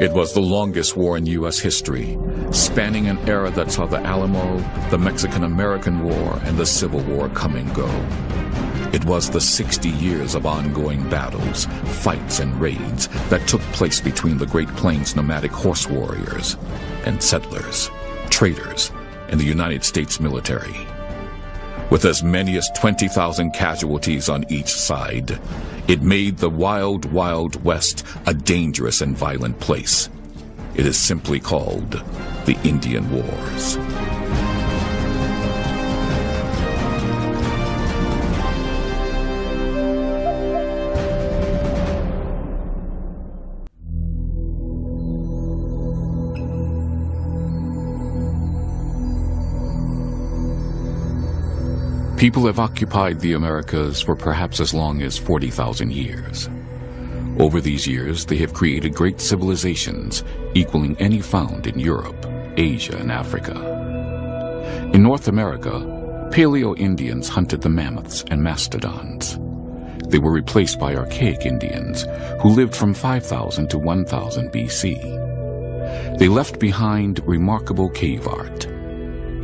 It was the longest war in U.S. history, spanning an era that saw the Alamo, the Mexican-American War, and the Civil War come and go. It was the 60 years of ongoing battles, fights, and raids that took place between the Great Plains nomadic horse warriors and settlers, traders, and the United States military. With as many as 20,000 casualties on each side, it made the wild, wild West a dangerous and violent place. It is simply called the Indian Wars. People have occupied the Americas for perhaps as long as 40,000 years. Over these years, they have created great civilizations equaling any found in Europe, Asia, and Africa. In North America, Paleo-Indians hunted the mammoths and mastodons. They were replaced by archaic Indians who lived from 5000 to 1000 BC. They left behind remarkable cave art.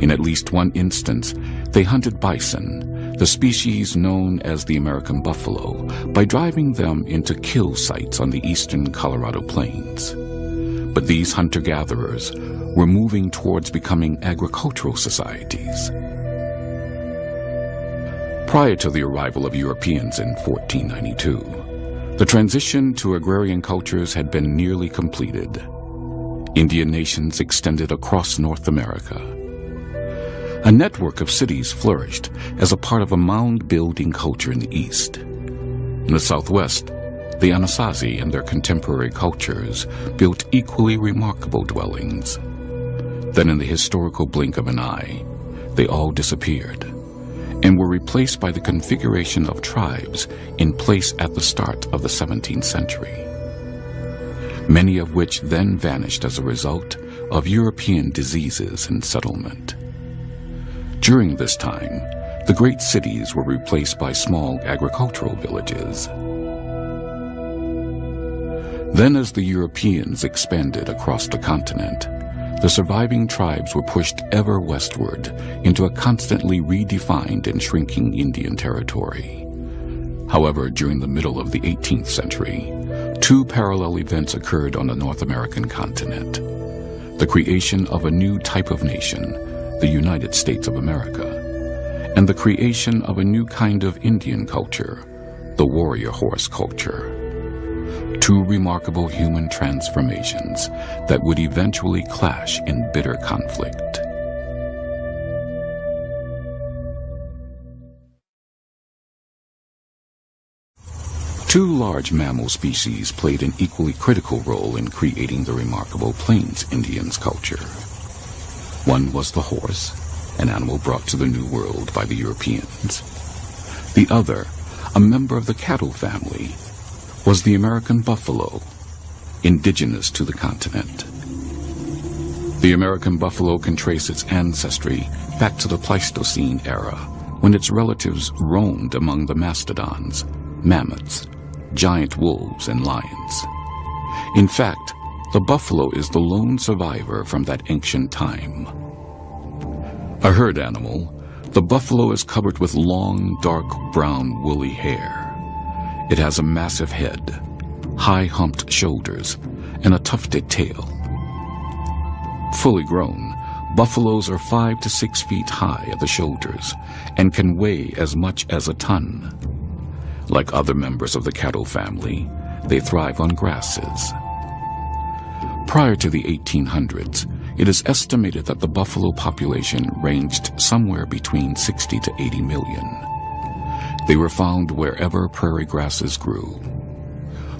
In at least one instance, they hunted bison, the species known as the American buffalo, by driving them into kill sites on the eastern Colorado plains. But these hunter-gatherers were moving towards becoming agricultural societies. Prior to the arrival of Europeans in 1492, the transition to agrarian cultures had been nearly completed. Indian nations extended across North America. A network of cities flourished as a part of a mound-building culture in the east. In the southwest, the Anasazi and their contemporary cultures built equally remarkable dwellings. Then in the historical blink of an eye, they all disappeared and were replaced by the configuration of tribes in place at the start of the 17th century, many of which then vanished as a result of European diseases and settlement. During this time, the great cities were replaced by small agricultural villages. Then as the Europeans expanded across the continent, the surviving tribes were pushed ever westward into a constantly redefined and shrinking Indian territory. However, during the middle of the 18th century, two parallel events occurred on the North American continent: the creation of a new type of nation, the United States of America, and the creation of a new kind of Indian culture, the warrior horse culture. Two remarkable human transformations that would eventually clash in bitter conflict. Two large mammal species played an equally critical role in creating the remarkable Plains Indians culture. One was the horse, an animal brought to the New World by the Europeans. The other, a member of the cattle family, was the American buffalo, indigenous to the continent. The American buffalo can trace its ancestry back to the Pleistocene era, when its relatives roamed among the mastodons, mammoths, giant wolves, and lions. In fact, the buffalo is the lone survivor from that ancient time. A herd animal, the buffalo is covered with long, dark brown, woolly hair. It has a massive head, high humped shoulders, and a tufted tail. Fully grown, buffaloes are 5 to 6 feet high at the shoulders and can weigh as much as a ton. Like other members of the cattle family, they thrive on grasses. Prior to the 1800s, it is estimated that the buffalo population ranged somewhere between 60 to 80 million. They were found wherever prairie grasses grew,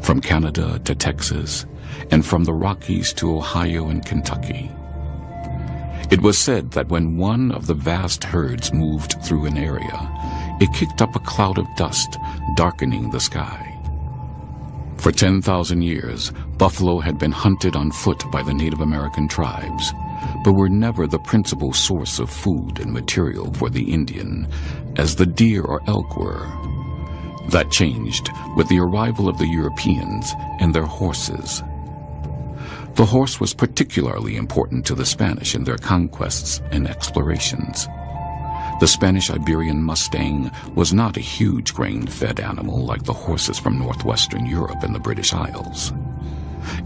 from Canada to Texas, and from the Rockies to Ohio and Kentucky. It was said that when one of the vast herds moved through an area, it kicked up a cloud of dust, darkening the sky. For 10,000 years, buffalo had been hunted on foot by the Native American tribes, but were never the principal source of food and material for the Indian, as the deer or elk were. That changed with the arrival of the Europeans and their horses. The horse was particularly important to the Spanish in their conquests and explorations. The Spanish-Iberian Mustang was not a huge grain-fed animal like the horses from northwestern Europe and the British Isles.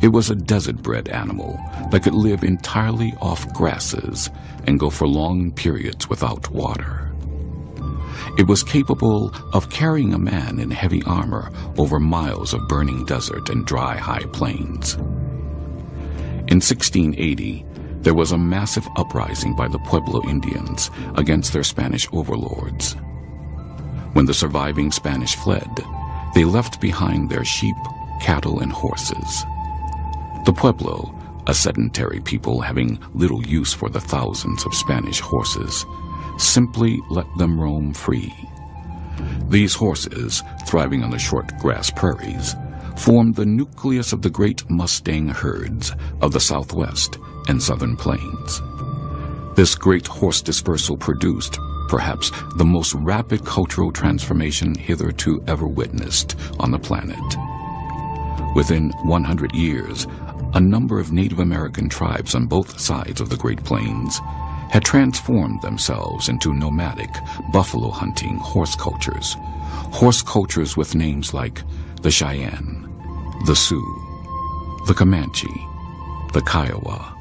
It was a desert-bred animal that could live entirely off grasses and go for long periods without water. It was capable of carrying a man in heavy armor over miles of burning desert and dry high plains. In 1680, there was a massive uprising by the Pueblo Indians against their Spanish overlords. When the surviving Spanish fled, they left behind their sheep, cattle, and horses. The Pueblo, a sedentary people having little use for the thousands of Spanish horses, simply let them roam free. These horses, thriving on the short grass prairies, formed the nucleus of the great Mustang herds of the Southwest and Southern Plains. This great horse dispersal produced, perhaps, the most rapid cultural transformation hitherto ever witnessed on the planet. Within 100 years, a number of Native American tribes on both sides of the Great Plains had transformed themselves into nomadic, buffalo-hunting horse cultures with names like the Cheyenne, the Sioux, the Comanche, the Kiowa,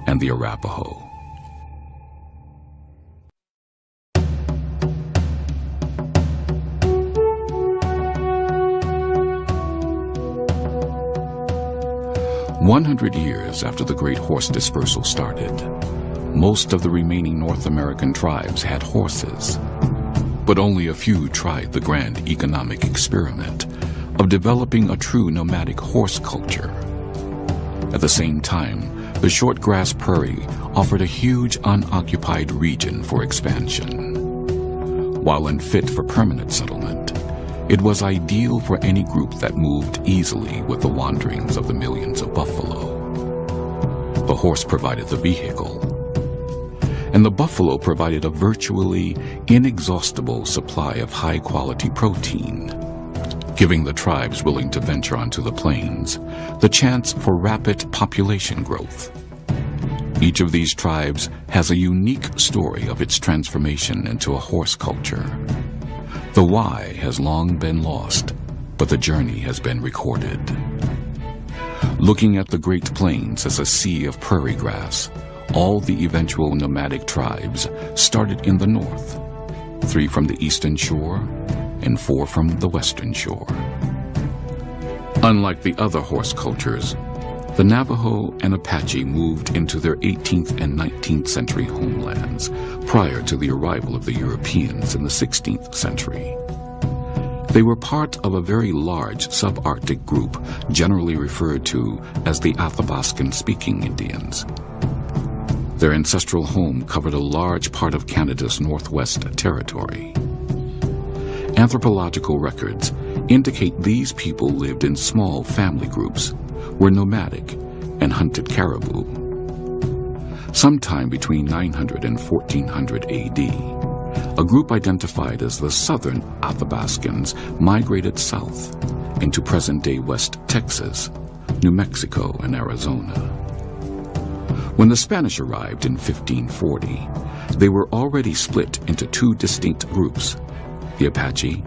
and the Arapaho. "100 years after the great horse dispersal started, most of the remaining North American tribes had horses, but only a few tried the grand economic experiment of developing a true nomadic horse culture. At the same time, the short grass prairie offered a huge unoccupied region for expansion. While unfit for permanent settlement, it was ideal for any group that moved easily with the wanderings of the millions of buffalo. The horse provided the vehicle, and the buffalo provided a virtually inexhaustible supply of high-quality protein, giving the tribes willing to venture onto the plains the chance for rapid population growth. Each of these tribes has a unique story of its transformation into a horse culture. The why has long been lost, but the journey has been recorded. Looking at the Great Plains as a sea of prairie grass, all the eventual nomadic tribes started in the north, 3 from the eastern shore and 4 from the western shore. Unlike the other horse cultures, the Navajo and Apache moved into their 18th and 19th century homelands prior to the arrival of the Europeans in the 16th century. They were part of a very large subarctic group generally referred to as the Athabascan-speaking Indians. Their ancestral home covered a large part of Canada's Northwest Territory. Anthropological records indicate these people lived in small family groups, were nomadic, and hunted caribou. Sometime between 900 and 1400 AD, a group identified as the Southern Athabascans migrated south into present-day West Texas, New Mexico, and Arizona. When the Spanish arrived in 1540, they were already split into 2 distinct groups, the Apache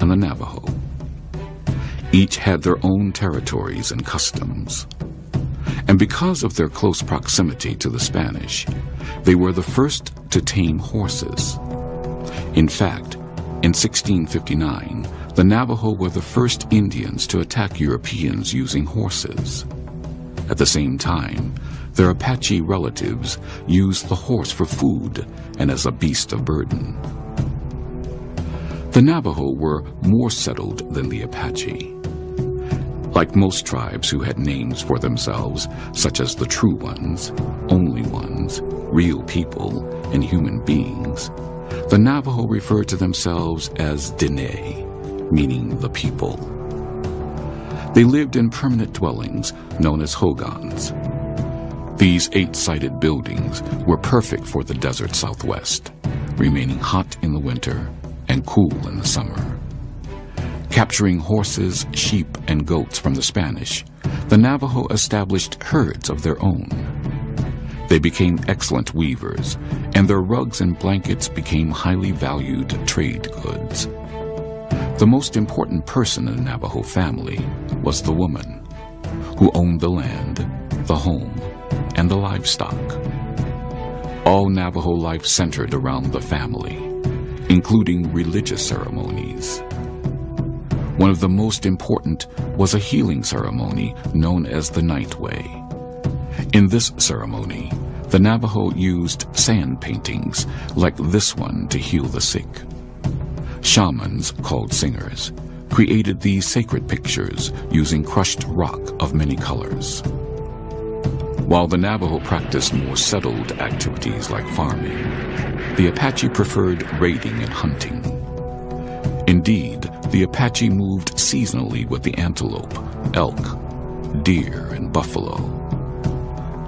and the Navajo. Each had their own territories and customs. And because of their close proximity to the Spanish, they were the first to tame horses. In fact, in 1659, the Navajo were the first Indians to attack Europeans using horses. At the same time, their Apache relatives used the horse for food and as a beast of burden. The Navajo were more settled than the Apache. Like most tribes who had names for themselves, such as the True Ones, Only Ones, Real People, and Human Beings, the Navajo referred to themselves as Diné, meaning the people. They lived in permanent dwellings known as hogans. These 8-sided buildings were perfect for the desert Southwest, remaining hot in the winter and cool in the summer. Capturing horses, sheep, and goats from the Spanish, the Navajo established herds of their own. They became excellent weavers, and their rugs and blankets became highly valued trade goods. The most important person in the Navajo family was the woman, who owned the land, the home, and the livestock. All Navajo life centered around the family, including religious ceremonies. One of the most important was a healing ceremony known as the Night Way. In this ceremony, the Navajo used sand paintings like this one to heal the sick. Shamans, called singers, created these sacred pictures using crushed rock of many colors. While the Navajo practiced more settled activities like farming, the Apache preferred raiding and hunting. Indeed, the Apache moved seasonally with the antelope, elk, deer, and buffalo.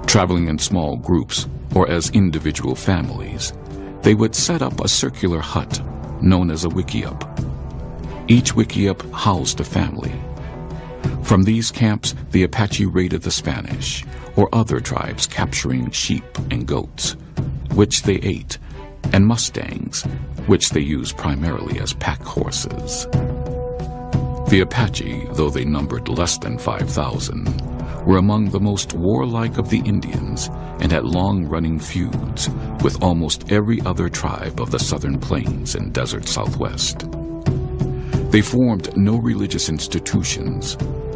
Traveling in small groups or as individual families, they would set up a circular hut known as a wickiup. Each wickiup housed a family. From these camps, the Apache raided the Spanish or other tribes, capturing sheep and goats, which they ate, and mustangs, which they used primarily as pack horses. The Apache, though they numbered less than 5,000, were among the most warlike of the Indians and had long-running feuds with almost every other tribe of the southern plains and desert Southwest. They formed no religious institutions,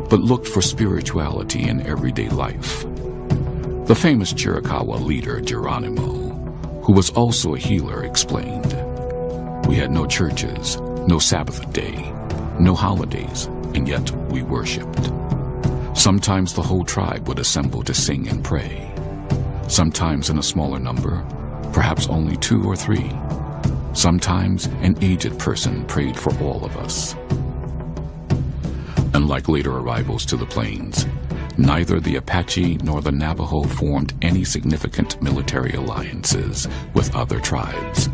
but looked for spirituality in everyday life. The famous Chiricahua leader Geronimo, who was also a healer, explained, "We had no churches, no Sabbath day, no holidays, and yet we worshipped. Sometimes the whole tribe would assemble to sing and pray. Sometimes in a smaller number, perhaps only 2 or 3. Sometimes an aged person prayed for all of us." Unlike later arrivals to the plains, neither the Apache nor the Navajo formed any significant military alliances with other tribes.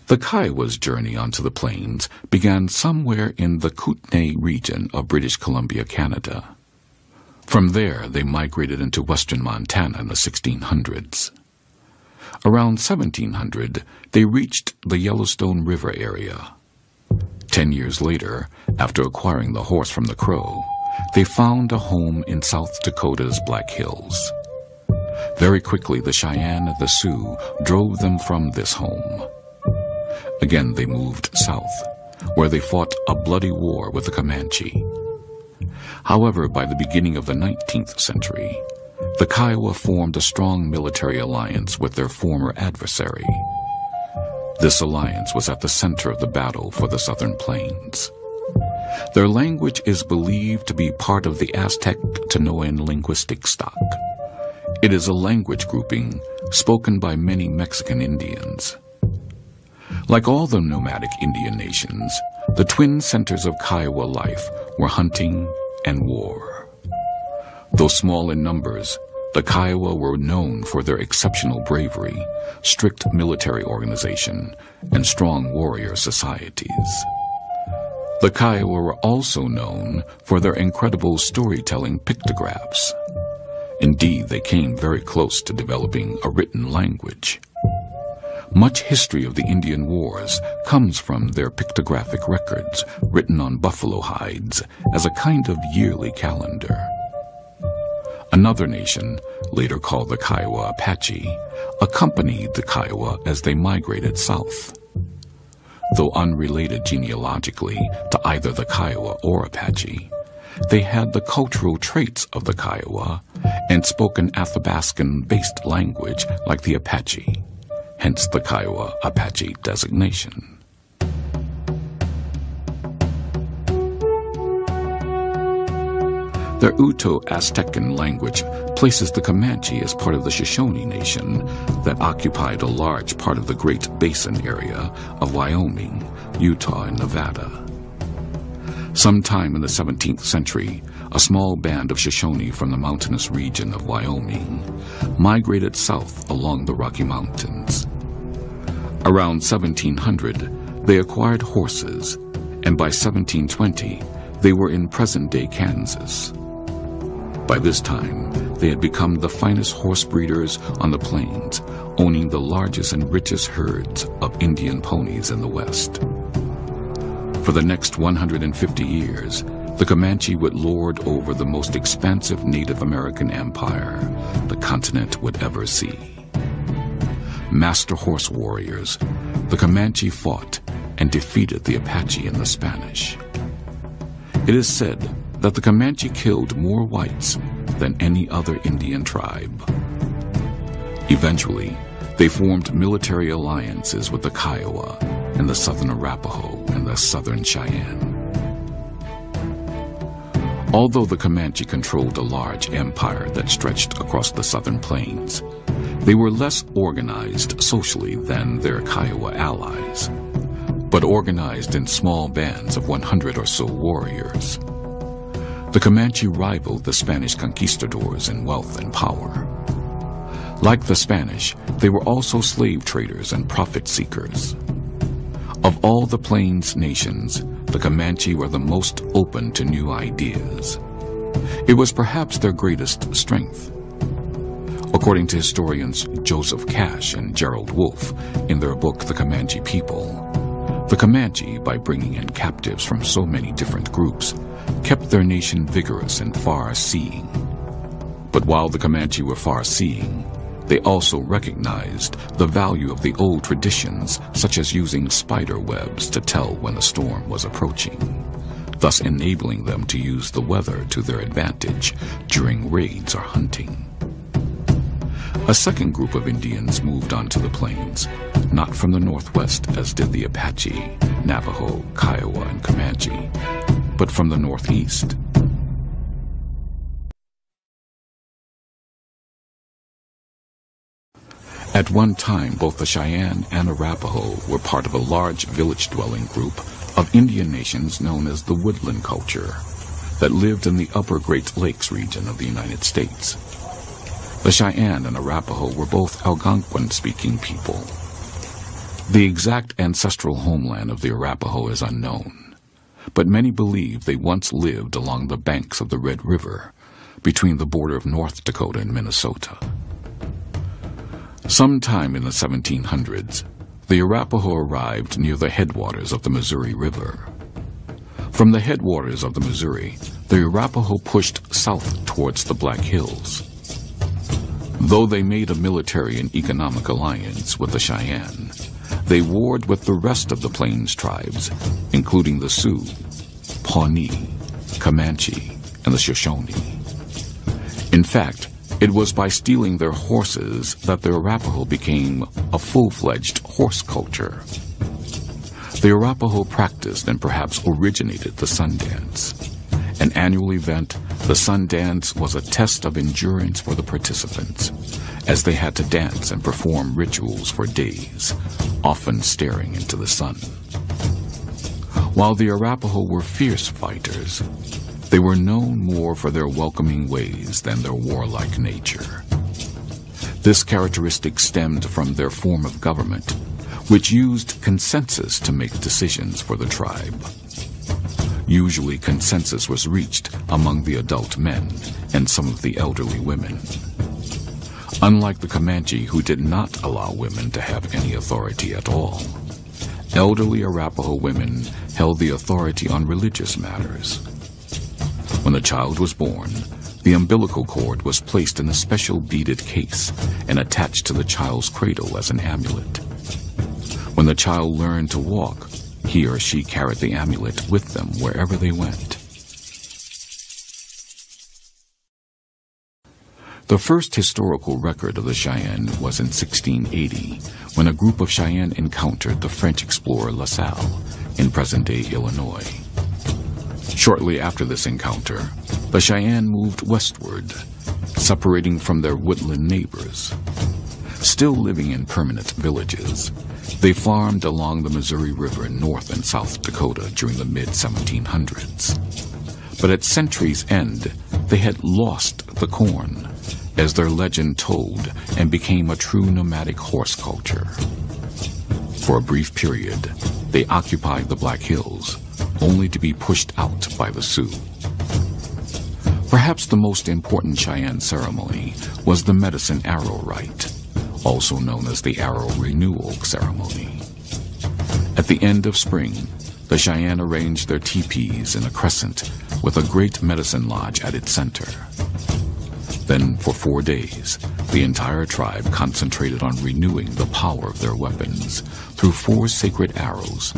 The Kiowas' journey onto the plains began somewhere in the Kootenay region of British Columbia, Canada. From there, they migrated into western Montana in the 1600s. Around 1700, they reached the Yellowstone River area. 10 years later, after acquiring the horse from the Crow, they found a home in South Dakota's Black Hills. Very quickly, the Cheyenne and the Sioux drove them from this home. Again, they moved south, where they fought a bloody war with the Comanche. However, by the beginning of the 19th century, the Kiowa formed a strong military alliance with their former adversary. This alliance was at the center of the battle for the southern plains. Their language is believed to be part of the Aztec-Tenoan linguistic stock. It is a language grouping spoken by many Mexican Indians. Like all the nomadic Indian nations, the twin centers of Kiowa life were hunting and war. Though small in numbers, the Kiowa were known for their exceptional bravery, strict military organization, and strong warrior societies. The Kiowa were also known for their incredible storytelling pictographs. Indeed, they came very close to developing a written language. Much history of the Indian Wars comes from their pictographic records written on buffalo hides as a kind of yearly calendar. Another nation, later called the Kiowa Apache, accompanied the Kiowa as they migrated south. Though unrelated genealogically to either the Kiowa or Apache, they had the cultural traits of the Kiowa and spoke an Athabascan-based language like the Apache, hence the Kiowa Apache designation. Their Uto-Aztecan language places the Comanche as part of the Shoshone Nation that occupied a large part of the Great Basin area of Wyoming, Utah, and Nevada. Sometime in the 17th century, a small band of Shoshone from the mountainous region of Wyoming migrated south along the Rocky Mountains. Around 1700, they acquired horses, and by 1720, they were in present-day Kansas. By this time, they had become the finest horse breeders on the plains, owning the largest and richest herds of Indian ponies in the West. For the next 150 years, the Comanche would lord over the most expansive Native American empire the continent would ever see. Master horse warriors, the Comanche fought and defeated the Apache and the Spanish. It is said that the Comanche killed more whites than any other Indian tribe. Eventually, they formed military alliances with the Kiowa and the Southern Arapaho and the Southern Cheyenne. Although the Comanche controlled a large empire that stretched across the southern plains, they were less organized socially than their Kiowa allies, but organized in small bands of 100 or so warriors. The Comanche rivaled the Spanish conquistadors in wealth and power. Like the Spanish, they were also slave traders and profit seekers. Of all the Plains nations, the Comanche were the most open to new ideas. It was perhaps their greatest strength. According to historians Joseph Cash and Gerald Wolfe in their book The Comanche People, the Comanche, by bringing in captives from so many different groups, kept their nation vigorous and far-seeing. But while the Comanche were far-seeing, they also recognized the value of the old traditions, such as using spider webs to tell when a storm was approaching, thus enabling them to use the weather to their advantage during raids or hunting. A second group of Indians moved onto the plains, not from the northwest as did the Apache, Navajo, Kiowa, and Comanche, but from the northeast. At one time, both the Cheyenne and Arapaho were part of a large village-dwelling group of Indian nations known as the Woodland culture that lived in the upper Great Lakes region of the United States. The Cheyenne and Arapaho were both Algonquin-speaking people. The exact ancestral homeland of the Arapaho is unknown, but many believe they once lived along the banks of the Red River, between the border of North Dakota and Minnesota. Sometime in the 1700s, the Arapaho arrived near the headwaters of the Missouri River. From the headwaters of the Missouri, the Arapaho pushed south towards the Black Hills. Though they made a military and economic alliance with the Cheyenne, they warred with the rest of the Plains tribes, including the Sioux, Pawnee, Comanche, and the Shoshone. In fact, it was by stealing their horses that the Arapaho became a full-fledged horse culture. The Arapaho practiced and perhaps originated the Sundance. An annual event, the Sundance was a test of endurance for the participants, as they had to dance and perform rituals for days, often staring into the sun. While the Arapaho were fierce fighters, they were known more for their welcoming ways than their warlike nature. This characteristic stemmed from their form of government, which used consensus to make decisions for the tribe. Usually consensus was reached among the adult men and some of the elderly women. Unlike the Comanche, who did not allow women to have any authority at all, elderly Arapaho women held the authority on religious matters. When a child was born, the umbilical cord was placed in a special beaded case and attached to the child's cradle as an amulet. When the child learned to walk, he or she carried the amulet with them wherever they went. The first historical record of the Cheyenne was in 1680, when a group of Cheyenne encountered the French explorer La Salle in present-day Illinois. Shortly after this encounter, the Cheyenne moved westward, separating from their woodland neighbors. Still living in permanent villages, they farmed along the Missouri River in North and South Dakota during the mid-1700s. But at century's end, they had lost the corn, as their legend told, and became a true nomadic horse culture. For a brief period, they occupied the Black Hills, only to be pushed out by the Sioux. Perhaps the most important Cheyenne ceremony was the medicine arrow rite, also known as the arrow renewal ceremony. At the end of spring, the Cheyenne arranged their teepees in a crescent with a great medicine lodge at its center. Then, for 4 days, the entire tribe concentrated on renewing the power of their weapons through 4 sacred arrows,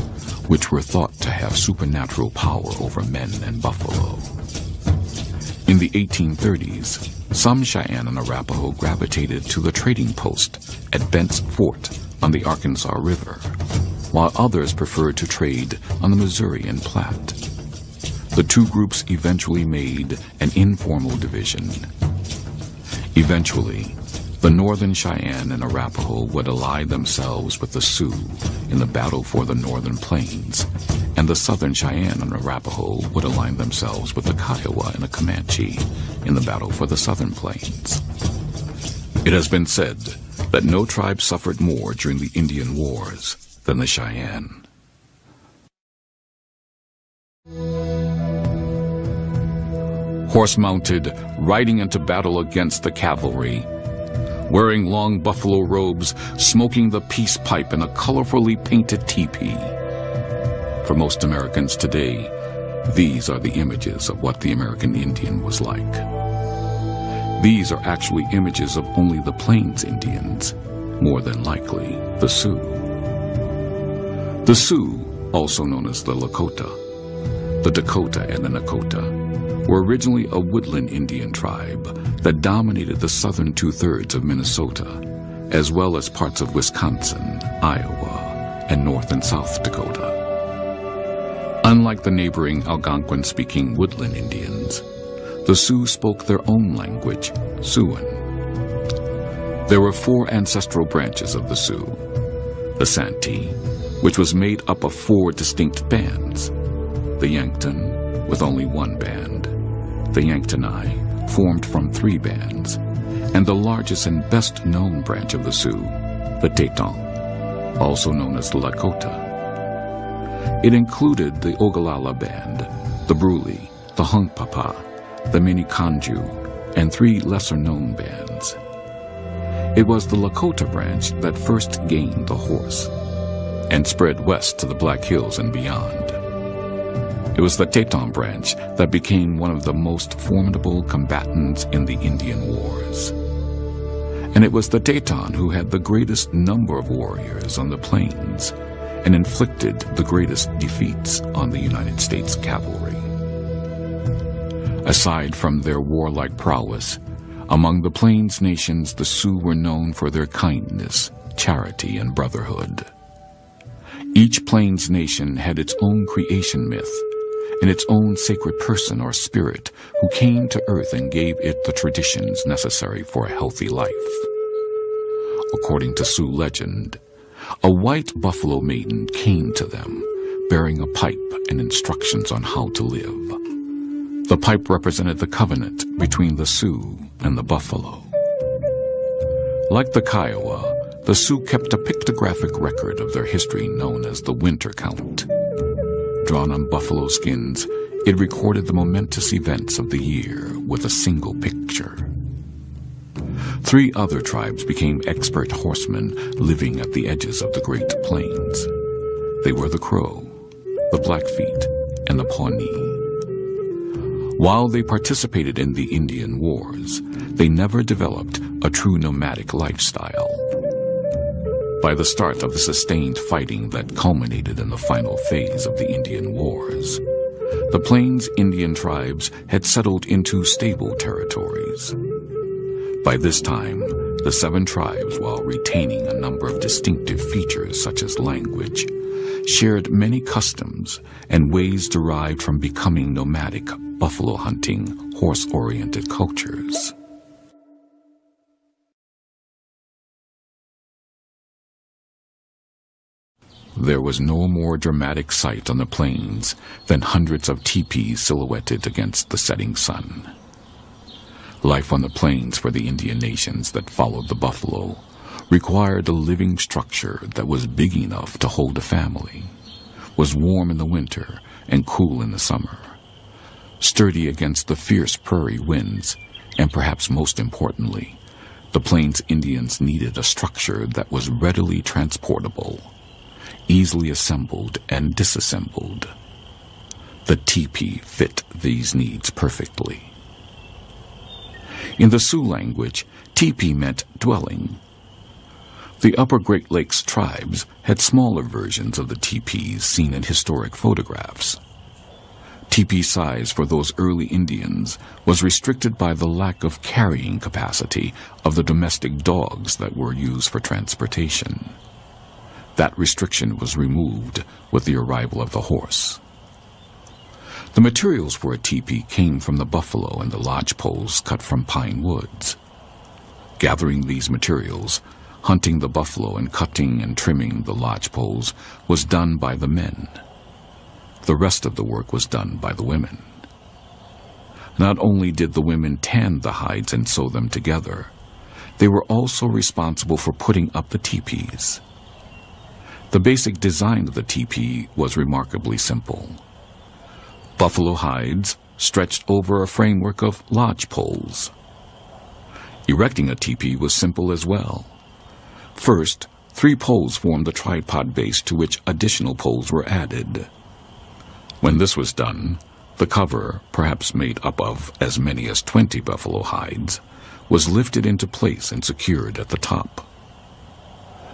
which were thought to have supernatural power over men and buffalo. In the 1830s, some Cheyenne and Arapaho gravitated to the trading post at Bent's Fort on the Arkansas River, while others preferred to trade on the Missouri and Platte. The two groups eventually made an informal division. Eventually, the Northern Cheyenne and Arapaho would ally themselves with the Sioux in the battle for the Northern Plains, and the Southern Cheyenne and Arapaho would align themselves with the Kiowa and the Comanche in the battle for the Southern Plains. It has been said that no tribe suffered more during the Indian Wars than the Cheyenne. Horse-mounted, riding into battle against the cavalry, wearing long buffalo robes, smoking the peace pipe in a colorfully painted teepee. For most Americans today, these are the images of what the American Indian was like. These are actually images of only the Plains Indians, more than likely the Sioux. The Sioux, also known as the Lakota, the Dakota and the Nakota, were originally a woodland Indian tribe that dominated the southern 2/3 of Minnesota, as well as parts of Wisconsin, Iowa, and North and South Dakota. Unlike the neighboring Algonquin-speaking woodland Indians, the Sioux spoke their own language, Siouan. There were 4 ancestral branches of the Sioux: the Santee, which was made up of 4 distinct bands; the Yankton, with only 1 band; the Yanktonai, formed from 3 bands; and the largest and best-known branch of the Sioux, the Teton, also known as the Lakota. It included the Ogallala Band, the Brule, the Hunkpapa, the Miniconjou, and 3 lesser-known bands. It was the Lakota branch that first gained the horse and spread west to the Black Hills and beyond. It was the Teton branch that became one of the most formidable combatants in the Indian Wars. And it was the Teton who had the greatest number of warriors on the plains and inflicted the greatest defeats on the United States cavalry. Aside from their warlike prowess, among the Plains nations the Sioux were known for their kindness, charity, and brotherhood. Each Plains nation had its own creation myth and its own sacred person or spirit who came to earth and gave it the traditions necessary for a healthy life. According to Sioux legend, a white buffalo maiden came to them, bearing a pipe and instructions on how to live. The pipe represented the covenant between the Sioux and the buffalo. Like the Kiowa, the Sioux kept a pictographic record of their history known as the Winter Count. Drawn on buffalo skins, it recorded the momentous events of the year with a single picture. 3 other tribes became expert horsemen living at the edges of the Great Plains. They were the Crow, the Blackfeet, and the Pawnee. While they participated in the Indian Wars, they never developed a true nomadic lifestyle. By the start of the sustained fighting that culminated in the final phase of the Indian Wars, the Plains Indian tribes had settled into stable territories. By this time, the 7 tribes, while retaining a number of distinctive features such as language, shared many customs and ways derived from becoming nomadic, buffalo hunting, horse-oriented cultures. There was no more dramatic sight on the plains than hundreds of teepees silhouetted against the setting sun. Life on the plains for the Indian nations that followed the buffalo required a living structure that was big enough to hold a family, was warm in the winter and cool in the summer, sturdy against the fierce prairie winds, and perhaps most importantly, the Plains Indians needed a structure that was readily transportable, easily assembled and disassembled. The teepee fit these needs perfectly. In the Sioux language, teepee meant dwelling. The Upper Great Lakes tribes had smaller versions of the teepees seen in historic photographs. Teepee size for those early Indians was restricted by the lack of carrying capacity of the domestic dogs that were used for transportation. That restriction was removed with the arrival of the horse. The materials for a teepee came from the buffalo and the lodge poles cut from pine woods. Gathering these materials, hunting the buffalo and cutting and trimming the lodge poles was done by the men. The rest of the work was done by the women. Not only did the women tan the hides and sew them together, they were also responsible for putting up the teepees. The basic design of the teepee was remarkably simple. Buffalo hides stretched over a framework of lodge poles. Erecting a teepee was simple as well. First, 3 poles formed the tripod base to which additional poles were added. When this was done, the cover, perhaps made up of as many as 20 buffalo hides, was lifted into place and secured at the top.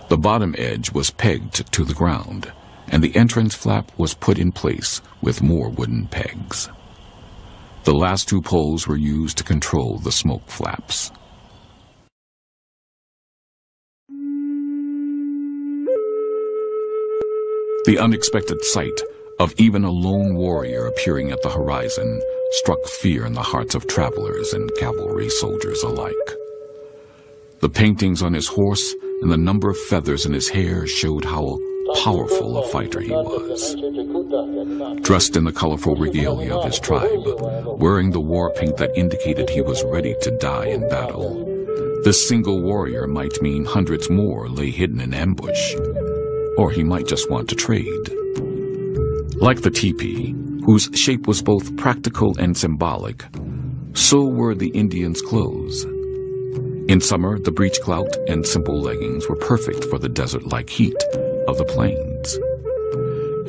The bottom edge was pegged to the ground, and the entrance flap was put in place with more wooden pegs. The last 2 poles were used to control the smoke flaps. The unexpected sight of even a lone warrior appearing at the horizon struck fear in the hearts of travelers and cavalry soldiers alike. The paintings on his horse and the number of feathers in his hair showed how powerful a fighter he was. Dressed in the colorful regalia of his tribe, wearing the war paint that indicated he was ready to die in battle, this single warrior might mean hundreds more lay hidden in ambush, or he might just want to trade. Like the teepee, whose shape was both practical and symbolic, so were the Indians' clothes. In summer, the breechclout and simple leggings were perfect for the desert-like heat of the plains.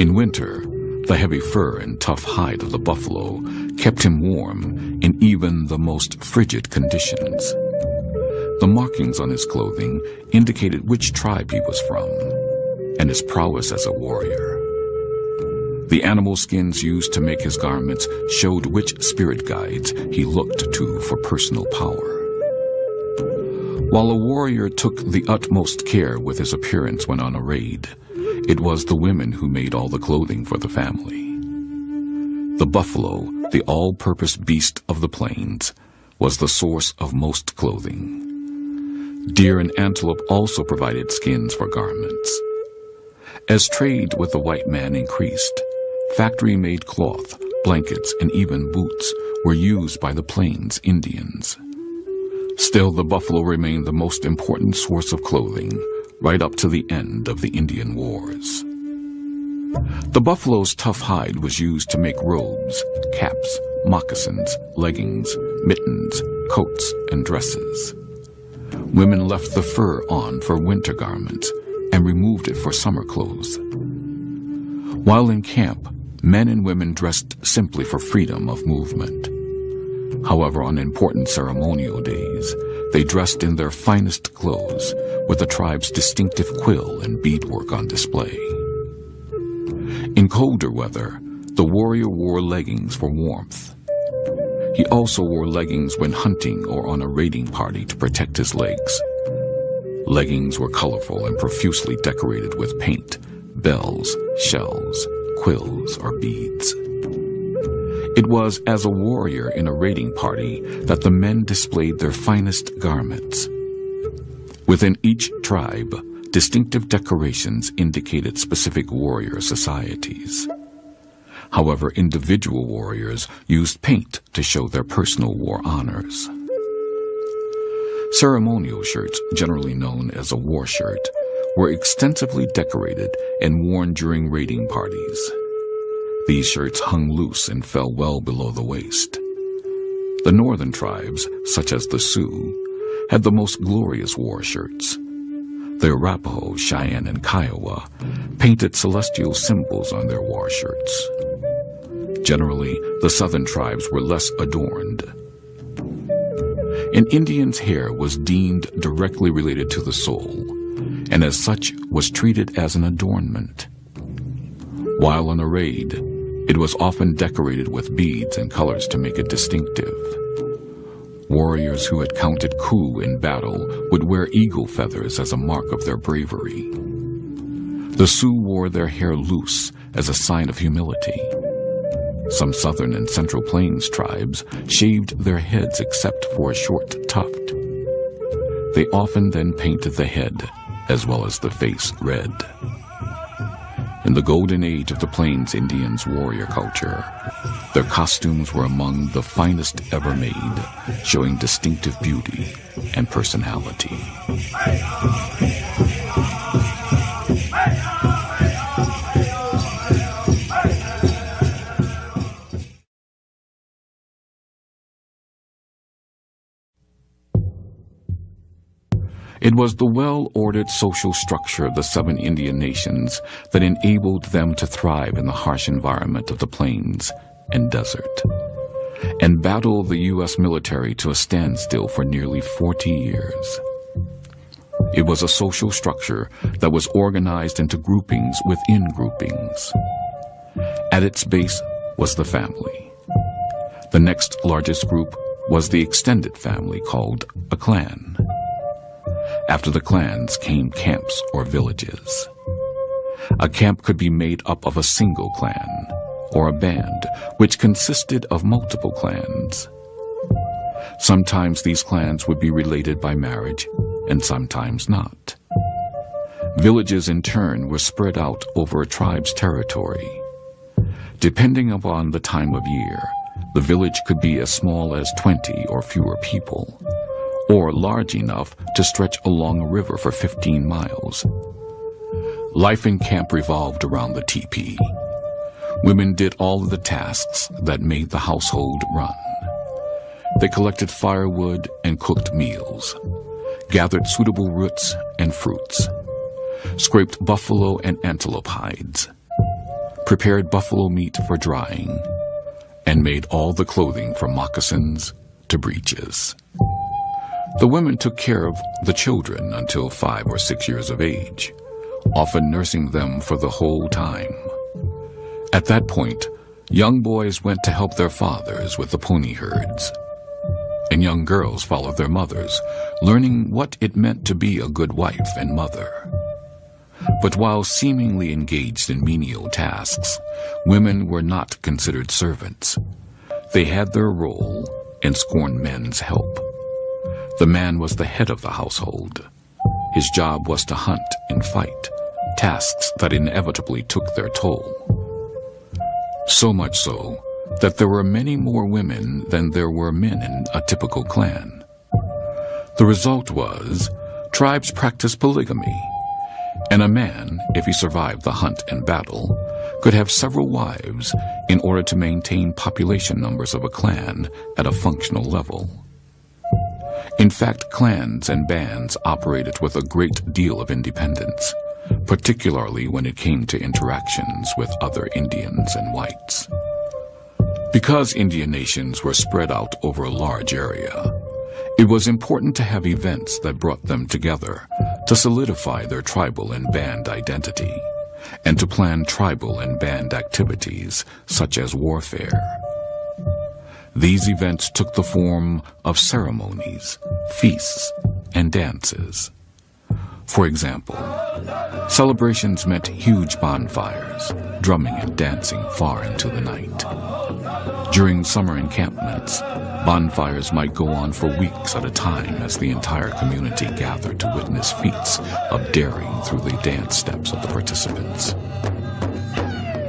In winter, the heavy fur and tough hide of the buffalo kept him warm in even the most frigid conditions. The markings on his clothing indicated which tribe he was from, and his prowess as a warrior. The animal skins used to make his garments showed which spirit guides he looked to for personal power. While a warrior took the utmost care with his appearance when on a raid, it was the women who made all the clothing for the family. The buffalo, the all-purpose beast of the plains, was the source of most clothing. Deer and antelope also provided skins for garments. As trade with the white man increased, factory-made cloth, blankets, and even boots were used by the Plains Indians. Still, the buffalo remained the most important source of clothing, right up to the end of the Indian Wars. The buffalo's tough hide was used to make robes, caps, moccasins, leggings, mittens, coats, and dresses. Women left the fur on for winter garments and removed it for summer clothes. While in camp, men and women dressed simply for freedom of movement. However, on important ceremonial days, they dressed in their finest clothes with the tribe's distinctive quill and beadwork on display. In colder weather, the warrior wore leggings for warmth. He also wore leggings when hunting or on a raiding party to protect his legs. Leggings were colorful and profusely decorated with paint, bells, shells, quills, or beads. It was as a warrior in a raiding party that the men displayed their finest garments. Within each tribe, distinctive decorations indicated specific warrior societies. However, individual warriors used paint to show their personal war honors. Ceremonial shirts, generally known as a war shirt, were extensively decorated and worn during raiding parties. These shirts hung loose and fell well below the waist. The northern tribes, such as the Sioux, had the most glorious war shirts. The Arapaho, Cheyenne, and Kiowa painted celestial symbols on their war shirts. Generally, the southern tribes were less adorned. An Indian's hair was deemed directly related to the soul, and as such was treated as an adornment. While on a raid, it was often decorated with beads and colors to make it distinctive. Warriors who had counted coup in battle would wear eagle feathers as a mark of their bravery. The Sioux wore their hair loose as a sign of humility. Some southern and central plains tribes shaved their heads except for a short tuft. They often then painted the head as well as the face red. In the golden age of the Plains Indians' warrior culture, their costumes were among the finest ever made, showing distinctive beauty and personality. It was the well-ordered social structure of the 7 Indian nations that enabled them to thrive in the harsh environment of the plains and desert, and battle the U.S. military to a standstill for nearly 40 years. It was a social structure that was organized into groupings within groupings. At its base was the family. The next largest group was the extended family, called a clan. After the clans came camps or villages. A camp could be made up of a single clan, or a band, which consisted of multiple clans. Sometimes these clans would be related by marriage, and sometimes not. Villages, in turn, were spread out over a tribe's territory. Depending upon the time of year, the village could be as small as 20 or fewer people, or large enough to stretch along a river for 15 miles. Life in camp revolved around the teepee. Women did all of the tasks that made the household run. They collected firewood and cooked meals, gathered suitable roots and fruits, scraped buffalo and antelope hides, prepared buffalo meat for drying, and made all the clothing from moccasins to breeches. The women took care of the children until 5 or 6 years of age, often nursing them for the whole time. At that point, young boys went to help their fathers with the pony herds, and young girls followed their mothers, learning what it meant to be a good wife and mother. But while seemingly engaged in menial tasks, women were not considered servants. They had their role and scorned men's help. The man was the head of the household. His job was to hunt and fight, tasks that inevitably took their toll. So much so that there were many more women than there were men in a typical clan. The result was tribes practiced polygamy, and a man, if he survived the hunt and battle, could have several wives in order to maintain population numbers of a clan at a functional level. In fact, clans and bands operated with a great deal of independence, particularly when it came to interactions with other Indians and whites. Because Indian nations were spread out over a large area, it was important to have events that brought them together to solidify their tribal and band identity, and to plan tribal and band activities such as warfare. These events took the form of ceremonies, feasts, and dances. For example, celebrations meant huge bonfires, drumming and dancing far into the night. During summer encampments, bonfires might go on for weeks at a time as the entire community gathered to witness feats of daring through the dance steps of the participants.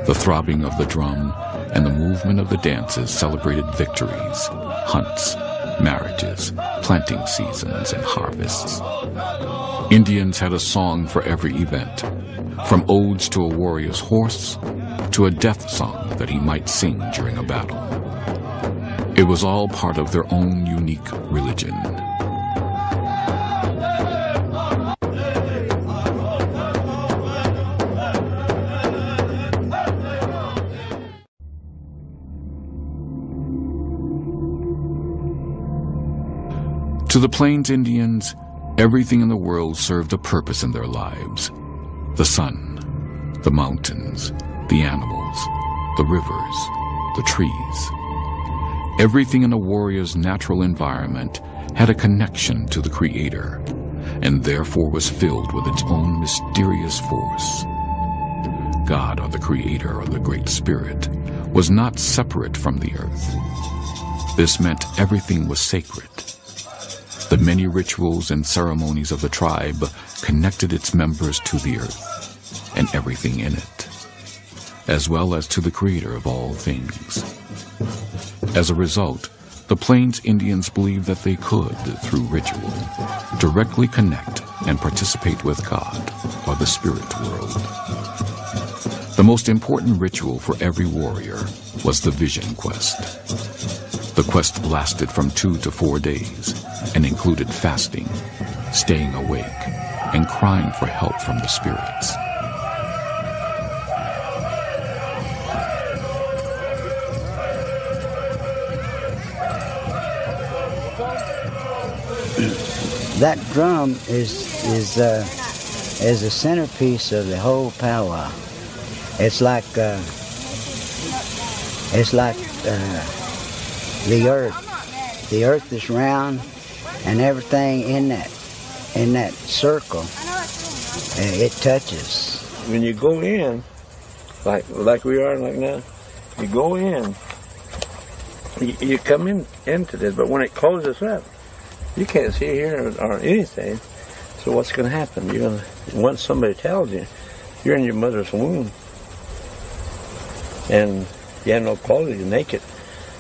The throbbing of the drum and the movement of the dances celebrated victories, hunts, marriages, planting seasons, and harvests. Indians had a song for every event, from odes to a warrior's horse to a death song that he might sing during a battle. It was all part of their own unique religion. To the Plains Indians, everything in the world served a purpose in their lives. The sun, the mountains, the animals, the rivers, the trees. Everything in a warrior's natural environment had a connection to the Creator, and therefore was filled with its own mysterious force. God, or the Creator, or the Great Spirit, was not separate from the earth. This meant everything was sacred. The many rituals and ceremonies of the tribe connected its members to the earth and everything in it, as well as to the Creator of all things. As a result, the Plains Indians believed that they could, through ritual, directly connect and participate with God, or the spirit world. The most important ritual for every warrior was the Vision Quest. The quest lasted from 2 to 4 days and included fasting, staying awake, and crying for help from the spirits. That drum is a centerpiece of the whole powwow. It's like the earth. The earth is round, and everything in that circle, it touches. When you go in, like we are like now, you go in, you come into this, but when it closes up, you can't see here or anything. So what's going to happen? You're going to, once somebody tells you, you're in your mother's womb, and you have no clothes, you're naked.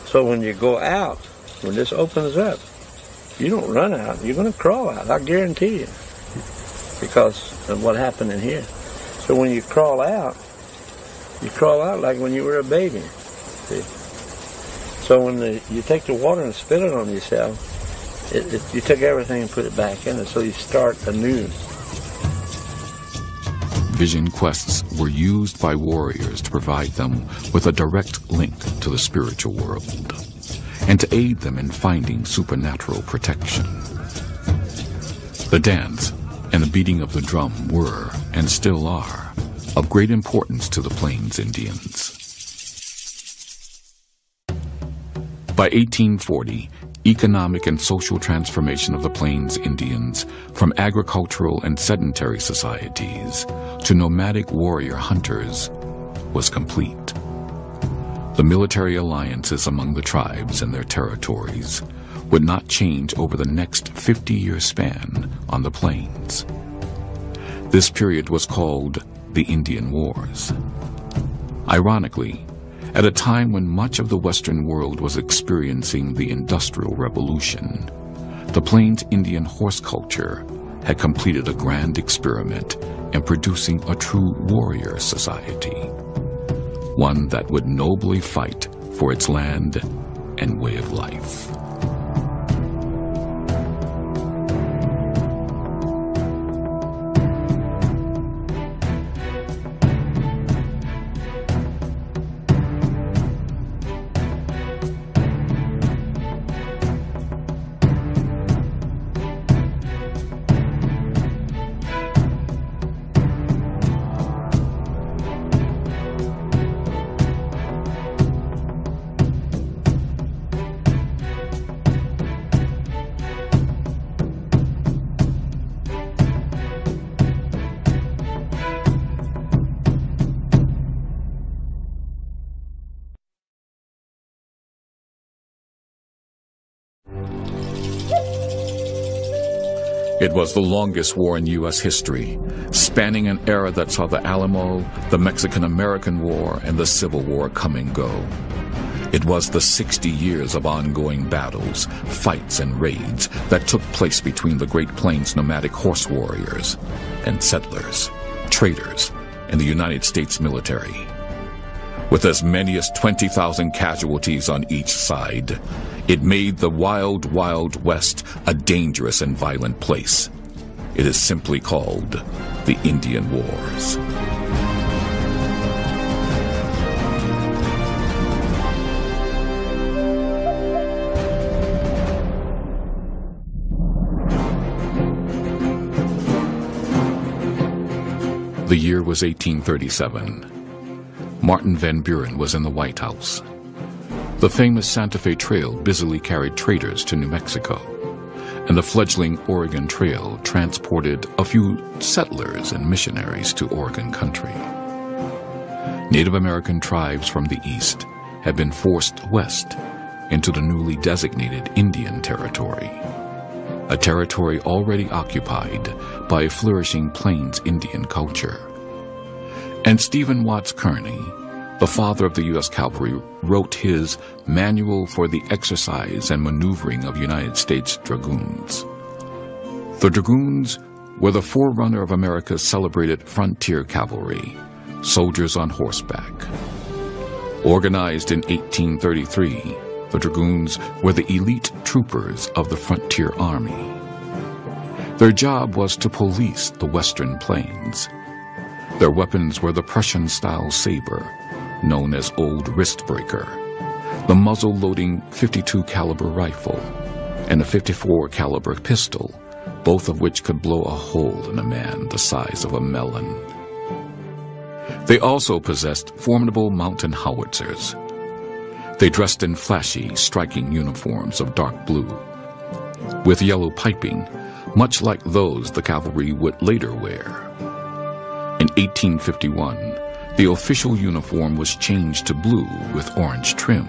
So when you go out, when this opens up, you don't run out. You're going to crawl out, I guarantee you, because of what happened in here. So when you crawl out like when you were a baby. See? So when you take the water and spill it on yourself, you took everything and put it back in it, so you start anew. Vision quests were used by warriors to provide them with a direct link to the spiritual world, and to aid them in finding supernatural protection. The dance and the beating of the drum were, and still are, of great importance to the Plains Indians. By 1840, economic and social transformation of the Plains Indians from agricultural and sedentary societies to nomadic warrior hunters was complete. The military alliances among the tribes and their territories would not change over the next 50-year span on the plains. This period was called the Indian Wars. Ironically, at a time when much of the Western world was experiencing the Industrial Revolution, the Plains Indian horse culture had completed a grand experiment in producing a true warrior society, one that would nobly fight for its land and way of life. It was the longest war in U.S. history, spanning an era that saw the Alamo, the Mexican-American War, and the Civil War come and go. It was the 60 years of ongoing battles, fights, and raids that took place between the Great Plains nomadic horse warriors and settlers, traders, and the United States military. With as many as 20,000 casualties on each side, it made the wild, wild West a dangerous and violent place. It is simply called the Indian Wars. The year was 1837. Martin Van Buren was in the White House. The famous Santa Fe Trail busily carried traders to New Mexico, and the fledgling Oregon Trail transported a few settlers and missionaries to Oregon country. Native American tribes from the east had been forced west into the newly designated Indian Territory, a territory already occupied by a flourishing Plains Indian culture. And Stephen Watts Kearny, the father of the U.S. Cavalry, wrote his Manual for the Exercise and Maneuvering of United States Dragoons. The Dragoons were the forerunner of America's celebrated frontier cavalry, soldiers on horseback. Organized in 1833, the Dragoons were the elite troopers of the frontier army. Their job was to police the western plains. Their weapons were the Prussian-style saber, known as Old Wristbreaker, the muzzle-loading .52 caliber rifle, and a .54 caliber pistol, both of which could blow a hole in a man the size of a melon. They also possessed formidable mountain howitzers. They dressed in flashy, striking uniforms of dark blue, with yellow piping, much like those the cavalry would later wear. In 1851, the official uniform was changed to blue with orange trim,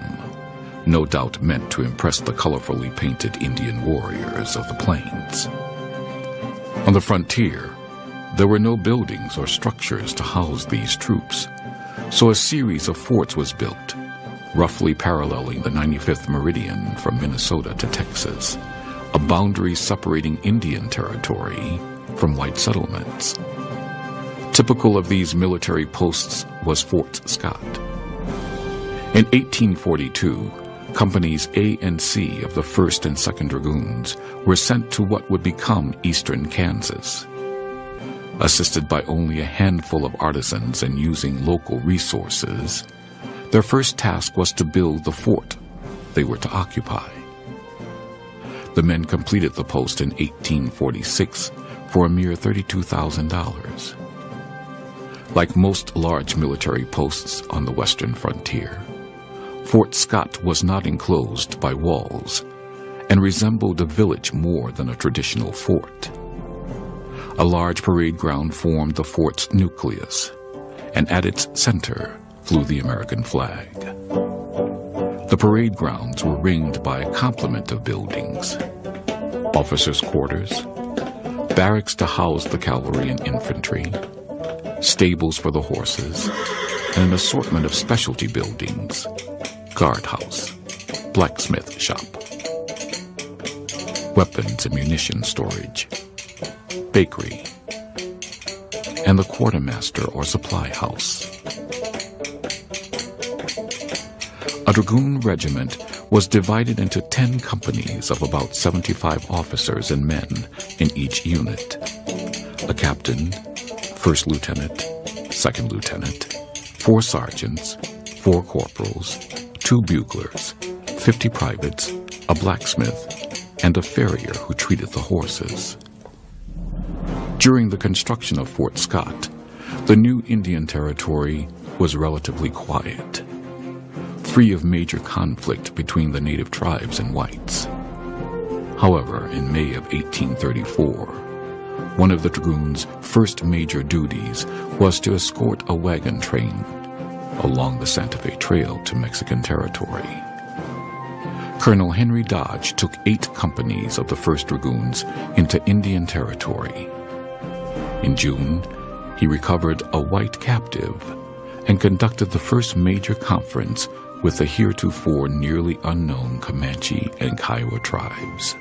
no doubt meant to impress the colorfully painted Indian warriors of the plains. On the frontier, there were no buildings or structures to house these troops, so a series of forts was built, roughly paralleling the 95th meridian from Minnesota to Texas, a boundary separating Indian Territory from white settlements. Typical of these military posts was Fort Scott. In 1842, Companies A and C of the 1st and 2nd Dragoons were sent to what would become eastern Kansas. Assisted by only a handful of artisans and using local resources, their first task was to build the fort they were to occupy. The men completed the post in 1846 for a mere $32,000. Like most large military posts on the western frontier, Fort Scott was not enclosed by walls and resembled a village more than a traditional fort. A large parade ground formed the fort's nucleus, and at its center flew the American flag. The parade grounds were ringed by a complement of buildings: officers' quarters, barracks to house the cavalry and infantry, stables for the horses, and an assortment of specialty buildings: guardhouse, blacksmith shop, weapons and munition storage, bakery, and the quartermaster or supply house. A dragoon regiment was divided into 10 companies of about 75 officers and men in each unit: a captain, first lieutenant, second lieutenant, 4 sergeants, 4 corporals, 2 buglers, 50 privates, a blacksmith, and a farrier who treated the horses. During the construction of Fort Scott, the new Indian Territory was relatively quiet, free of major conflict between the native tribes and whites. However, in May of 1834, one of the dragoons' first major duties was to escort a wagon train along the Santa Fe Trail to Mexican territory. Colonel Henry Dodge took 8 companies of the 1st Dragoons into Indian Territory. In June, he recovered a white captive and conducted the first major conference with the heretofore nearly unknown Comanche and Kiowa tribes.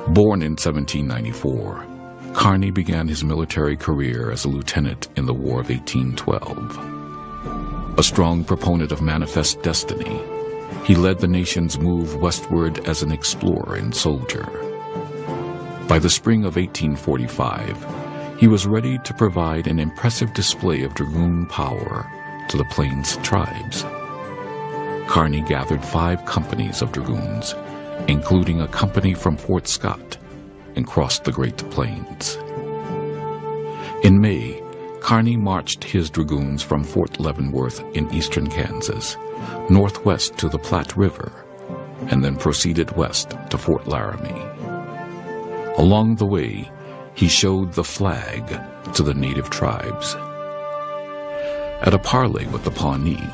Born in 1794, Kearny began his military career as a lieutenant in the War of 1812. A strong proponent of manifest destiny, he led the nation's move westward as an explorer and soldier. By the spring of 1845, he was ready to provide an impressive display of dragoon power to the Plains tribes. Kearny gathered 5 companies of dragoons, including a company from Fort Scott, and crossed the Great Plains. In May, Kearny marched his dragoons from Fort Leavenworth in eastern Kansas, northwest to the Platte River, and then proceeded west to Fort Laramie. Along the way, he showed the flag to the native tribes. At a parley with the Pawnee,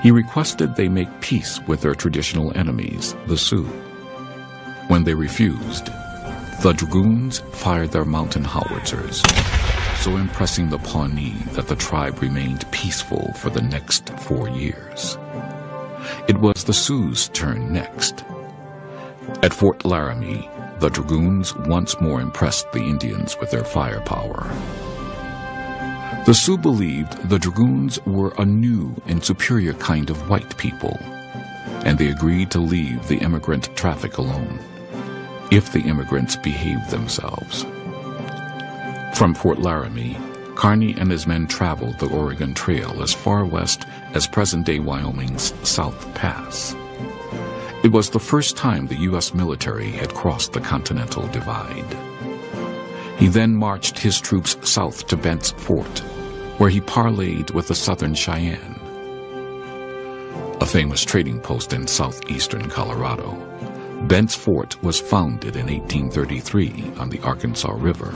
he requested they make peace with their traditional enemies, the Sioux. When they refused, the dragoons fired their mountain howitzers, so impressing the Pawnee that the tribe remained peaceful for the next 4 years. It was the Sioux's turn next. At Fort Laramie, the dragoons once more impressed the Indians with their firepower. The Sioux believed the dragoons were a new and superior kind of white people, and they agreed to leave the immigrant traffic alone if the immigrants behaved themselves. From Fort Laramie, Kearny and his men traveled the Oregon Trail as far west as present-day Wyoming's South Pass. It was the first time the U.S. military had crossed the Continental Divide. He then marched his troops south to Bent's Fort, where he parleyed with the Southern Cheyenne, a famous trading post in southeastern Colorado. Bent's Fort was founded in 1833 on the Arkansas River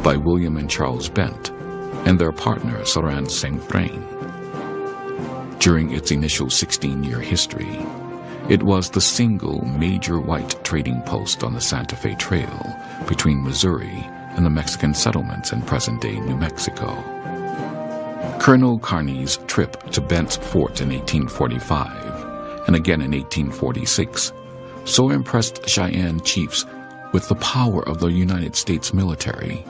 by William and Charles Bent and their partner Saran Saint-Vrain. During its initial 16-year history, it was the single major white trading post on the Santa Fe Trail between Missouri and the Mexican settlements in present-day New Mexico. Colonel Kearny's trip to Bent's Fort in 1845 and again in 1846 so impressed Cheyenne chiefs with the power of the United States military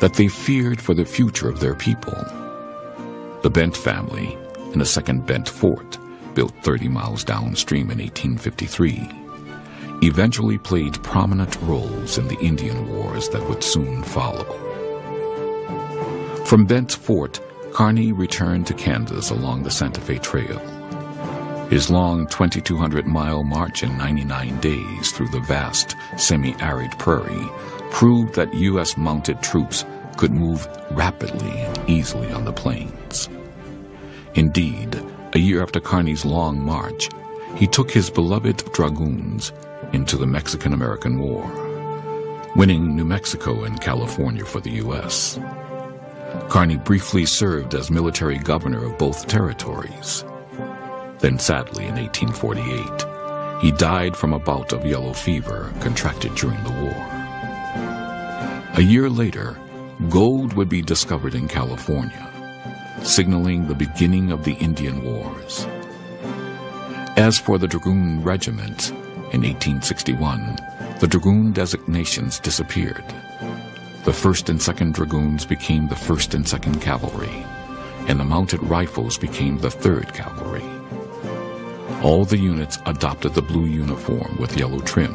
that they feared for the future of their people. The Bent family, in a second Bent Fort, built 30 miles downstream in 1853, eventually played prominent roles in the Indian Wars that would soon follow. From Bent Fort, Kearny returned to Kansas along the Santa Fe Trail. His long 2,200-mile march in 99 days through the vast, semi-arid prairie proved that U.S. mounted troops could move rapidly and easily on the plains. Indeed, a year after Kearny's long march, he took his beloved dragoons into the Mexican-American War, winning New Mexico and California for the U.S. Kearny briefly served as military governor of both territories. Then sadly, in 1848, he died from a bout of yellow fever contracted during the war. A year later, gold would be discovered in California, signaling the beginning of the Indian Wars. As for the Dragoon Regiment, in 1861, the Dragoon designations disappeared. The 1st and 2nd Dragoons became the 1st and 2nd Cavalry, and the Mounted Rifles became the 3rd Cavalry. All the units adopted the blue uniform with yellow trim,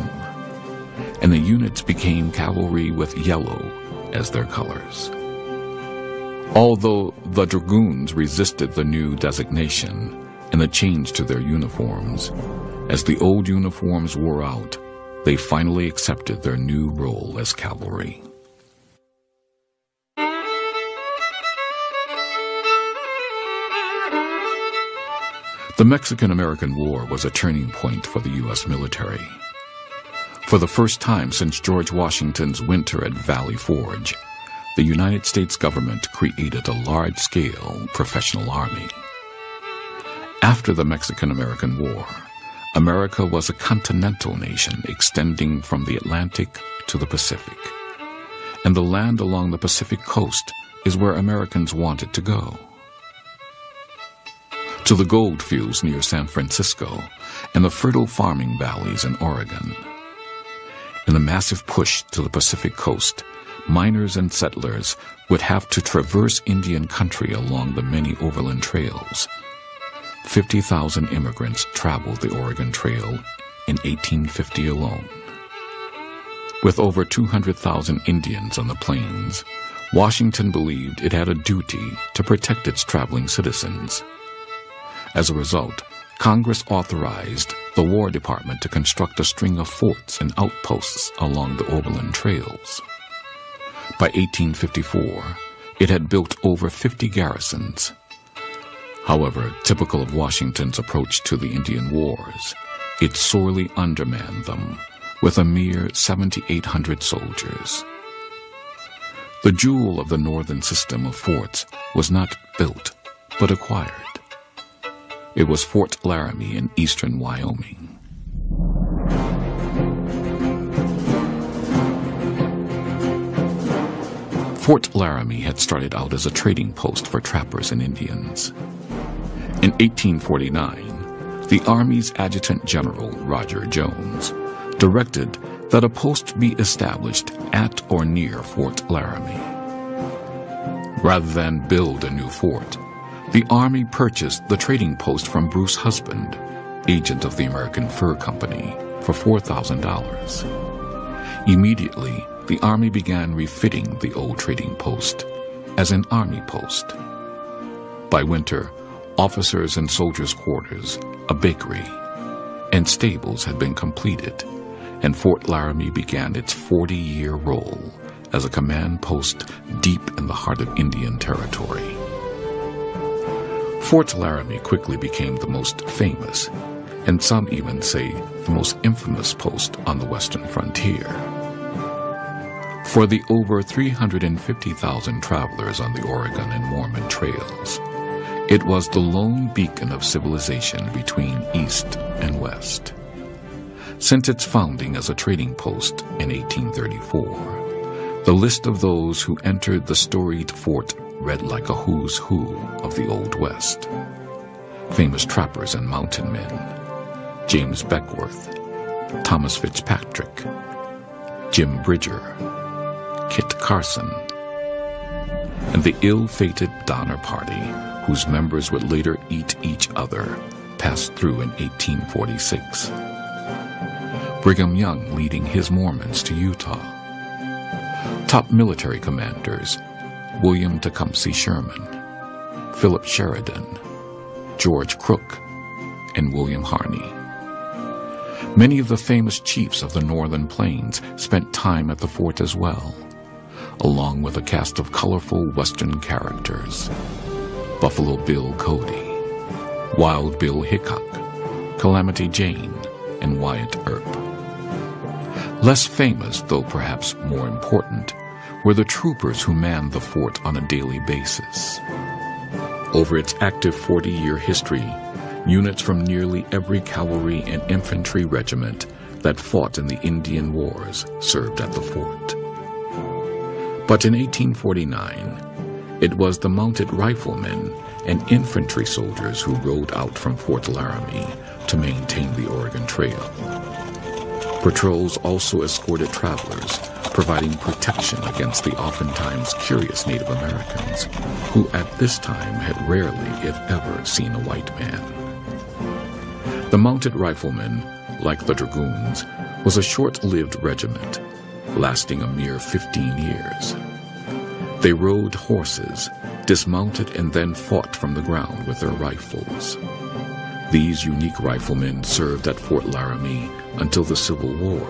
and the units became cavalry with yellow as their colors. Although the Dragoons resisted the new designation and the change to their uniforms, as the old uniforms wore out, they finally accepted their new role as cavalry. The Mexican-American War was a turning point for the U.S. military. For the first time since George Washington's winter at Valley Forge, the United States government created a large-scale professional army. After the Mexican-American War, America was a continental nation extending from the Atlantic to the Pacific. And the land along the Pacific coast is where Americans wanted to go. to the gold fields near San Francisco and the fertile farming valleys in Oregon. In a massive push to the Pacific coast, miners and settlers would have to traverse Indian country along the many overland trails. 50,000 immigrants traveled the Oregon Trail in 1850 alone. With over 200,000 Indians on the plains, Washington believed it had a duty to protect its traveling citizens. As a result, Congress authorized the War Department to construct a string of forts and outposts along the overland trails. By 1854, it had built over 50 garrisons. However, typical of Washington's approach to the Indian Wars, it sorely undermanned them with a mere 7,800 soldiers. The jewel of the northern system of forts was not built, but acquired. It was Fort Laramie in eastern Wyoming. Fort Laramie had started out as a trading post for trappers and Indians. In 1849, the Army's Adjutant General, Roger Jones, directed that a post be established at or near Fort Laramie. Rather than build a new fort, the Army purchased the trading post from Bruce Husband, agent of the American Fur Company, for $4,000. Immediately, the Army began refitting the old trading post as an Army post. By winter, officers' and soldiers' quarters, a bakery, and stables had been completed, and Fort Laramie began its 40-year role as a command post deep in the heart of Indian Territory. Fort Laramie quickly became the most famous, and some even say the most infamous post on the western frontier. For the over 350,000 travelers on the Oregon and Mormon trails, it was the lone beacon of civilization between East and West. Since its founding as a trading post in 1834, the list of those who entered the storied fort read like a who's who of the Old West. Famous trappers and mountain men: James Beckwourth, Thomas Fitzpatrick, Jim Bridger, Kit Carson, and the ill-fated Donner Party, whose members would later eat each other, passed through in 1846. Brigham Young leading his Mormons to Utah. Top military commanders: William Tecumseh Sherman, Philip Sheridan, George Crook, and William Harney. Many of the famous chiefs of the northern plains spent time at the fort as well, along with a cast of colorful Western characters: Buffalo Bill Cody, Wild Bill Hickok, Calamity Jane, and Wyatt Earp. Less famous, though perhaps more important, were the troopers who manned the fort on a daily basis. Over its active 40-year history, units from nearly every cavalry and infantry regiment that fought in the Indian Wars served at the fort. But in 1849, it was the mounted riflemen and infantry soldiers who rode out from Fort Laramie to maintain the Oregon Trail. Patrols also escorted travelers, providing protection against the oftentimes curious Native Americans, who at this time had rarely, if ever, seen a white man. The mounted riflemen, like the dragoons, was a short-lived regiment, lasting a mere 15 years. They rode horses, dismounted, and then fought from the ground with their rifles. These unique riflemen served at Fort Laramie until the Civil War,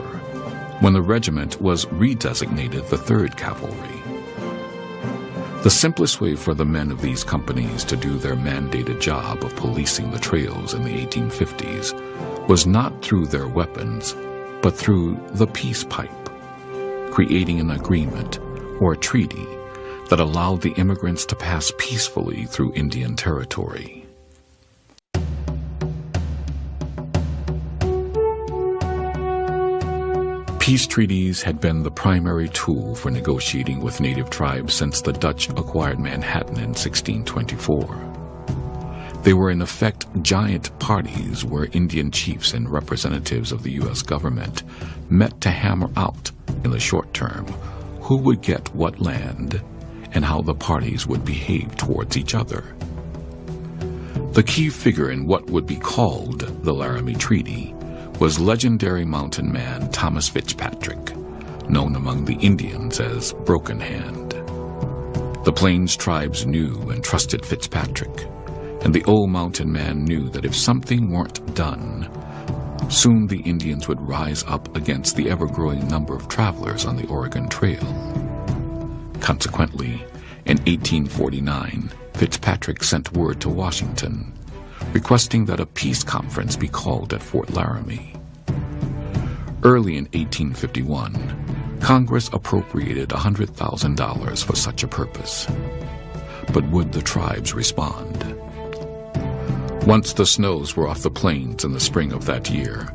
when the regiment was redesignated the 3rd Cavalry. The simplest way for the men of these companies to do their mandated job of policing the trails in the 1850s was not through their weapons, but through the peace pipe, creating an agreement or a treaty that allowed the immigrants to pass peacefully through Indian Territory. Peace treaties had been the primary tool for negotiating with native tribes since the Dutch acquired Manhattan in 1624. They were in effect giant parties where Indian chiefs and representatives of the U.S. government met to hammer out, in the short term, who would get what land and how the parties would behave towards each other. The key figure in what would be called the Laramie Treaty was legendary mountain man Thomas Fitzpatrick, known among the Indians as Broken Hand. The Plains tribes knew and trusted Fitzpatrick, and the old mountain man knew that if something weren't done, soon the Indians would rise up against the ever-growing number of travelers on the Oregon Trail. Consequently, in 1849, Fitzpatrick sent word to Washington, requesting that a peace conference be called at Fort Laramie. Early in 1851, Congress appropriated $100,000 for such a purpose. But would the tribes respond? Once the snows were off the plains in the spring of that year,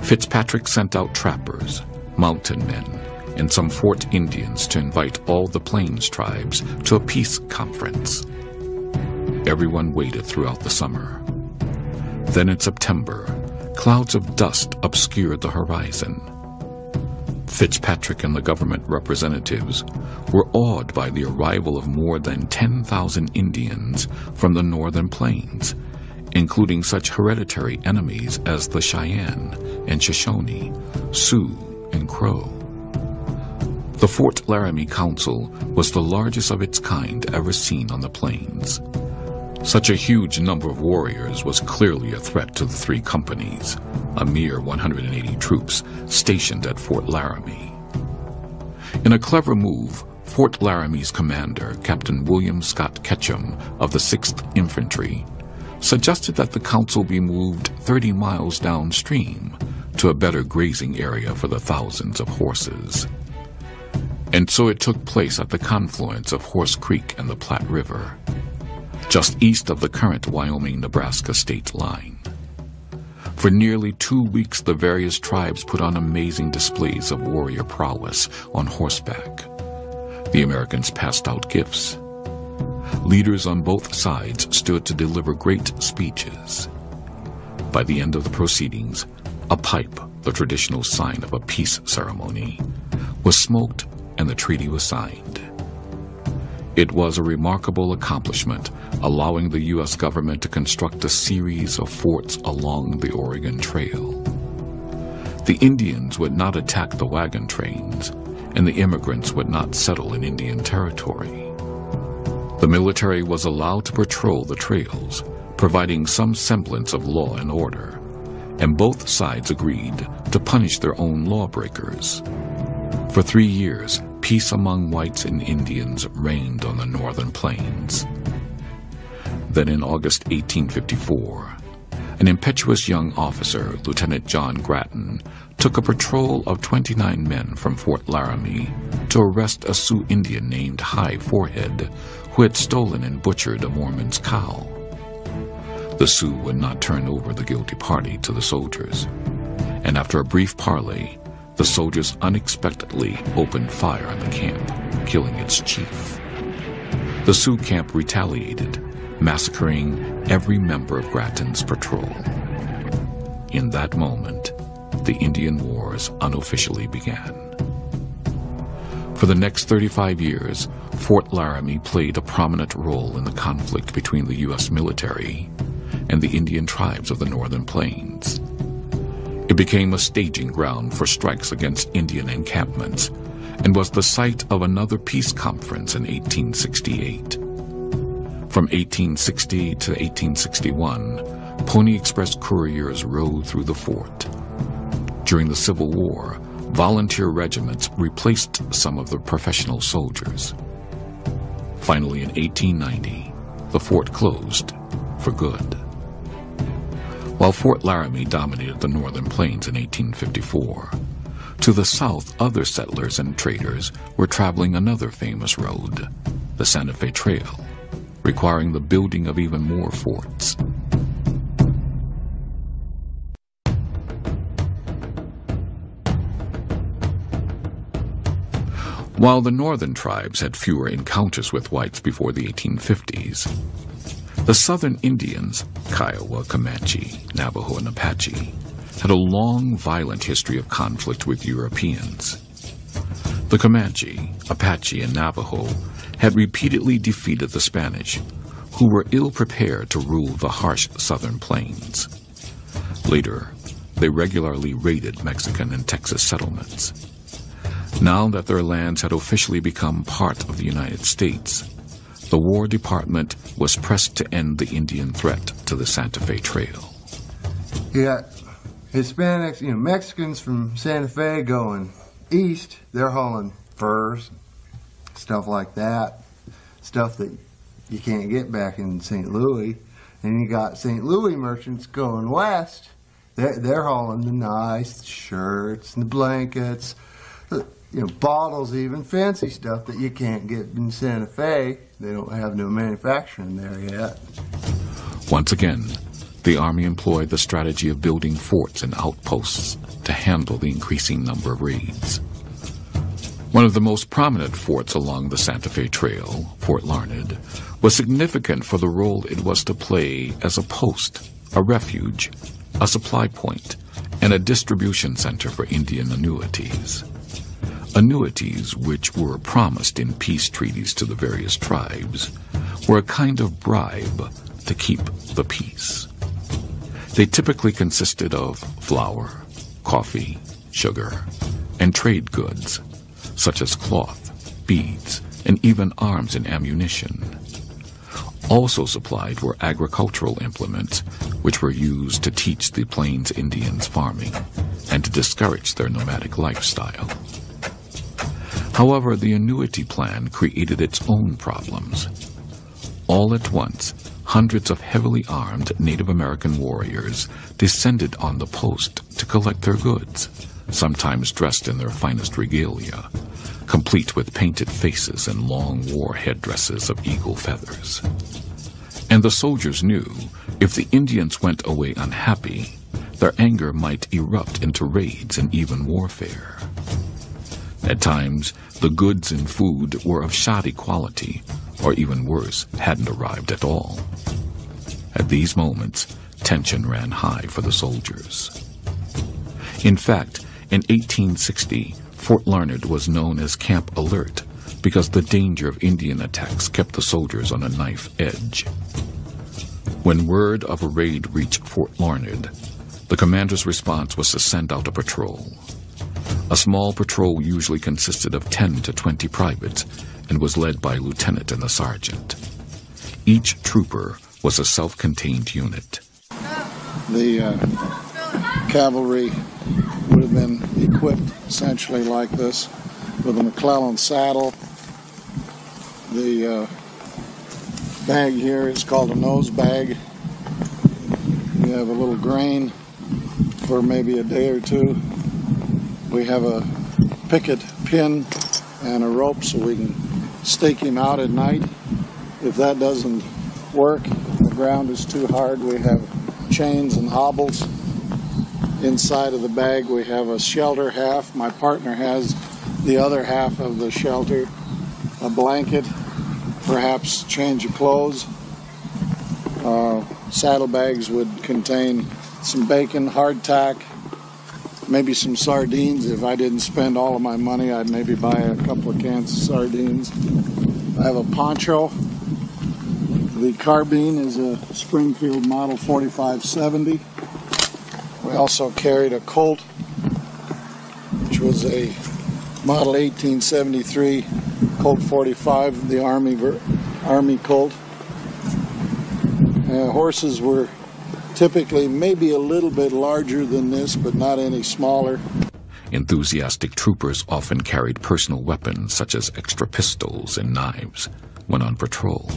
Fitzpatrick sent out trappers, mountain men, and some Fort Indians to invite all the Plains tribes to a peace conference. Everyone waited throughout the summer. Then in September, clouds of dust obscured the horizon. Fitzpatrick and the government representatives were awed by the arrival of more than 10,000 Indians from the northern plains, including such hereditary enemies as the Cheyenne and Shoshone, Sioux, and Crow. The Fort Laramie Council was the largest of its kind ever seen on the plains. Such a huge number of warriors was clearly a threat to the three companies, a mere 180 troops stationed at Fort Laramie. In a clever move, Fort Laramie's commander, Captain William Scott Ketchum of the 6th Infantry, suggested that the council be moved 30 miles downstream to a better grazing area for the thousands of horses. And so it took place at the confluence of Horse Creek and the Platte River, just east of the current Wyoming-Nebraska state line. For nearly 2 weeks, the various tribes put on amazing displays of warrior prowess on horseback. The Americans passed out gifts. Leaders on both sides stood to deliver great speeches. By the end of the proceedings, a pipe, the traditional sign of a peace ceremony, was smoked and the treaty was signed. It was a remarkable accomplishment, allowing the U.S. government to construct a series of forts along the Oregon Trail. The Indians would not attack the wagon trains, and the immigrants would not settle in Indian territory. The military was allowed to patrol the trails, providing some semblance of law and order, and both sides agreed to punish their own lawbreakers. For 3 years, peace among whites and Indians reigned on the northern plains. Then in August 1854, an impetuous young officer, Lieutenant John Grattan, took a patrol of 29 men from Fort Laramie to arrest a Sioux Indian named High Forehead, who had stolen and butchered a Mormon's cow. The Sioux would not turn over the guilty party to the soldiers, and after a brief parley, the soldiers unexpectedly opened fire on the camp, killing its chief. The Sioux camp retaliated, massacring every member of Grattan's patrol. In that moment, the Indian Wars unofficially began. For the next 35 years, Fort Laramie played a prominent role in the conflict between the U.S. military and the Indian tribes of the northern plains. It became a staging ground for strikes against Indian encampments and was the site of another peace conference in 1868. From 1860 to 1861, Pony Express couriers rode through the fort. During the Civil War, volunteer regiments replaced some of the professional soldiers. Finally, in 1890, the fort closed for good. While Fort Laramie dominated the northern plains in 1854, to the south, other settlers and traders were traveling another famous road, the Santa Fe Trail, requiring the building of even more forts. While the northern tribes had fewer encounters with whites before the 1850s, The southern Indians, Kiowa, Comanche, Navajo, and Apache, had a long, violent history of conflict with Europeans. The Comanche, Apache, and Navajo had repeatedly defeated the Spanish, who were ill-prepared to rule the harsh southern plains. Later, they regularly raided Mexican and Texas settlements. Now that their lands had officially become part of the United States, the War Department was pressed to end the Indian threat to the Santa Fe Trail. You got Hispanics, Mexicans from Santa Fe going east. They're hauling furs, stuff like that, stuff that you can't get back in St. Louis. And you got St. Louis merchants going west. They're hauling the nice shirts and the blankets, bottles, even fancy stuff that you can't get in Santa Fe. They don't have no manufacturing there yet. Once again, the Army employed the strategy of building forts and outposts to handle the increasing number of raids. One of the most prominent forts along the Santa Fe Trail, Fort Larned, was significant for the role it was to play as a post, a refuge, a supply point, and a distribution center for Indian annuities. Annuities, which were promised in peace treaties to the various tribes, were a kind of bribe to keep the peace. They typically consisted of flour, coffee, sugar, and trade goods, such as cloth, beads, and even arms and ammunition. Also supplied were agricultural implements, which were used to teach the Plains Indians farming and to discourage their nomadic lifestyle. However, the annuity plan created its own problems. All at once, hundreds of heavily armed Native American warriors descended on the post to collect their goods, sometimes dressed in their finest regalia, complete with painted faces and long war headdresses of eagle feathers. And the soldiers knew if the Indians went away unhappy, their anger might erupt into raids and even warfare. At times, the goods and food were of shoddy quality, or even worse, hadn't arrived at all. At these moments, tension ran high for the soldiers. In fact, in 1860, Fort Larned was known as Camp Alert because the danger of Indian attacks kept the soldiers on a knife edge. When word of a raid reached Fort Larned, the commander's response was to send out a patrol. A small patrol usually consisted of 10 to 20 privates and was led by a lieutenant and a sergeant. Each trooper was a self-contained unit. The cavalry would have been equipped essentially like this, with a McClellan saddle. The bag here is called a nose bag. You have a little grain for maybe a day or two. We have a picket pin and a rope so we can stake him out at night. If that doesn't work, the ground is too hard, we have chains and hobbles. Inside of the bag we have a shelter half. My partner has the other half of the shelter, a blanket, perhaps change of clothes. Saddlebags would contain some bacon, hardtack, maybe some sardines. If I didn't spend all of my money, I'd maybe buy a couple of cans of sardines. I have a poncho. The carbine is a Springfield Model 4570. We also carried a Colt, which was a Model 1873 Colt 45, the Army Colt. Horses were typically maybe a little bit larger than this, but not any smaller. Enthusiastic troopers often carried personal weapons such as extra pistols and knives when on patrol.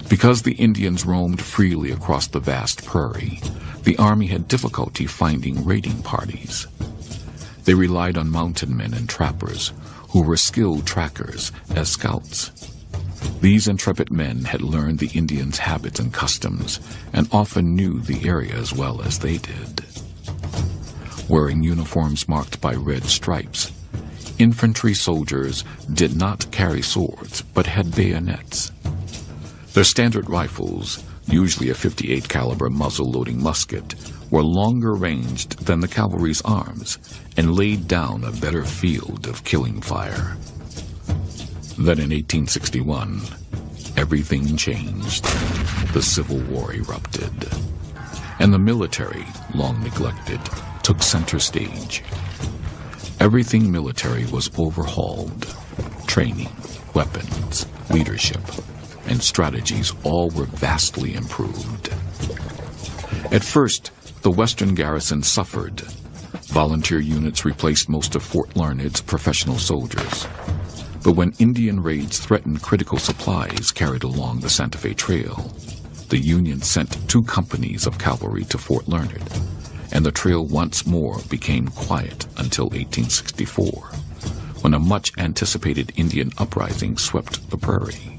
Because the Indians roamed freely across the vast prairie, the Army had difficulty finding raiding parties. They relied on mountain men and trappers, who were skilled trackers as scouts. These intrepid men had learned the Indians' habits and customs, and often knew the area as well as they did. Wearing uniforms marked by red stripes, infantry soldiers did not carry swords, but had bayonets. Their standard rifles, usually a .58 caliber muzzle-loading musket, were longer ranged than the cavalry's arms and laid down a better field of killing fire. Then in 1861, everything changed. The Civil War erupted, and the military, long neglected, took center stage. Everything military was overhauled. Training, weapons, leadership, and strategies all were vastly improved. At first, the Western garrison suffered. Volunteer units replaced most of Fort Larned's professional soldiers. But when Indian raids threatened critical supplies carried along the Santa Fe Trail, the Union sent 2 companies of cavalry to Fort Larned, and the trail once more became quiet until 1864, when a much-anticipated Indian uprising swept the prairie.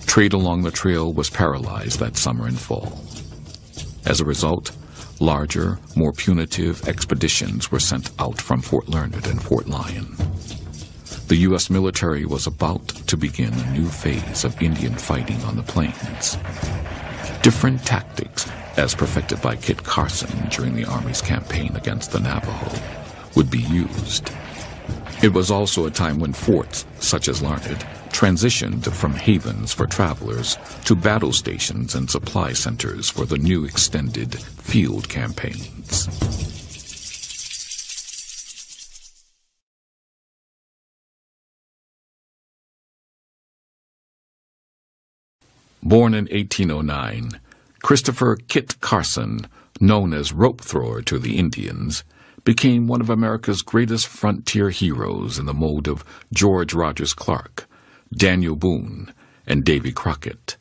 Trade along the trail was paralyzed that summer and fall. As a result, larger, more punitive expeditions were sent out from Fort Larned and Fort Lyon. The U.S. military was about to begin a new phase of Indian fighting on the plains. Different tactics, as perfected by Kit Carson during the Army's campaign against the Navajo, would be used. It was also a time when forts, such as Larned, transitioned from havens for travelers to battle stations and supply centers for the new extended field campaigns. Born in 1809, Christopher Kit Carson, known as Rope Thrower to the Indians, became one of America's greatest frontier heroes in the mold of George Rogers Clark, Daniel Boone, and Davy Crockett.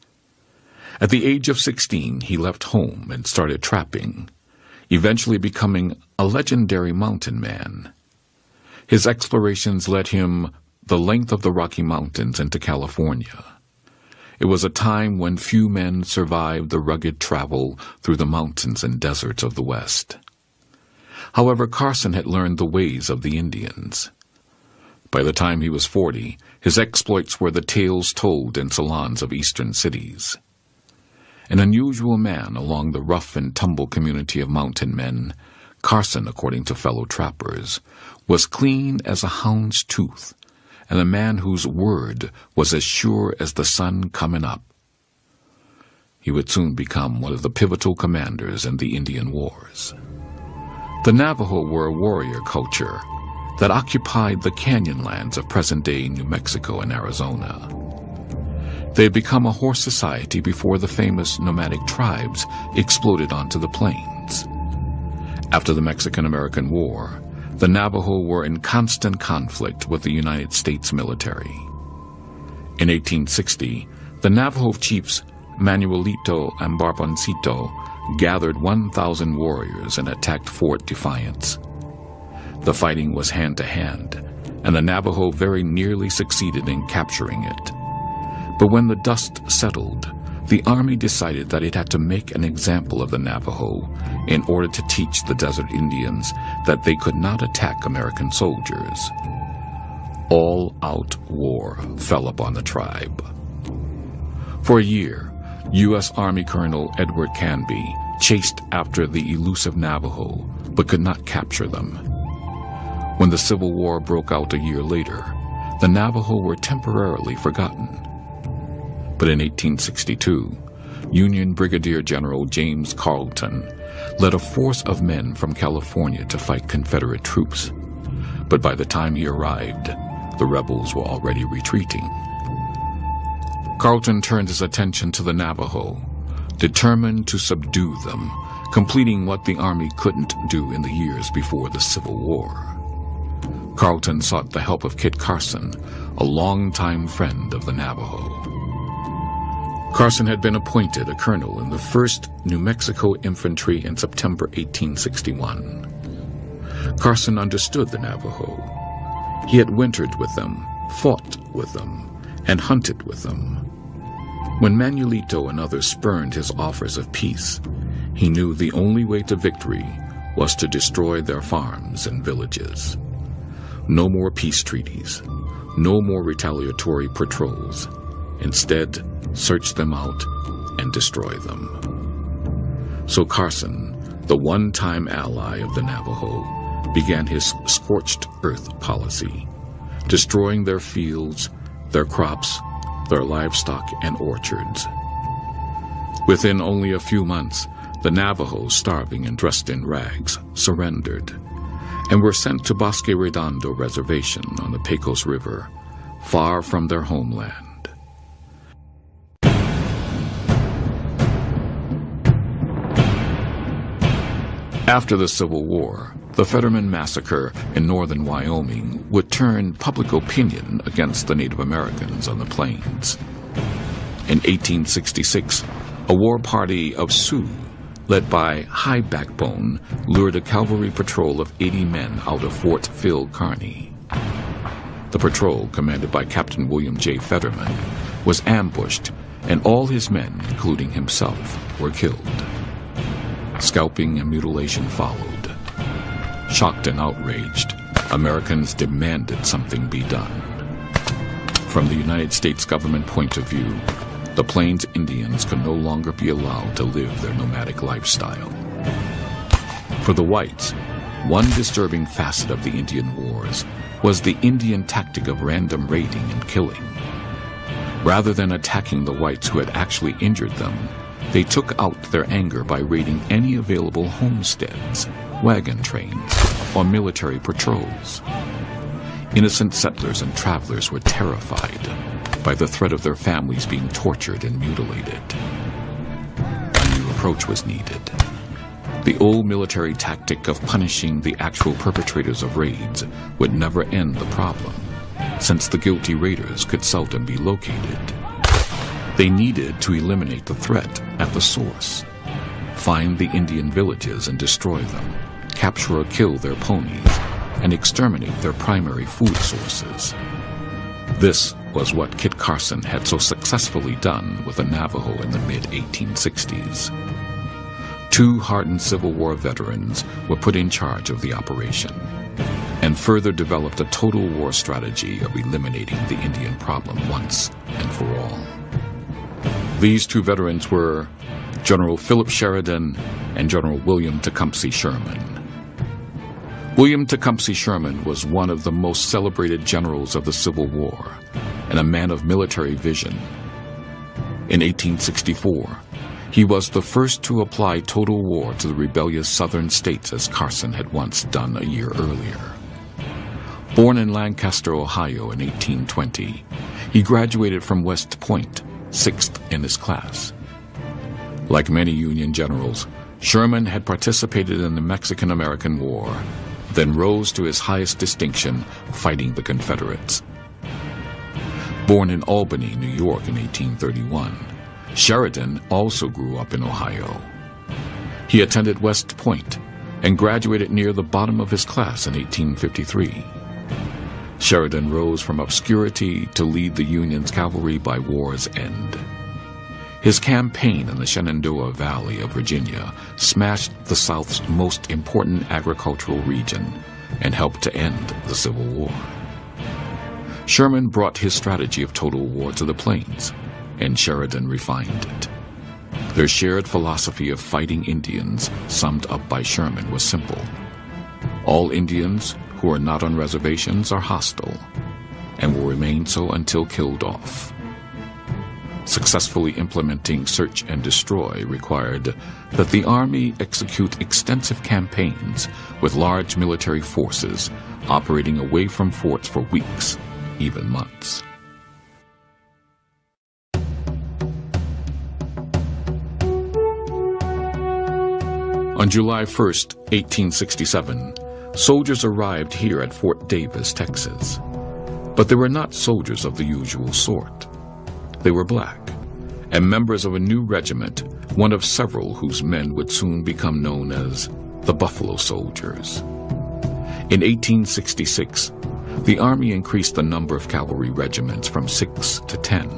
At the age of 16, he left home and started trapping, eventually becoming a legendary mountain man. His explorations led him the length of the Rocky Mountains into California. It was a time when few men survived the rugged travel through the mountains and deserts of the West. However, Carson had learned the ways of the Indians. By the time he was 40, his exploits were the tales told in salons of eastern cities. An unusual man along the rough and tumble community of mountain men, Carson, according to fellow trappers, was clean as a hound's tooth, and a man whose word was as sure as the sun coming up. He would soon become one of the pivotal commanders in the Indian Wars. The Navajo were a warrior culture that occupied the canyonlands of present-day New Mexico and Arizona. They had become a horse society before the famous nomadic tribes exploded onto the plains. After the Mexican-American War, the Navajo were in constant conflict with the United States military. In 1860, the Navajo chiefs Manuelito and Barboncito gathered 1,000 warriors and attacked Fort Defiance. The fighting was hand-to-hand, and the Navajo very nearly succeeded in capturing it. But when the dust settled, the army decided that it had to make an example of the Navajo in order to teach the desert Indians that they could not attack American soldiers. All-out war fell upon the tribe. For a year, U.S. Army Colonel Edward Canby chased after the elusive Navajo, but could not capture them. When the Civil War broke out a year later, the Navajo were temporarily forgotten. But in 1862, Union Brigadier General James Carleton led a force of men from California to fight Confederate troops. But by the time he arrived, the rebels were already retreating. Carleton turned his attention to the Navajo, determined to subdue them, completing what the Army couldn't do in the years before the Civil War. Carleton sought the help of Kit Carson, a longtime friend of the Navajo. Carson had been appointed a colonel in the 1st New Mexico Infantry in September 1861. Carson understood the Navajo. He had wintered with them, fought with them, and hunted with them. When Manuelito and others spurned his offers of peace, he knew the only way to victory was to destroy their farms and villages. No more peace treaties, no more retaliatory patrols. Instead, search them out and destroy them. So Carson, the one-time ally of the Navajo, began his scorched earth policy, destroying their fields, their crops, their livestock, and orchards. Within only a few months, the Navajos, starving and dressed in rags, surrendered and were sent to Bosque Redondo Reservation on the Pecos River, far from their homeland. After the Civil War, the Fetterman Massacre in northern Wyoming would turn public opinion against the Native Americans on the plains. In 1866, a war party of Sioux, led by High Backbone, lured a cavalry patrol of 80 men out of Fort Phil Kearny. The patrol, commanded by Captain William J. Fetterman, was ambushed, and all his men, including himself, were killed. Scalping and mutilation followed. Shocked and outraged, Americans demanded something be done. From the United States government point of view, the Plains Indians could no longer be allowed to live their nomadic lifestyle. For the whites, one disturbing facet of the Indian Wars was the Indian tactic of random raiding and killing. Rather than attacking the whites who had actually injured them, they took out their anger by raiding any available homesteads, wagon trains, or military patrols. Innocent settlers and travelers were terrified by the threat of their families being tortured and mutilated. A new approach was needed. The old military tactic of punishing the actual perpetrators of raids would never end the problem, since the guilty raiders could seldom be located. They needed to eliminate the threat at the source, find the Indian villages and destroy them, capture or kill their ponies, and exterminate their primary food sources. This was what Kit Carson had so successfully done with the Navajo in the mid-1860s. Two hardened Civil War veterans were put in charge of the operation, and further developed a total war strategy of eliminating the Indian problem once and for all. These two veterans were General Philip Sheridan and General William Tecumseh Sherman. William Tecumseh Sherman was one of the most celebrated generals of the Civil War and a man of military vision. In 1864, he was the first to apply total war to the rebellious southern states as Carson had once done a year earlier. Born in Lancaster, Ohio in 1820, he graduated from West Point, 6th in his class. Like many Union generals, Sherman had participated in the Mexican-American War, then rose to his highest distinction, fighting the Confederates. Born in Albany, New York in 1831, Sheridan also grew up in Ohio. He attended West Point and graduated near the bottom of his class in 1853. Sheridan rose from obscurity to lead the Union's cavalry by war's end. His campaign in the Shenandoah Valley of Virginia smashed the South's most important agricultural region and helped to end the Civil War. Sherman brought his strategy of total war to the plains, and Sheridan refined it. Their shared philosophy of fighting Indians, summed up by Sherman, was simple. All Indians who are not on reservations are hostile, and will remain so until killed off. Successfully implementing search and destroy required that the Army execute extensive campaigns with large military forces operating away from forts for weeks, even months. On July 1st, 1867, soldiers arrived here at Fort Davis, Texas. But they were not soldiers of the usual sort. They were black, and members of a new regiment, one of several whose men would soon become known as the Buffalo Soldiers. In 1866, the Army increased the number of cavalry regiments from 6 to 10,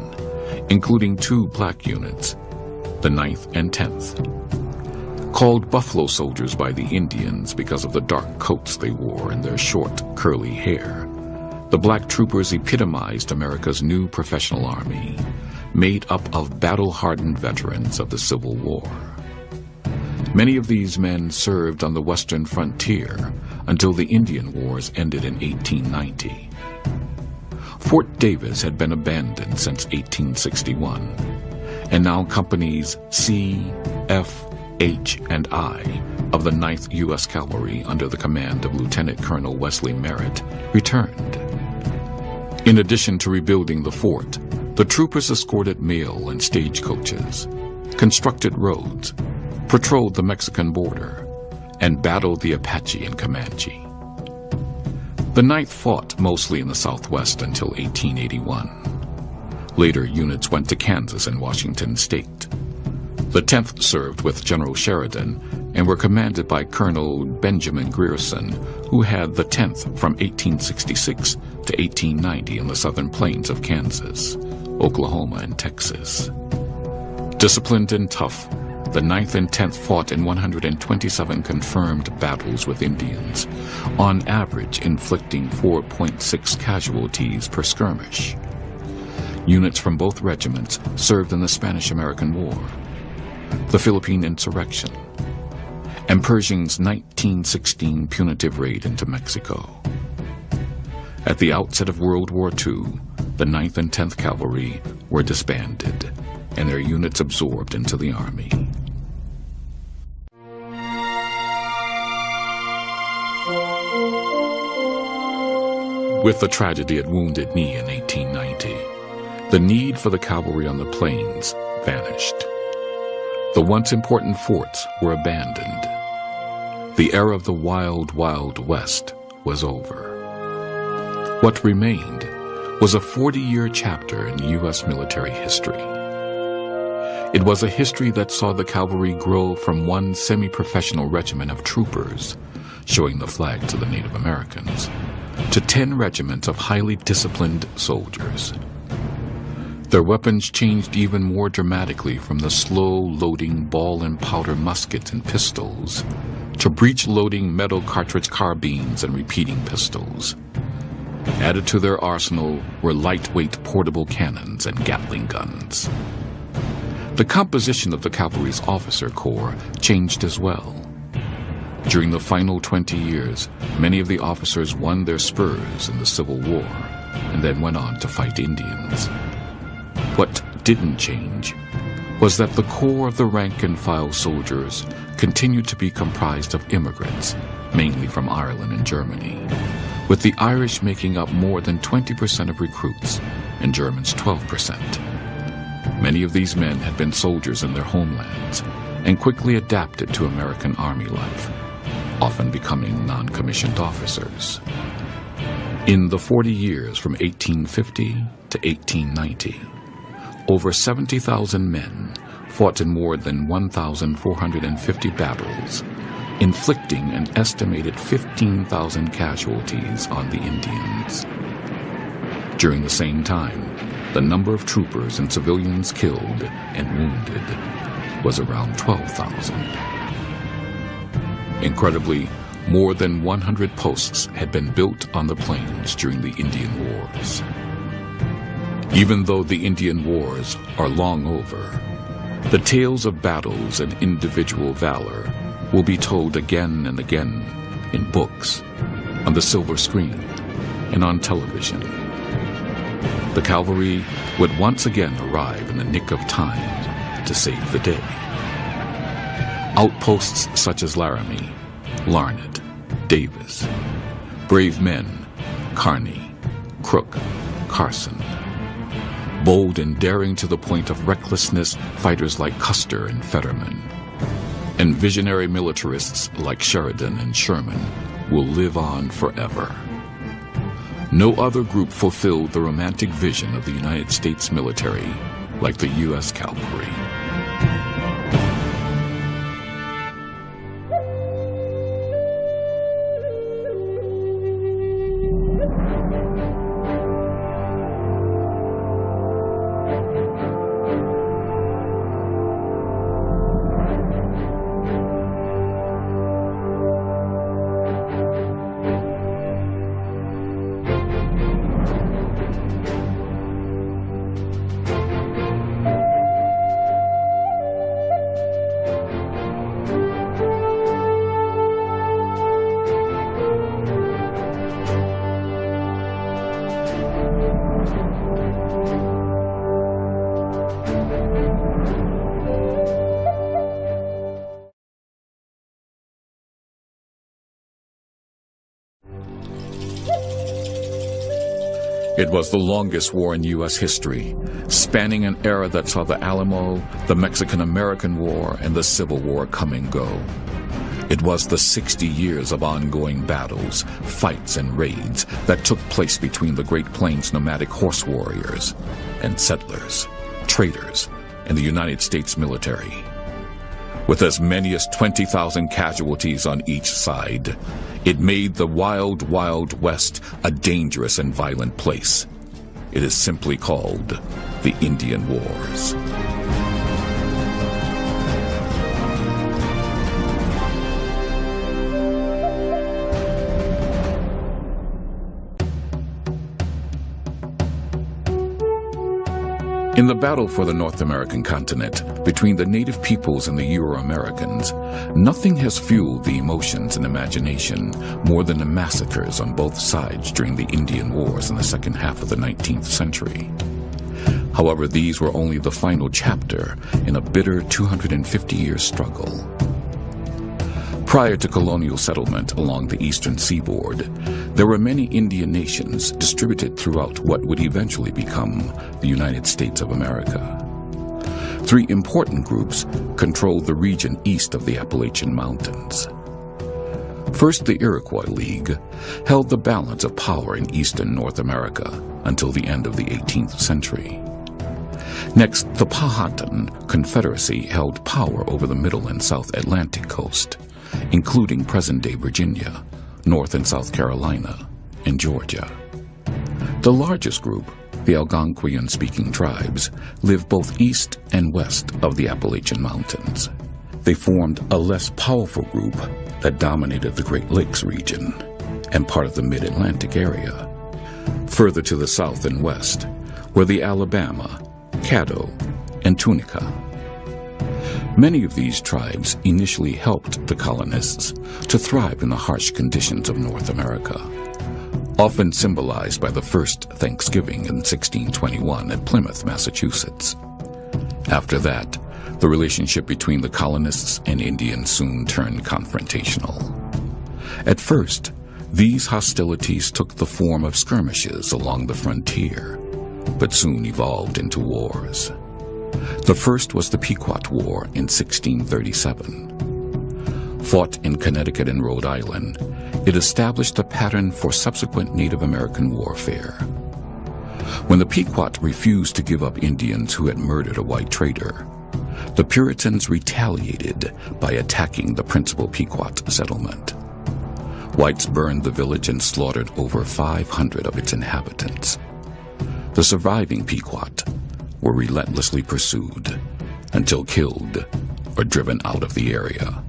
including 2 black units, the 9th and 10th. Called Buffalo Soldiers by the Indians because of the dark coats they wore and their short, curly hair, the black troopers epitomized America's new professional army, made up of battle-hardened veterans of the Civil War. Many of these men served on the western frontier until the Indian Wars ended in 1890. Fort Davis had been abandoned since 1861, and now companies C, F, H, and I of the 9th U.S. Cavalry under the command of Lieutenant Colonel Wesley Merritt returned. In addition to rebuilding the fort, the troopers escorted mail and stagecoaches, constructed roads, patrolled the Mexican border, and battled the Apache and Comanche. The 9th fought mostly in the Southwest until 1881. Later, units went to Kansas and Washington State. The 10th served with General Sheridan and were commanded by Colonel Benjamin Grierson, who had the 10th from 1866 to 1890 in the southern plains of Kansas, Oklahoma, and Texas. Disciplined and tough, the 9th and 10th fought in 127 confirmed battles with Indians, on average inflicting 4.6 casualties per skirmish. Units from both regiments served in the Spanish-American War, the Philippine Insurrection, and Pershing's 1916 punitive raid into Mexico. At the outset of World War II, the 9th and 10th Cavalry were disbanded, and their units absorbed into the Army. With the tragedy at Wounded Knee in 1890, the need for the cavalry on the plains vanished. The once important forts were abandoned. The era of the wild, wild West was over. What remained was a 40-year chapter in U.S. military history. It was a history that saw the cavalry grow from one semi-professional regiment of troopers, showing the flag to the Native Americans, to 10 regiments of highly disciplined soldiers. Their weapons changed even more dramatically from the slow-loading ball and powder muskets and pistols to breech-loading metal cartridge carbines and repeating pistols. Added to their arsenal were lightweight portable cannons and Gatling guns. The composition of the cavalry's officer corps changed as well. During the final 20 years, many of the officers won their spurs in the Civil War and then went on to fight Indians. What didn't change was that the core of the rank-and-file soldiers continued to be comprised of immigrants, mainly from Ireland and Germany, with the Irish making up more than 20% of recruits and Germans 12%. Many of these men had been soldiers in their homelands and quickly adapted to American Army life, often becoming non-commissioned officers. In the 40 years from 1850 to 1890, over 70,000 men fought in more than 1,450 battles, inflicting an estimated 15,000 casualties on the Indians. During the same time, the number of troopers and civilians killed and wounded was around 12,000. Incredibly, more than 100 posts had been built on the plains during the Indian Wars. Even though the Indian Wars are long over, the tales of battles and individual valor will be told again and again in books, on the silver screen, and on television. The cavalry would once again arrive in the nick of time to save the day. Outposts such as Laramie, Larned, Davis, brave men, Kearney, Crook, Carson. Bold and daring to the point of recklessness, fighters like Custer and Fetterman. And visionary militarists like Sheridan and Sherman will live on forever. No other group fulfilled the romantic vision of the United States military like the U.S. Cavalry. It was the longest war in U.S. history, spanning an era that saw the Alamo, the Mexican-American War, and the Civil War come and go. It was the 60 years of ongoing battles, fights, and raids that took place between the Great Plains nomadic horse warriors and settlers, traders, and the United States military. With as many as 20,000 casualties on each side, it made the wild, wild West a dangerous and violent place. It is simply called the Indian Wars. In the battle for the North American continent, between the native peoples and the Euro-Americans, nothing has fueled the emotions and imagination more than the massacres on both sides during the Indian Wars in the second half of the 19th century. However, these were only the final chapter in a bitter 250-year struggle. Prior to colonial settlement along the eastern seaboard, there were many Indian nations distributed throughout what would eventually become the United States of America. Three important groups controlled the region east of the Appalachian Mountains. First, the Iroquois League held the balance of power in eastern North America until the end of the 18th century. Next, the Powhatan Confederacy held power over the middle and South Atlantic coast, including present-day Virginia, North and South Carolina, and Georgia. The largest group, the Algonquian-speaking tribes, live both east and west of the Appalachian Mountains. They formed a less powerful group that dominated the Great Lakes region and part of the Mid-Atlantic area. Further to the south and west were the Alabama, Caddo, and Tunica. Many of these tribes initially helped the colonists to thrive in the harsh conditions of North America, often symbolized by the first Thanksgiving in 1621 at Plymouth, Massachusetts. After that, the relationship between the colonists and Indians soon turned confrontational. At first, these hostilities took the form of skirmishes along the frontier, but soon evolved into wars. The first was the Pequot War in 1637. Fought in Connecticut and Rhode Island, it established a pattern for subsequent Native American warfare. When the Pequot refused to give up Indians who had murdered a white trader, the Puritans retaliated by attacking the principal Pequot settlement. Whites burned the village and slaughtered over 500 of its inhabitants. The surviving Pequot were relentlessly pursued until killed or driven out of the area.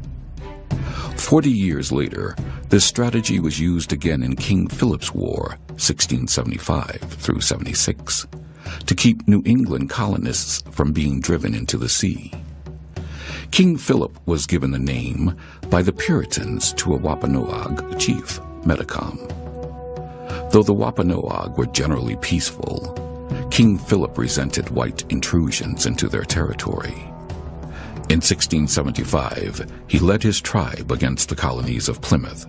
40 years later, this strategy was used again in King Philip's War, 1675 through 76, to keep New England colonists from being driven into the sea. King Philip was given the name by the Puritans to a Wampanoag chief, Metacom. Though the Wampanoag were generally peaceful, King Philip resented white intrusions into their territory. In 1675, he led his tribe against the colonies of Plymouth,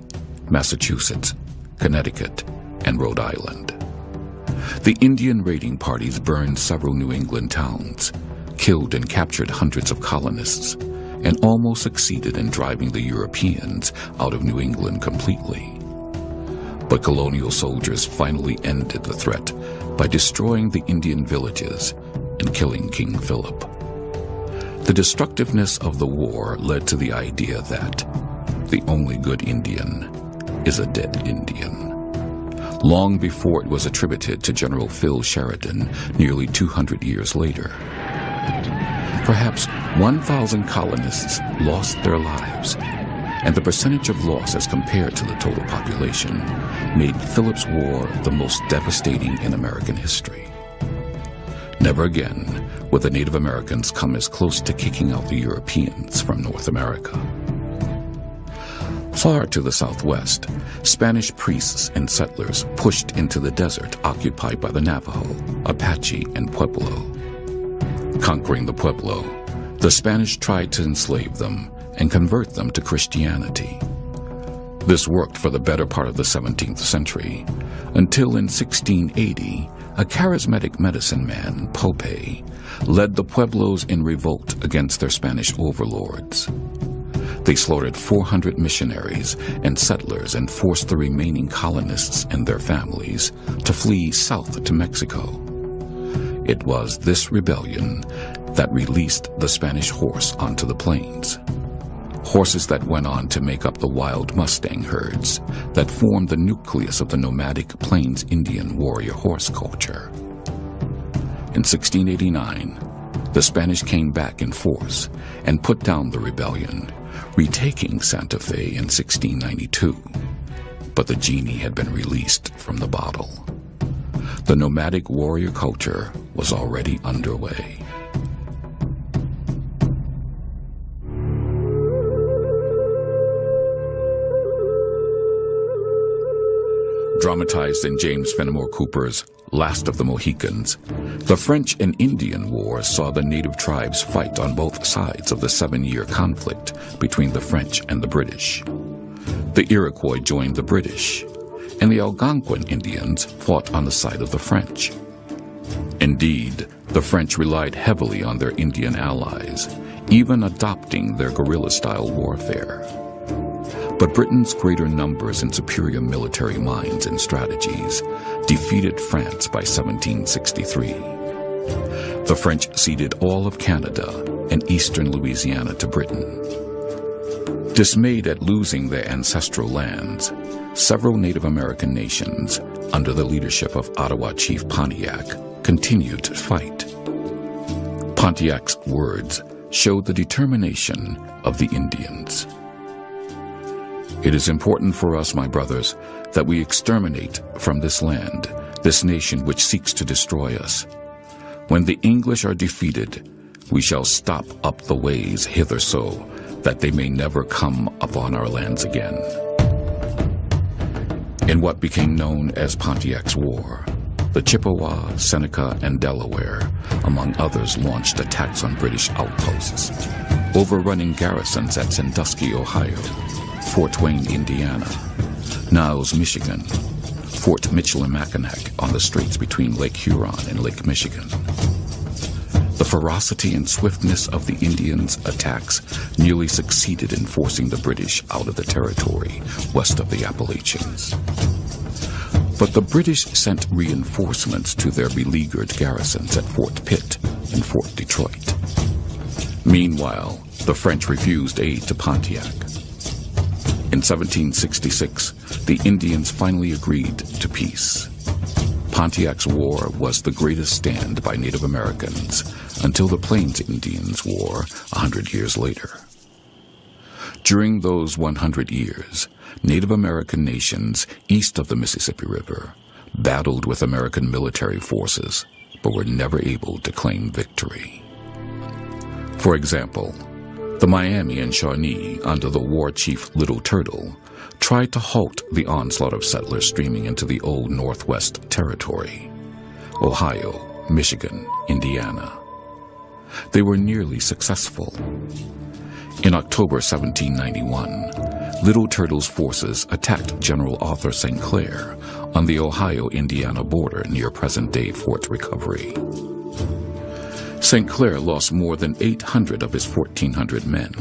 Massachusetts, Connecticut, and Rhode Island. The Indian raiding parties burned several New England towns, killed and captured hundreds of colonists, and almost succeeded in driving the Europeans out of New England completely. But colonial soldiers finally ended the threat by destroying the Indian villages and killing King Philip. The destructiveness of the war led to the idea that the only good Indian is a dead Indian, long before it was attributed to General Phil Sheridan nearly 200 years later. Perhaps 1,000 colonists lost their lives, and the percentage of loss as compared to the total population made Philip's War the most devastating in American history. Never again would the Native Americans come as close to kicking out the Europeans from North America. Far to the southwest, Spanish priests and settlers pushed into the desert occupied by the Navajo, Apache, and Pueblo. Conquering the Pueblo, the Spanish tried to enslave them and convert them to Christianity. This worked for the better part of the 17th century, until in 1680, a charismatic medicine man, Pope, led the Pueblos in revolt against their Spanish overlords. They slaughtered 400 missionaries and settlers and forced the remaining colonists and their families to flee south to Mexico. It was this rebellion that released the Spanish horse onto the plains. Horses that went on to make up the wild Mustang herds that formed the nucleus of the nomadic Plains Indian warrior horse culture. In 1689, the Spanish came back in force and put down the rebellion, retaking Santa Fe in 1692. But the genie had been released from the bottle. The nomadic warrior culture was already underway. Dramatized in James Fenimore Cooper's Last of the Mohicans, the French and Indian War saw the native tribes fight on both sides of the 7-year conflict between the French and the British. The Iroquois joined the British, and the Algonquin Indians fought on the side of the French. Indeed, the French relied heavily on their Indian allies, even adopting their guerrilla-style warfare. But Britain's greater numbers and superior military minds and strategies defeated France by 1763. The French ceded all of Canada and eastern Louisiana to Britain. Dismayed at losing their ancestral lands, several Native American nations, under the leadership of Ottawa Chief Pontiac, continued to fight. Pontiac's words showed the determination of the Indians. It is important for us, my brothers, that we exterminate from this land, this nation which seeks to destroy us. When the English are defeated, we shall stop up the ways hither so, that they may never come upon our lands again. In what became known as Pontiac's War, the Chippewa, Seneca, and Delaware, among others, launched attacks on British outposts, overrunning garrisons at Sandusky, Ohio, Fort Wayne, Indiana, Niles, Michigan, Fort Michilimackinac on the straits between Lake Huron and Lake Michigan. The ferocity and swiftness of the Indians' attacks nearly succeeded in forcing the British out of the territory west of the Appalachians. But the British sent reinforcements to their beleaguered garrisons at Fort Pitt and Fort Detroit. Meanwhile, the French refused aid to Pontiac. In 1766, the Indians finally agreed to peace. Pontiac's War was the greatest stand by Native Americans until the Plains Indians' War 100 years later. During those 100 years, Native American nations east of the Mississippi River battled with American military forces, but were never able to claim victory. For example, the Miami and Shawnee, under the war chief Little Turtle, tried to halt the onslaught of settlers streaming into the old Northwest Territory, Ohio, Michigan, Indiana. They were nearly successful. In October 1791, Little Turtle's forces attacked General Arthur St. Clair on the Ohio-Indiana border near present-day Fort Recovery. St. Clair lost more than 800 of his 1,400 men.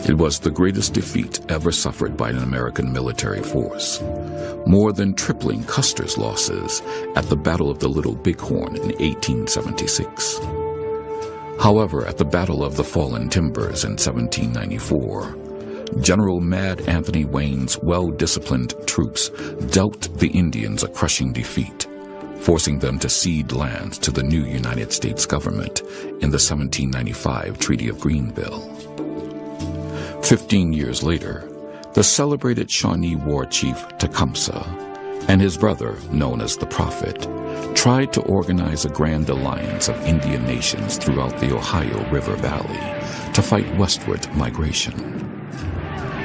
It was the greatest defeat ever suffered by an American military force, more than tripling Custer's losses at the Battle of the Little Bighorn in 1876. However, at the Battle of the Fallen Timbers in 1794, General Mad Anthony Wayne's well-disciplined troops dealt the Indians a crushing defeat, forcing them to cede lands to the new United States government in the 1795 Treaty of Greenville. 15 years later, the celebrated Shawnee war chief Tecumseh and his brother, known as the Prophet, tried to organize a grand alliance of Indian nations throughout the Ohio River Valley to fight westward migration.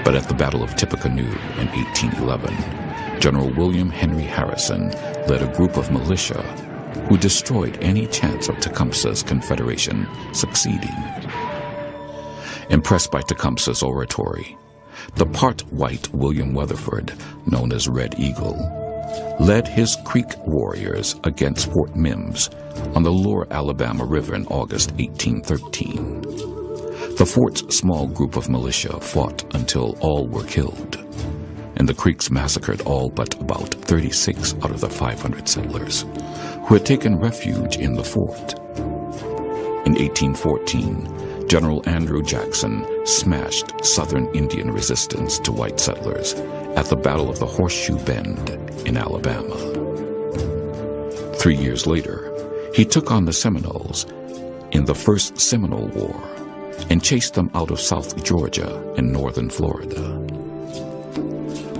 But at the Battle of Tippecanoe in 1811, General William Henry Harrison led a group of militia who destroyed any chance of Tecumseh's Confederation succeeding. Impressed by Tecumseh's oratory, the part-white William Weatherford, known as Red Eagle, led his Creek warriors against Fort Mims on the lower Alabama River in August 1813. The fort's small group of militia fought until all were killed, and the Creeks massacred all but about 36 out of the 500 settlers who had taken refuge in the fort. In 1814, General Andrew Jackson smashed Southern Indian resistance to white settlers at the Battle of the Horseshoe Bend in Alabama. 3 years later, he took on the Seminoles in the First Seminole War and chased them out of South Georgia and northern Florida.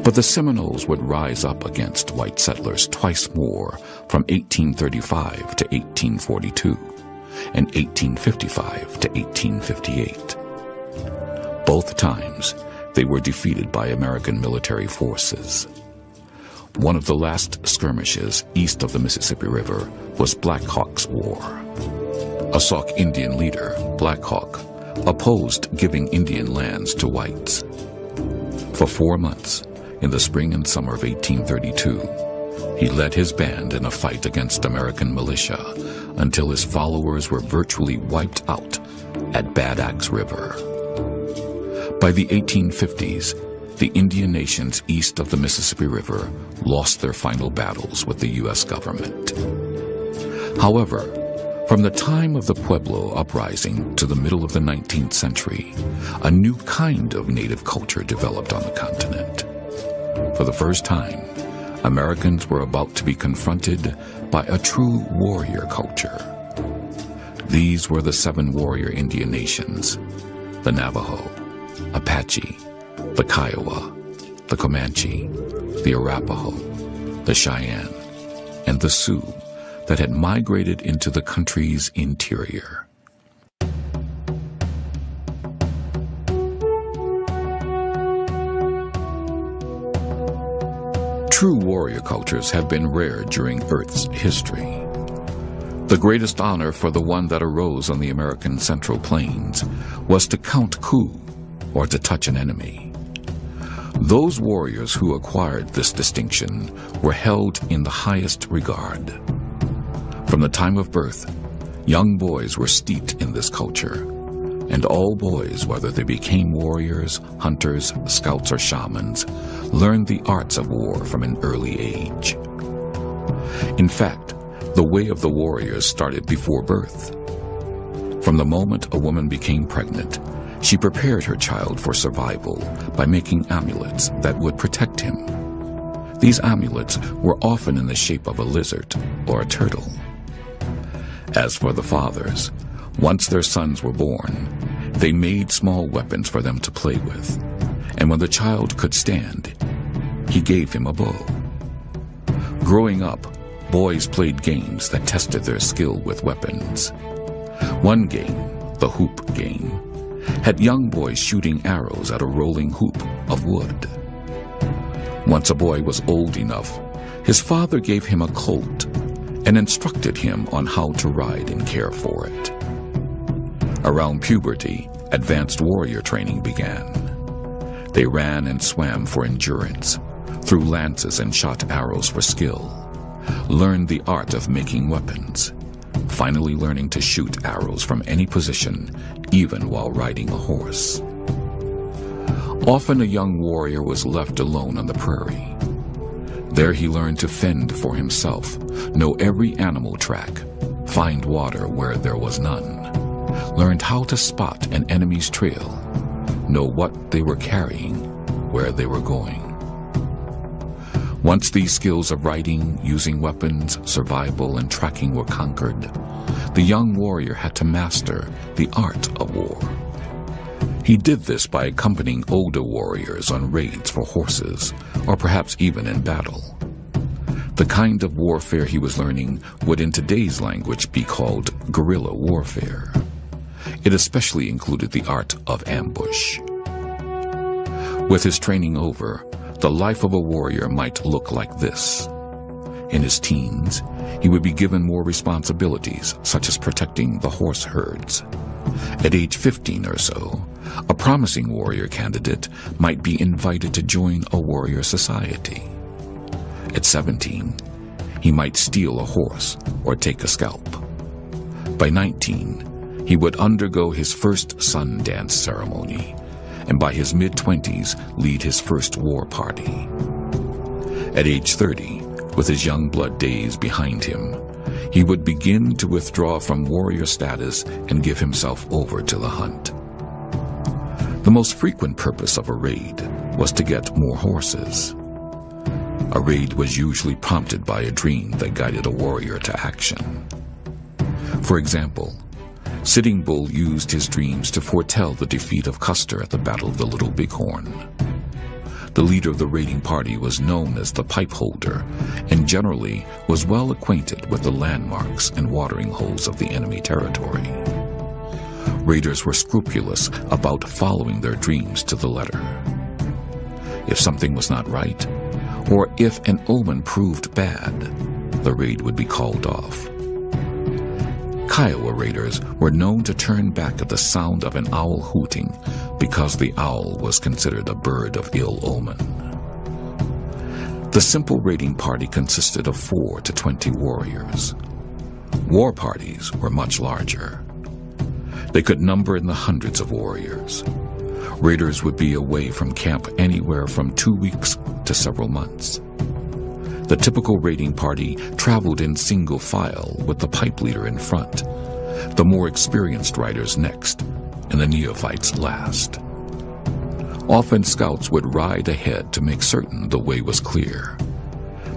But the Seminoles would rise up against white settlers twice more from 1835 to 1842 and 1855 to 1858. Both times, they were defeated by American military forces. One of the last skirmishes east of the Mississippi River was Black Hawk's War. A Sauk Indian leader, Black Hawk, opposed giving Indian lands to whites. For 4 months, in the spring and summer of 1832, he led his band in a fight against American militia until his followers were virtually wiped out at Bad Axe River. By the 1850s, the Indian nations east of the Mississippi River lost their final battles with the U.S. government. However, from the time of the Pueblo uprising to the middle of the 19th century, a new kind of native culture developed on the continent. For the first time, Americans were about to be confronted by a true warrior culture. These were the 7 warrior Indian nations: the Navajo, Apache, the Kiowa, the Comanche, the Arapaho, the Cheyenne, and the Sioux that had migrated into the country's interior. True warrior cultures have been rare during Earth's history. The greatest honor for the one that arose on the American Central Plains was to count coup, or to touch an enemy. Those warriors who acquired this distinction were held in the highest regard. From the time of birth, young boys were steeped in this culture, and all boys, whether they became warriors, hunters, scouts, or shamans, learned the arts of war from an early age. In fact, the way of the warriors started before birth. From the moment a woman became pregnant, she prepared her child for survival by making amulets that would protect him. These amulets were often in the shape of a lizard or a turtle. As for the fathers, once their sons were born, they made small weapons for them to play with, and when the child could stand, he gave him a bow. Growing up, boys played games that tested their skill with weapons. One game, the hoop game, had young boys shooting arrows at a rolling hoop of wood. Once a boy was old enough, his father gave him a colt and instructed him on how to ride and care for it. Around puberty, advanced warrior training began. They ran and swam for endurance, threw lances and shot arrows for skill, learned the art of making weapons, finally learning to shoot arrows from any position, even while riding a horse. Often a young warrior was left alone on the prairie. There he learned to fend for himself, know every animal track, find water where there was none, learned how to spot an enemy's trail, know what they were carrying, where they were going. Once these skills of riding, using weapons, survival, and tracking were conquered, the young warrior had to master the art of war. He did this by accompanying older warriors on raids for horses, or perhaps even in battle. The kind of warfare he was learning would in today's language be called guerrilla warfare. It especially included the art of ambush. With his training over, the life of a warrior might look like this. In his teens, he would be given more responsibilities, such as protecting the horse herds. At age 15 or so, A promising warrior candidate might be invited to join a warrior society. At 17, he might steal a horse or take a scalp. By 19, he would undergo his first sun dance ceremony, and by his mid-20s lead his first war party. At age 30, with his young blood days behind him, he would begin to withdraw from warrior status and give himself over to the hunt. The most frequent purpose of a raid was to get more horses. A raid was usually prompted by a dream that guided a warrior to action. For example, Sitting Bull used his dreams to foretell the defeat of Custer at the Battle of the Little Bighorn. The leader of the raiding party was known as the pipe holder and generally was well acquainted with the landmarks and watering holes of the enemy territory. Raiders were scrupulous about following their dreams to the letter. If something was not right, or if an omen proved bad, the raid would be called off. Kiowa raiders were known to turn back at the sound of an owl hooting because the owl was considered a bird of ill omen. The simple raiding party consisted of 4 to 20 warriors. War parties were much larger. They could number in the hundreds of warriors. Raiders would be away from camp anywhere from 2 weeks to several months. The typical raiding party traveled in single file with the pipe leader in front, the more experienced riders next, and the neophytes last. Often scouts would ride ahead to make certain the way was clear.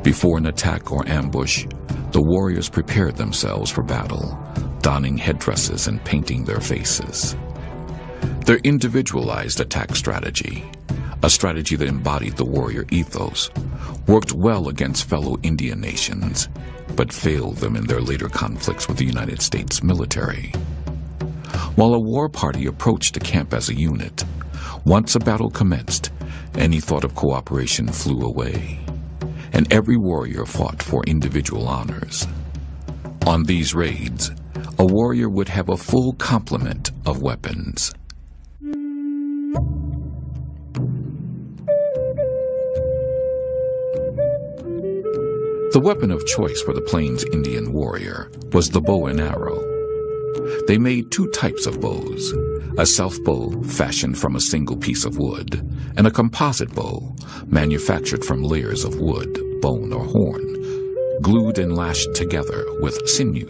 Before an attack or ambush, the warriors prepared themselves for battle, donning headdresses and painting their faces. Their individualized attack strategy, a strategy that embodied the warrior ethos, worked well against fellow Indian nations, but failed them in their later conflicts with the United States military. While a war party approached a camp as a unit, once a battle commenced, any thought of cooperation flew away, and every warrior fought for individual honors. On these raids, a warrior would have a full complement of weapons. The weapon of choice for the Plains Indian warrior was the bow and arrow. They made 2 types of bows, a self-bow fashioned from a single piece of wood, and a composite bow manufactured from layers of wood, bone, or horn, glued and lashed together with sinew.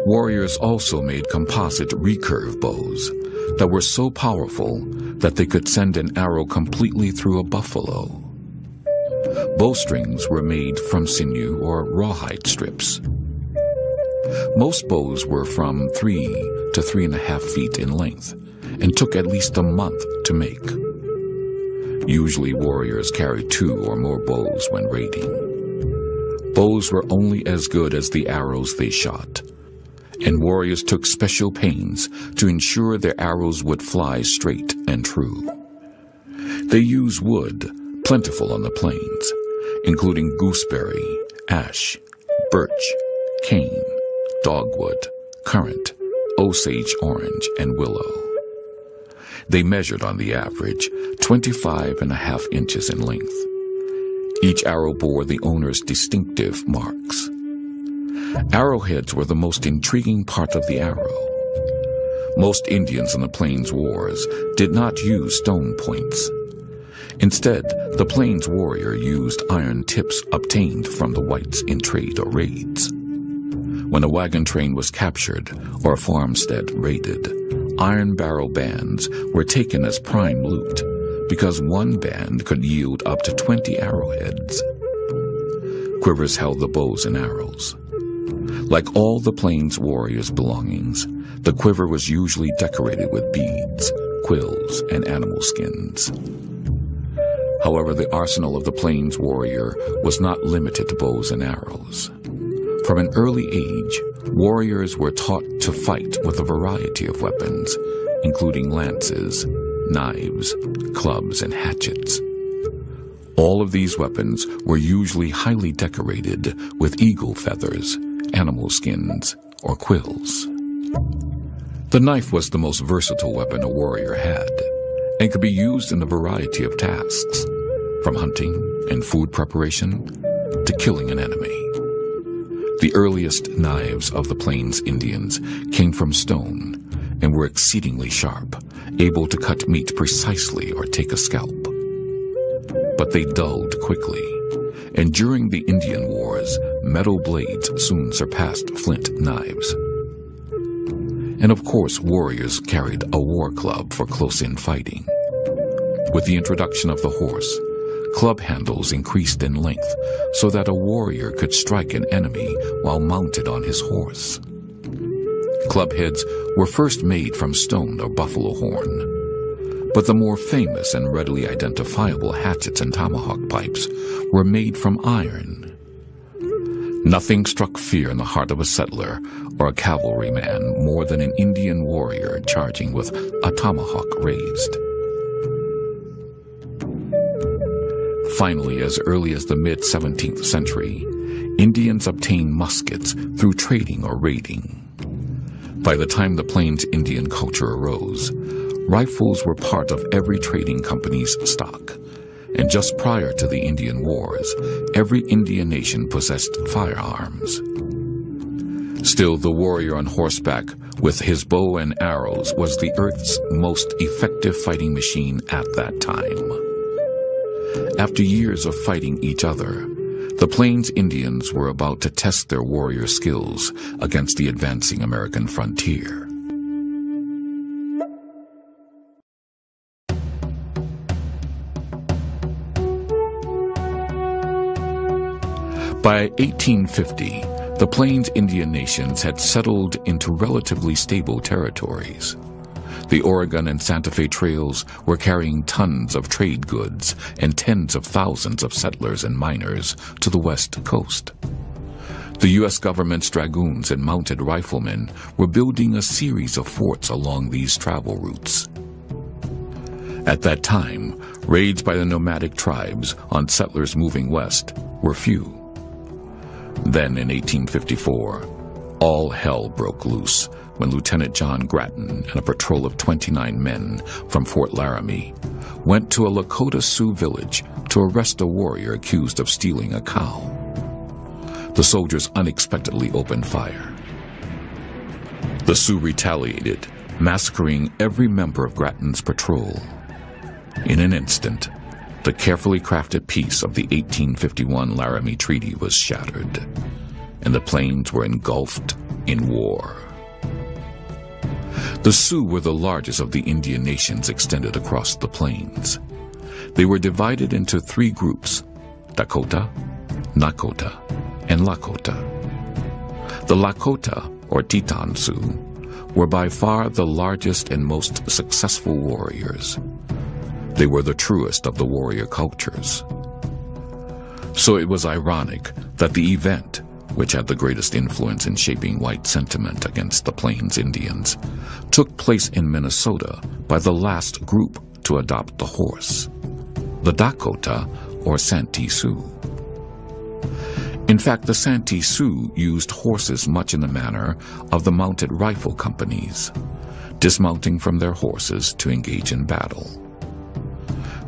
Warriors also made composite recurve bows that were so powerful that they could send an arrow completely through a buffalo. Bowstrings were made from sinew or rawhide strips. Most bows were from 3 to 3.5 feet in length and took at least a month to make. Usually warriors carried 2 or more bows when raiding. Bows were only as good as the arrows they shot, and warriors took special pains to ensure their arrows would fly straight and true. They used wood, plentiful on the plains, including gooseberry, ash, birch, cane, dogwood, currant, osage orange, and willow. They measured on the average 25.5 inches in length. Each arrow bore the owner's distinctive marks. Arrowheads were the most intriguing part of the arrow. Most Indians in the Plains Wars did not use stone points. Instead, the Plains warrior used iron tips obtained from the whites in trade or raids. When a wagon train was captured or a farmstead raided, iron barrel bands were taken as prime loot because one band could yield up to 20 arrowheads. Quivers held the bows and arrows. Like all the Plains warriors' belongings, the quiver was usually decorated with beads, quills, and animal skins. However, the arsenal of the Plains warrior was not limited to bows and arrows. From an early age, warriors were taught to fight with a variety of weapons, including lances, knives, clubs, and hatchets. All of these weapons were usually highly decorated with eagle feathers, animal skins, or quills. The knife was the most versatile weapon a warrior had, and could be used in a variety of tasks, from hunting and food preparation to killing an enemy. The earliest knives of the Plains Indians came from stone and were exceedingly sharp, able to cut meat precisely or take a scalp. But they dulled quickly, and during the Indian Wars, metal blades soon surpassed flint knives. And of course, warriors carried a war club for close-in fighting. With the introduction of the horse, club handles increased in length so that a warrior could strike an enemy while mounted on his horse. Club heads were first made from stone or buffalo horn, but the more famous and readily identifiable hatchets and tomahawk pipes were made from iron. Nothing struck fear in the heart of a settler or a cavalryman more than an Indian warrior charging with a tomahawk raised. Finally, as early as the mid-17th century, Indians obtained muskets through trading or raiding. By the time the Plains Indian culture arose, rifles were part of every trading company's stock, and just prior to the Indian Wars, every Indian nation possessed firearms. Still, the warrior on horseback with his bow and arrows was the Earth's most effective fighting machine at that time. After years of fighting each other, the Plains Indians were about to test their warrior skills against the advancing American frontier. By 1850, the Plains Indian nations had settled into relatively stable territories. The Oregon and Santa Fe trails were carrying tons of trade goods and tens of thousands of settlers and miners to the west coast. The U.S. government's dragoons and mounted riflemen were building a series of forts along these travel routes. At that time, raids by the nomadic tribes on settlers moving west were few. Then in 1854, all hell broke loose when Lieutenant John Grattan and a patrol of 29 men from Fort Laramie went to a Lakota Sioux village to arrest a warrior accused of stealing a cow. The soldiers unexpectedly opened fire. The Sioux retaliated, massacring every member of Grattan's patrol. In an instant, the carefully crafted peace of the 1851 Laramie Treaty was shattered, and the Plains were engulfed in war. The Sioux were the largest of the Indian nations extended across the plains. They were divided into three groups: Dakota, Nakota, and Lakota. The Lakota, or Teton Sioux, were by far the largest and most successful warriors. They were the truest of the warrior cultures. So it was ironic that the event, which had the greatest influence in shaping white sentiment against the Plains Indians, took place in Minnesota by the last group to adopt the horse, the Dakota, or Santee Sioux. In fact, the Santee Sioux used horses much in the manner of the mounted rifle companies, dismounting from their horses to engage in battle.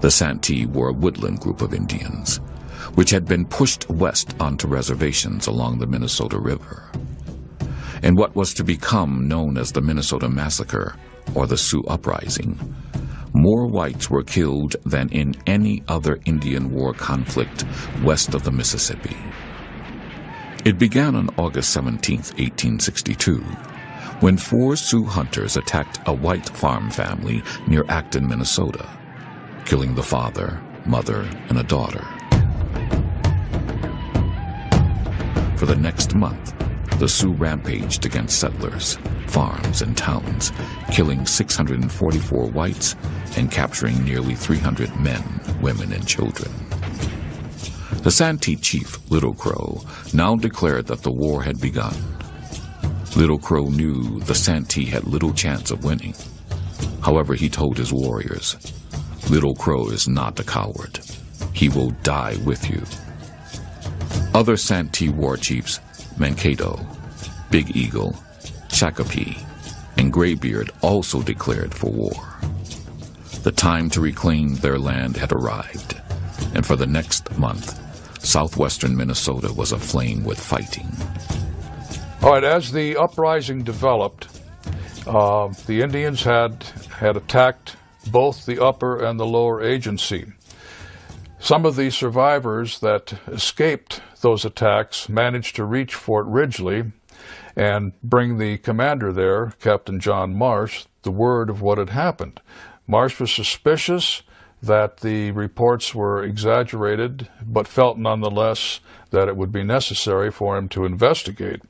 The Santee were a woodland group of Indians, which had been pushed west onto reservations along the Minnesota River. In what was to become known as the Minnesota Massacre, or the Sioux Uprising, more whites were killed than in any other Indian war conflict west of the Mississippi. It began on August 17, 1862, when 4 Sioux hunters attacked a white farm family near Acton, Minnesota, killing the father, mother, and a daughter. For the next month, the Sioux rampaged against settlers, farms, and towns, killing 644 whites and capturing nearly 300 men, women, and children. The Santee chief, Little Crow, now declared that the war had begun. Little Crow knew the Santee had little chance of winning. However, he told his warriors, "Little Crow is not a coward. He will die with you." Other Santee war chiefs, Mankato, Big Eagle, Shakopee, and and Graybeard also declared for war. The time to reclaim their land had arrived, and for the next month, southwestern Minnesota was aflame with fighting. All right, as the uprising developed, the Indians had attacked both the upper and the lower agency. Some of the survivors that escaped those attacks managed to reach Fort Ridgely and bring the commander there, Captain John Marsh, the word of what had happened. Marsh was suspicious that the reports were exaggerated, but felt nonetheless that it would be necessary for him to investigate.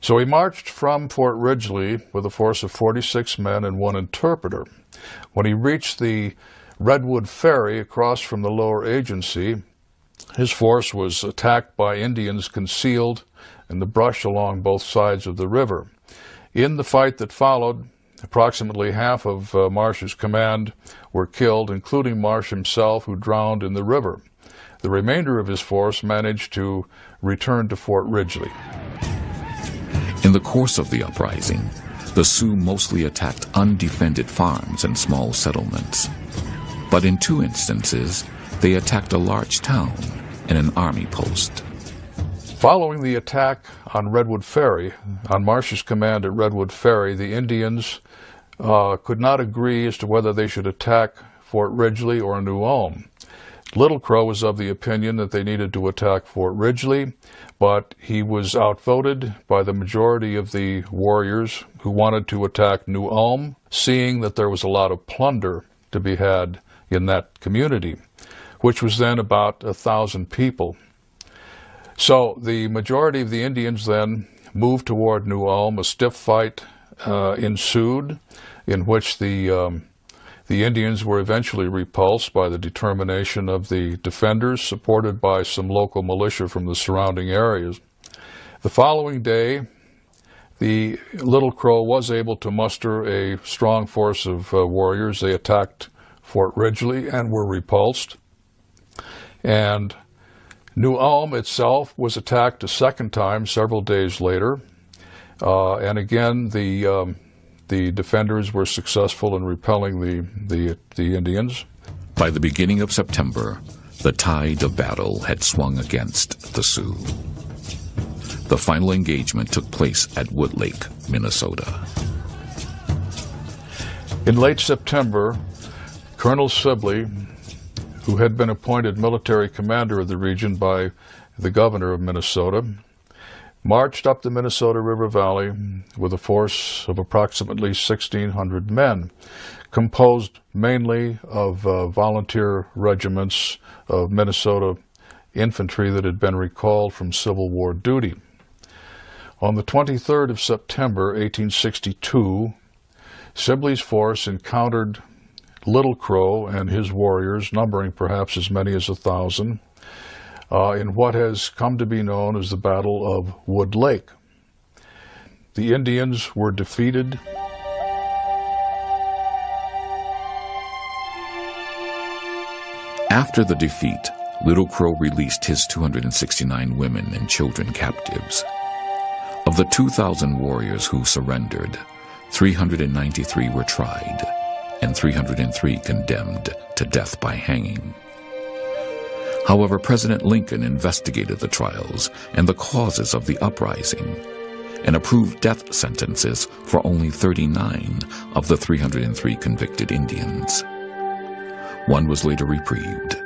So he marched from Fort Ridgely with a force of 46 men and one interpreter. When he reached the Redwood Ferry across from the lower agency, his force was attacked by Indians concealed in the brush along both sides of the river. In the fight that followed, approximately half of Marsh's command were killed, including Marsh himself, who drowned in the river. The remainder of his force managed to return to Fort Ridgely. In the course of the uprising, the Sioux mostly attacked undefended farms and small settlements. But in 2 instances, they attacked a large town and an army post. Following the attack on Redwood Ferry, on Marsh's command at Redwood Ferry, the Indians could not agree as to whether they should attack Fort Ridgely or New Ulm. Little Crow was of the opinion that they needed to attack Fort Ridgely, but he was outvoted by the majority of the warriors who wanted to attack New Ulm, seeing that there was a lot of plunder to be had in that community, which was then about 1,000 people. So the majority of the Indians then moved toward New Ulm. A stiff fight ensued, in which the Indians were eventually repulsed by the determination of the defenders, supported by some local militia from the surrounding areas. The following day, the Little Crow was able to muster a strong force of warriors. They attacked Fort Ridgely and were repulsed. And New Ulm itself was attacked a second time several days later. And again, the defenders were successful in repelling the Indians. By the beginning of September, the tide of battle had swung against the Sioux. The final engagement took place at Wood Lake, Minnesota. In late September, Colonel Sibley, who had been appointed military commander of the region by the governor of Minnesota, marched up the Minnesota River Valley with a force of approximately 1,600 men, composed mainly of volunteer regiments of Minnesota infantry that had been recalled from Civil War duty. On the 23rd of September, 1862, Sibley's force encountered Little Crow and his warriors, numbering perhaps as many as 1,000, in what has come to be known as the Battle of Wood Lake. The Indians were defeated. After the defeat, Little Crow released his 269 women and children captives. Of the 2,000 warriors who surrendered, 393 were tried, and 303 condemned to death by hanging. However, President Lincoln investigated the trials and the causes of the uprising and approved death sentences for only 39 of the 303 convicted Indians. One was later reprieved.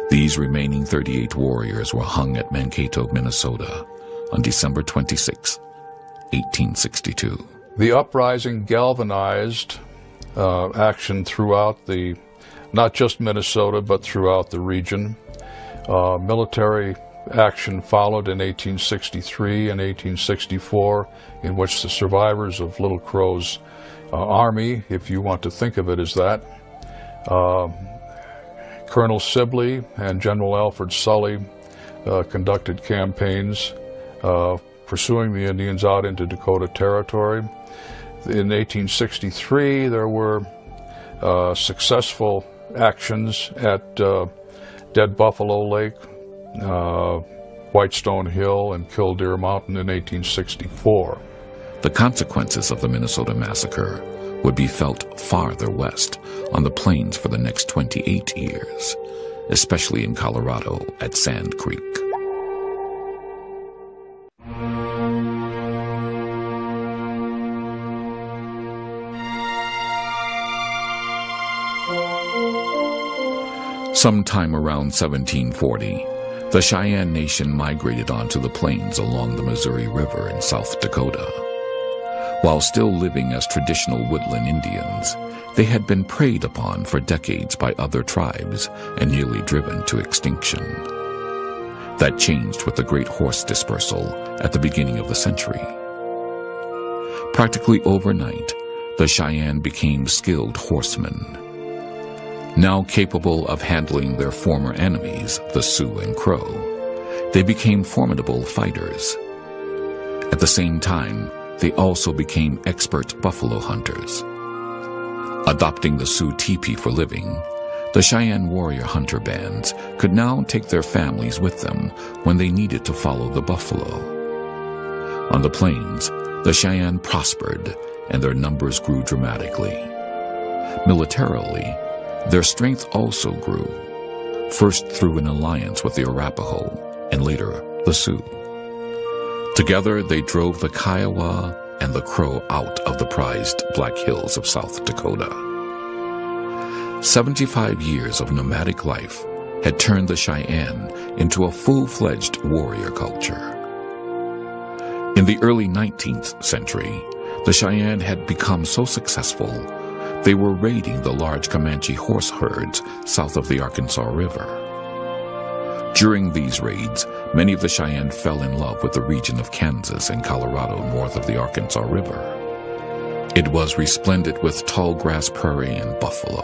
These remaining 38 warriors were hung at Mankato, Minnesota on December 26, 1862. The uprising galvanized action throughout not just Minnesota, but throughout the region. Military action followed in 1863 and 1864, in which the survivors of Little Crow's army, if you want to think of it as that, Colonel Sibley and General Alfred Sully conducted campaigns pursuing the Indians out into Dakota Territory. In 1863, there were successful actions at Dead Buffalo Lake, Whitestone Hill, and Killdeer Mountain in 1864. the consequences of the Minnesota Massacre would be felt farther west on the plains for the next 28 years, especially in Colorado at Sand Creek. Sometime around 1740, the Cheyenne Nation migrated onto the plains along the Missouri River in South Dakota. While still living as traditional woodland Indians, they had been preyed upon for decades by other tribes and nearly driven to extinction. That changed with the Great Horse Dispersal at the beginning of the century. Practically overnight, the Cheyenne became skilled horsemen. Now capable of handling their former enemies, the Sioux and Crow, they became formidable fighters. At the same time, they also became expert buffalo hunters. Adopting the Sioux teepee for living, the Cheyenne warrior hunter bands could now take their families with them when they needed to follow the buffalo. On the plains, the Cheyenne prospered and their numbers grew dramatically. Militarily, their strength also grew, first through an alliance with the Arapaho and later the Sioux. Together they drove the Kiowa and the Crow out of the prized Black Hills of South Dakota. 75 years of nomadic life had turned the Cheyenne into a full-fledged warrior culture. In the early 19th century, the Cheyenne had become so successful they were raiding the large Comanche horse herds south of the Arkansas River. During these raids, many of the Cheyenne fell in love with the region of Kansas and Colorado north of the Arkansas River. It was resplendent with tall grass prairie and buffalo.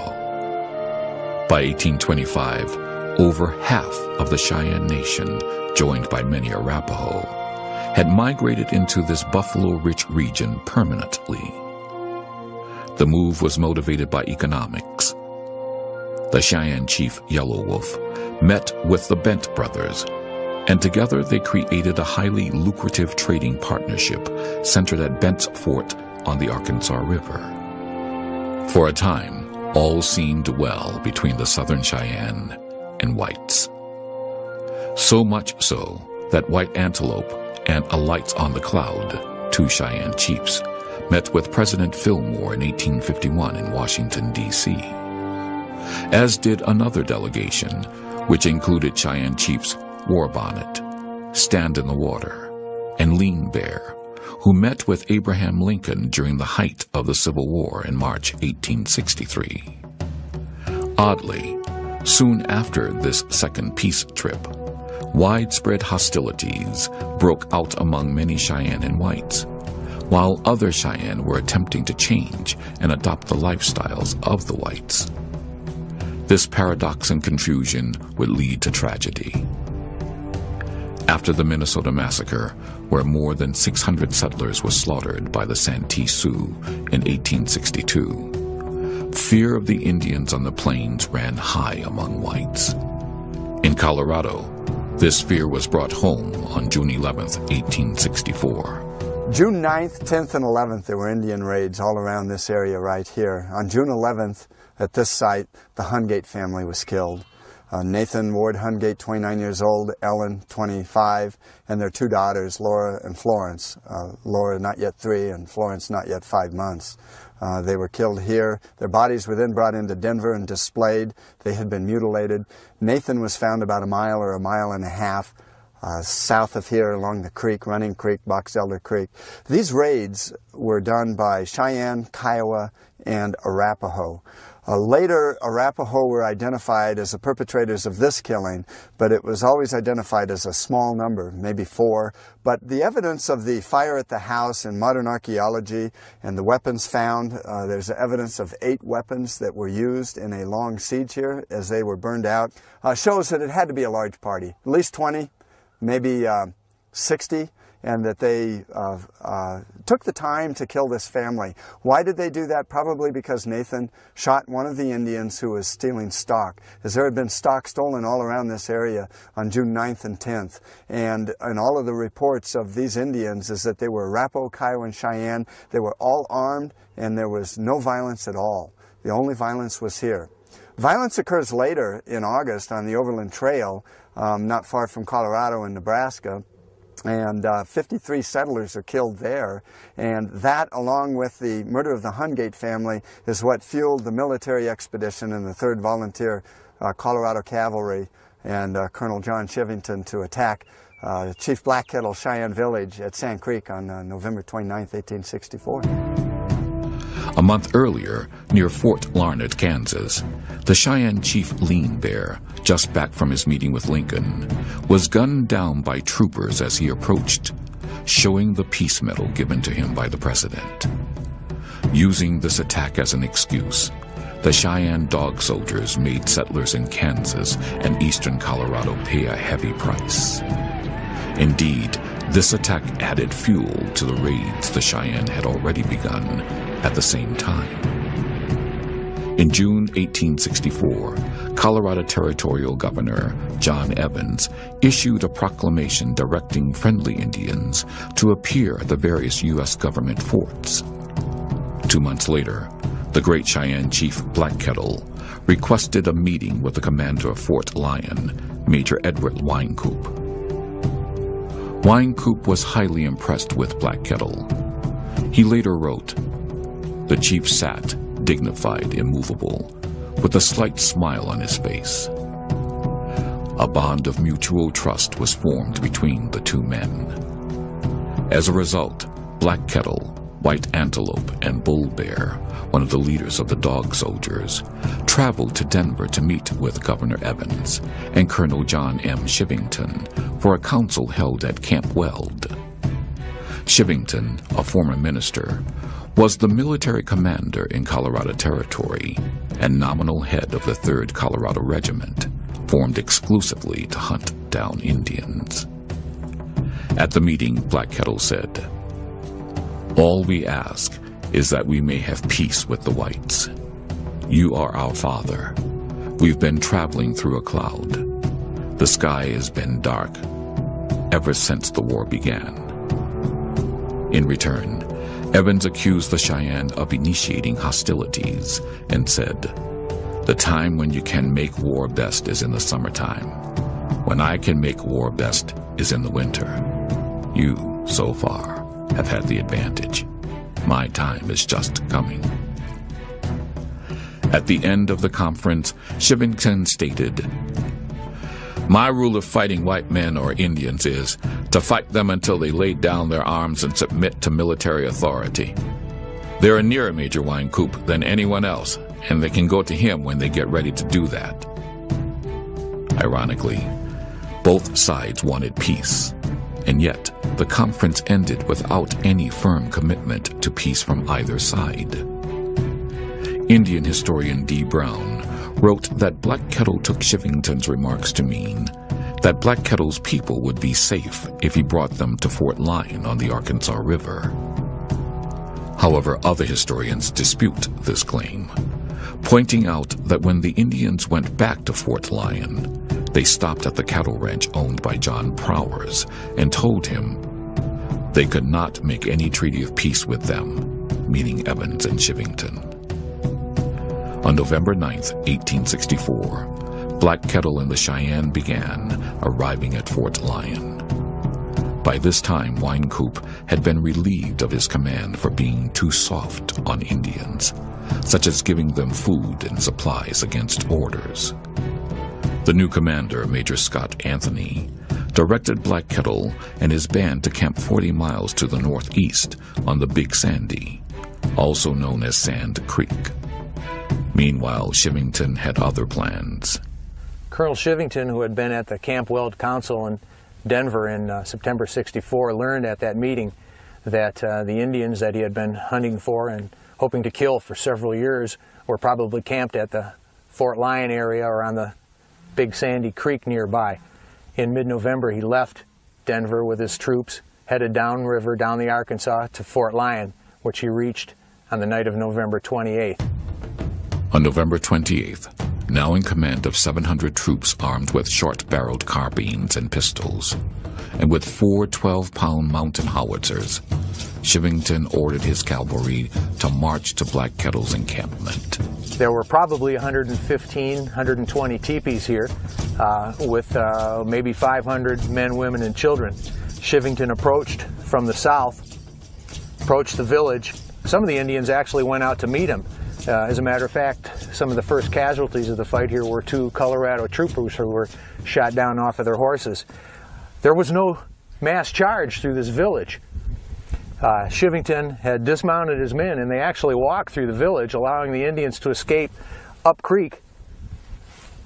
By 1825, over half of the Cheyenne Nation, joined by many Arapaho, had migrated into this buffalo-rich region permanently. The move was motivated by economics. The Cheyenne chief Yellow Wolf met with the Bent brothers, and together they created a highly lucrative trading partnership centered at Bent's Fort on the Arkansas River. For a time, all seemed well between the Southern Cheyenne and whites. So much so that White Antelope and Alights on the Cloud, two Cheyenne chiefs, met with President Fillmore in 1851 in Washington, D.C., as did another delegation, which included Cheyenne chiefs Warbonnet, Stand in the Water, and Lean Bear, who met with Abraham Lincoln during the height of the Civil War in March 1863. Oddly, soon after this second peace trip, widespread hostilities broke out among many Cheyenne and whites, while other Cheyenne were attempting to change and adopt the lifestyles of the whites. This paradox and confusion would lead to tragedy. After the Minnesota Massacre, where more than 600 settlers were slaughtered by the Santee Sioux in 1862, fear of the Indians on the plains ran high among whites. In Colorado, this fear was brought home on June 11, 1864. June 9th, 10th, and 11th, there were Indian raids all around this area right here. On June 11th, at this site, the Hungate family was killed. Nathan Ward Hungate, 29 years old, Ellen, 25, and their two daughters, Laura and Florence. Laura not yet 3 and Florence not yet 5 months. They were killed here. Their bodies were then brought into Denver and displayed. They had been mutilated. Nathan was found about a mile or a mile and a half south of here along the creek, Running Creek, Box Elder Creek. These raids were done by Cheyenne, Kiowa, and Arapaho. Later, Arapaho were identified as the perpetrators of this killing, but it was always identified as a small number, maybe 4. But the evidence of the fire at the house in modern archaeology and the weapons found, there's evidence of 8 weapons that were used in a long siege here as they were burned out, shows that it had to be a large party, at least 20, maybe 60. and that they took the time to kill this family. Why did they do that? Probably because Nathan shot one of the Indians who was stealing stock, as there had been stock stolen all around this area on June 9th and 10th. And in all of the reports of these Indians is that they were Arapaho, Kiowa, and Cheyenne. They were all armed, and there was no violence at all. The only violence was here. Violence occurs later in August on the Overland Trail, not far from Colorado and Nebraska, and 53 settlers are killed there. And that, along with the murder of the Hungate family, is what fueled the military expedition and the 3rd Volunteer Colorado Cavalry and Colonel John Chivington to attack Chief Black Kettle Cheyenne Village at Sand Creek on November 29, 1864. A month earlier, near Fort Larned, Kansas, the Cheyenne chief Lean Bear, just back from his meeting with Lincoln, was gunned down by troopers as he approached, showing the peace medal given to him by the president. Using this attack as an excuse, the Cheyenne dog soldiers made settlers in Kansas and eastern Colorado pay a heavy price. Indeed, this attack added fuel to the raids the Cheyenne had already begun at the same time. In June 1864, Colorado Territorial Governor John Evans issued a proclamation directing friendly Indians to appear at the various U.S. government forts. 2 months later, the Great Cheyenne Chief Black Kettle requested a meeting with the commander of Fort Lyon, Major Edward Wynkoop. Wynkoop was highly impressed with Black Kettle. He later wrote, "The chief sat, dignified, immovable, with a slight smile on his face. A bond of mutual trust was formed between the two men. As a result, Black Kettle, White Antelope, and Bull Bear, one of the leaders of the dog soldiers, traveled to Denver to meet with Governor Evans and Colonel John M. Chivington for a council held at Camp Weld. Chivington, a former minister, was the military commander in Colorado Territory and nominal head of the 3rd Colorado Regiment, formed exclusively to hunt down Indians. At the meeting, Black Kettle said, "All we ask is that we may have peace with the whites. You are our father. We've been traveling through a cloud. The sky has been dark ever since the war began." In return, Evans accused the Cheyenne of initiating hostilities and said, "The time when you can make war best is in the summertime. When I can make war best is in the winter. You, so far, have had the advantage. My time is just coming." At the end of the conference, Chivington stated, "My rule of fighting white men or Indians is to fight them until they lay down their arms and submit to military authority. They are nearer Major Wynkoop than anyone else, and they can go to him when they get ready to do that." Ironically, both sides wanted peace, and yet the conference ended without any firm commitment to peace from either side. Indian historian D. Brown wrote that Black Kettle took Chivington's remarks to mean that Black Kettle's people would be safe if he brought them to Fort Lyon on the Arkansas River. However, other historians dispute this claim, pointing out that when the Indians went back to Fort Lyon, they stopped at the cattle ranch owned by John Prowers and told him they could not make any treaty of peace with them, meaning Evans and Chivington. On November 9th, 1864, Black Kettle and the Cheyenne began arriving at Fort Lyon. By this time, Wynkoop had been relieved of his command for being too soft on Indians, such as giving them food and supplies against orders. The new commander, Major Scott Anthony, directed Black Kettle and his band to camp 40 miles to the northeast on the Big Sandy, also known as Sand Creek. Meanwhile, Chivington had other plans. Colonel Chivington, who had been at the Camp Weld Council in Denver in September '64, learned at that meeting that the Indians that he had been hunting for and hoping to kill for several years were probably camped at the Fort Lyon area or on the Big Sandy Creek nearby. In mid-November, he left Denver with his troops headed downriver down the Arkansas to Fort Lyon, which he reached on the night of November 28th. On November 28th, now in command of 700 troops armed with short-barreled carbines and pistols, and with 4 12-pound mountain howitzers, Chivington ordered his cavalry to march to Black Kettle's encampment. There were probably 115, 120 teepees here, with maybe 500 men, women, and children. Chivington approached from the south, approached the village. Some of the Indians actually went out to meet him. As a matter of fact, some of the first casualties of the fight here were 2 Colorado troopers who were shot down off of their horses. There was no mass charge through this village. Chivington had dismounted his men, and they actually walked through the village, allowing the Indians to escape up creek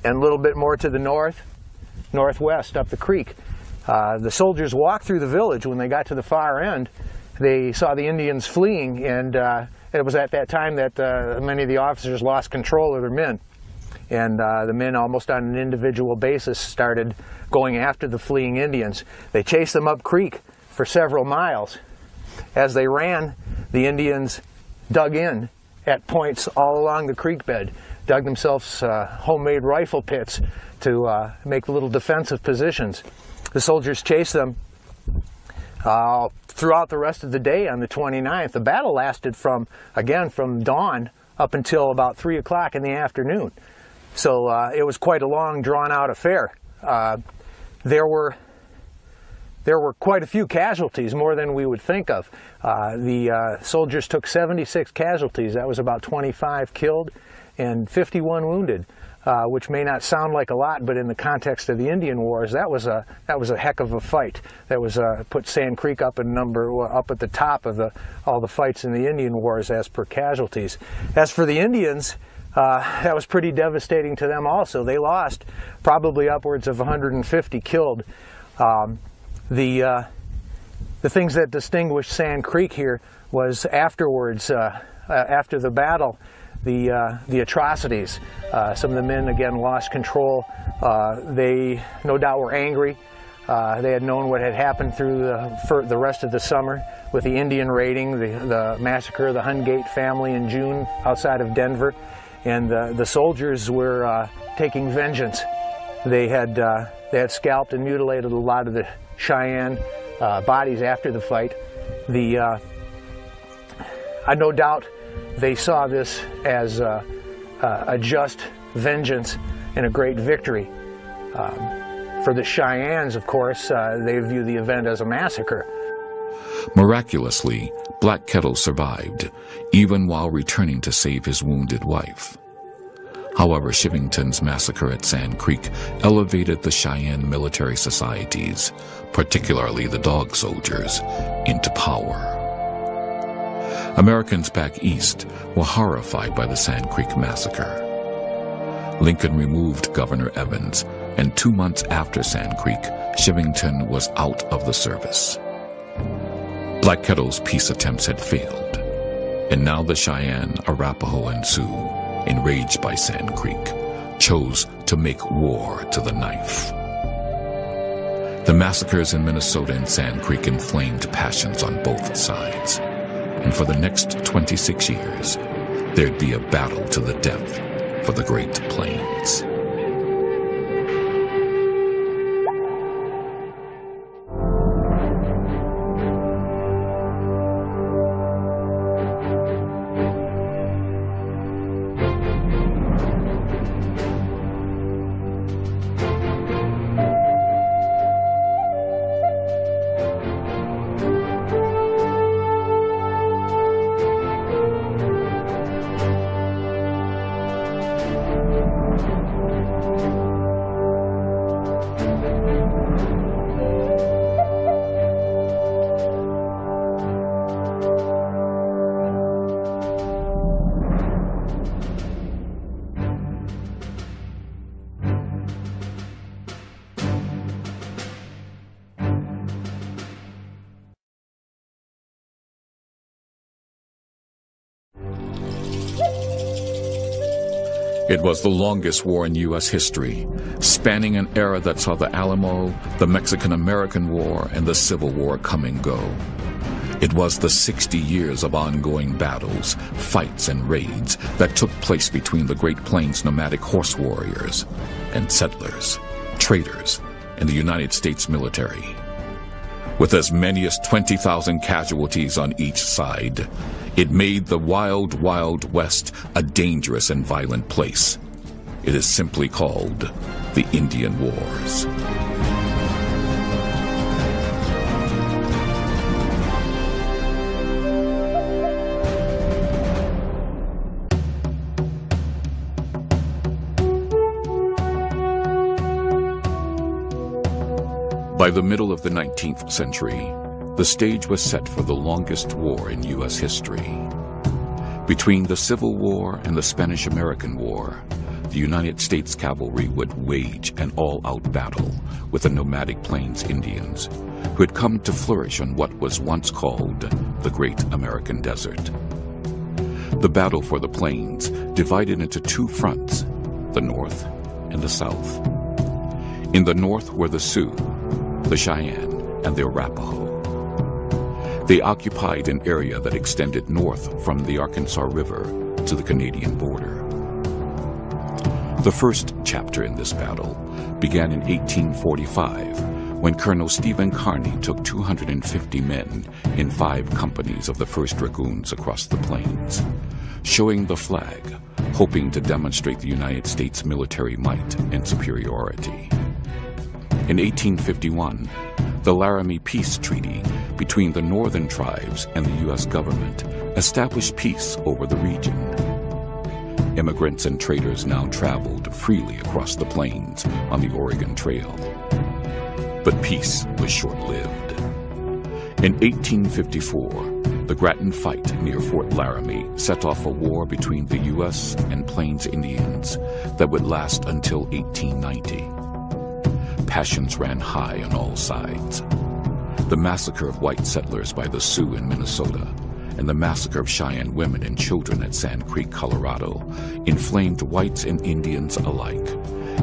and a little bit more to the northwest up the creek. The soldiers walked through the village. When they got to the far end, they saw the Indians fleeing, and it was at that time that many of the officers lost control of their men. And the men, almost on an individual basis, started going after the fleeing Indians. They chased them up creek for several miles. As they ran, the Indians dug in at points all along the creek bed, dug themselves homemade rifle pits to make little defensive positions. The soldiers chased them throughout the rest of the day on the 29th. The battle lasted from dawn up until about 3 o'clock in the afternoon. So it was quite a long, drawn-out affair. There were quite a few casualties, more than we would think of. The soldiers took 76 casualties. That was about 25 killed and 51 wounded, which may not sound like a lot, but in the context of the Indian Wars, that was a heck of a fight. That was put Sand Creek up at the top of all the fights in the Indian Wars as per casualties. As for the Indians, that was pretty devastating to them also. They lost probably upwards of 150 killed. The things that distinguished Sand Creek here was afterwards, after the battle, the atrocities. Some of the men again lost control. They no doubt were angry. They had known what had happened through the rest of the summer with the Indian raiding, the massacre of the Hungate family in June outside of Denver, and the soldiers were taking vengeance. They had scalped and mutilated a lot of the Cheyenne bodies after the fight. I no doubt they saw this as a just vengeance and a great victory. For the Cheyennes, of course, they view the event as a massacre. Miraculously, Black Kettle survived, even while returning to save his wounded wife. However, Chivington's massacre at Sand Creek elevated the Cheyenne military societies, particularly the Dog Soldiers, into power. Americans back east were horrified by the Sand Creek massacre. Lincoln removed Governor Evans, and 2 months after Sand Creek, Chivington was out of the service. Black Kettle's peace attempts had failed, and now the Cheyenne, Arapaho, and Sioux, enraged by Sand Creek, chose to make war to the knife. The massacres in Minnesota and Sand Creek inflamed passions on both sides, and for the next 26 years, there'd be a battle to the death for the Great Plains. It was the longest war in U.S. history, spanning an era that saw the Alamo, the Mexican-American War, and the Civil War come and go. It was the 60 years of ongoing battles, fights, and raids that took place between the Great Plains nomadic horse warriors and settlers, traders, and the United States military. With as many as 20,000 casualties on each side, it made the wild, wild West a dangerous and violent place. It is simply called the Indian Wars. By the middle of the 19th century, the stage was set for the longest war in U.S. history. Between the Civil War and the Spanish-American War, the United States cavalry would wage an all-out battle with the nomadic Plains Indians, who had come to flourish on what was once called the Great American Desert. The battle for the Plains divided into two fronts, the North and the South. In the North were the Sioux, the Cheyenne, and the Arapaho. They occupied an area that extended north from the Arkansas River to the Canadian border. The first chapter in this battle began in 1845 when Colonel Stephen Kearny took 250 men in 5 companies of the 1st Dragoons across the plains, showing the flag, hoping to demonstrate the United States military might and superiority. In 1851, the Laramie Peace Treaty between the northern tribes and the U.S. government established peace over the region. Immigrants and traders now traveled freely across the plains on the Oregon Trail. But peace was short-lived. In 1854, the Grattan Fight near Fort Laramie set off a war between the U.S. and Plains Indians that would last until 1890. Passions ran high on all sides. The massacre of white settlers by the Sioux in Minnesota and the massacre of Cheyenne women and children at Sand Creek, Colorado, inflamed whites and Indians alike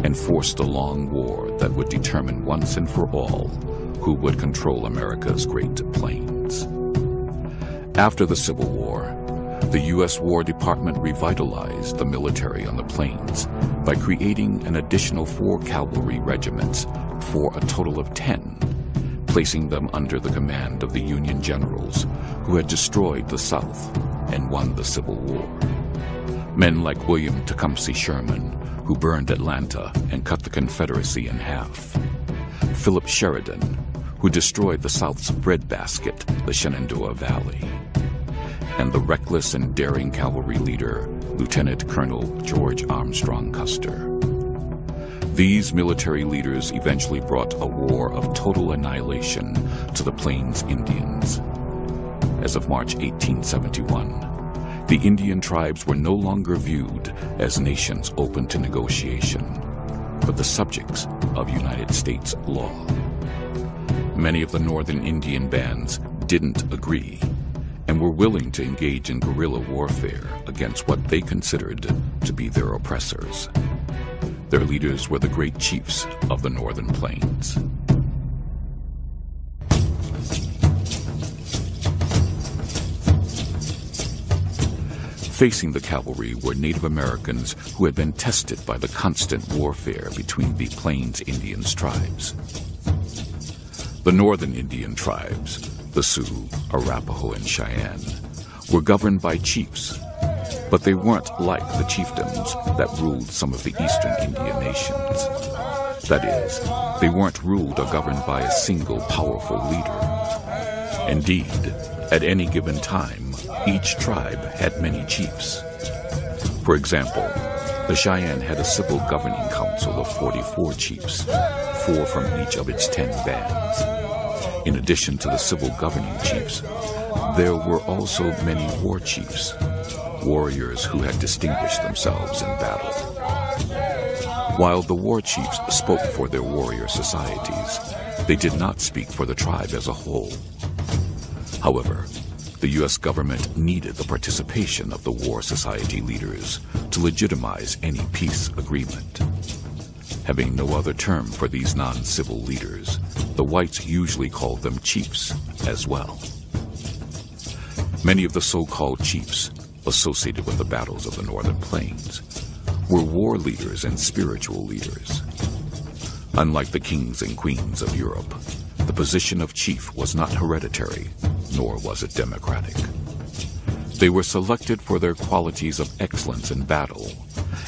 and forced a long war that would determine once and for all who would control America's Great Plains. After the Civil War, the U.S. War Department revitalized the military on the plains by creating an additional 4 cavalry regiments for a total of 10, placing them under the command of the Union generals who had destroyed the South and won the Civil War. Men like William Tecumseh Sherman, who burned Atlanta and cut the Confederacy in half. Philip Sheridan, who destroyed the South's breadbasket, the Shenandoah Valley. And the reckless and daring cavalry leader, Lieutenant Colonel George Armstrong Custer. These military leaders eventually brought a war of total annihilation to the Plains Indians. As of March 1871, the Indian tribes were no longer viewed as nations open to negotiation, but the subjects of United States law. Many of the northern Indian bands didn't agree and were willing to engage in guerrilla warfare against what they considered to be their oppressors. Their leaders were the great chiefs of the northern plains. Facing the cavalry were Native Americans who had been tested by the constant warfare between the Plains Indians tribes. The northern Indian tribes, the Sioux, Arapaho, and Cheyenne, were governed by chiefs, but they weren't like the chiefdoms that ruled some of the eastern Indian nations. That is, they weren't ruled or governed by a single powerful leader. Indeed, at any given time, each tribe had many chiefs. For example, the Cheyenne had a civil governing council of 44 chiefs, 4 from each of its 10 bands. In addition to the civil governing chiefs, there were also many war chiefs, warriors who had distinguished themselves in battle. While the war chiefs spoke for their warrior societies, they did not speak for the tribe as a whole. However, The U.S. government needed the participation of the War Society leaders to legitimize any peace agreement. Having no other term for these non-civil leaders, the whites usually called them chiefs as well. Many of the so-called chiefs associated with the battles of the Northern Plains were war leaders and spiritual leaders. Unlike the kings and queens of Europe, the position of chief was not hereditary, nor was it democratic. They were selected for their qualities of excellence in battle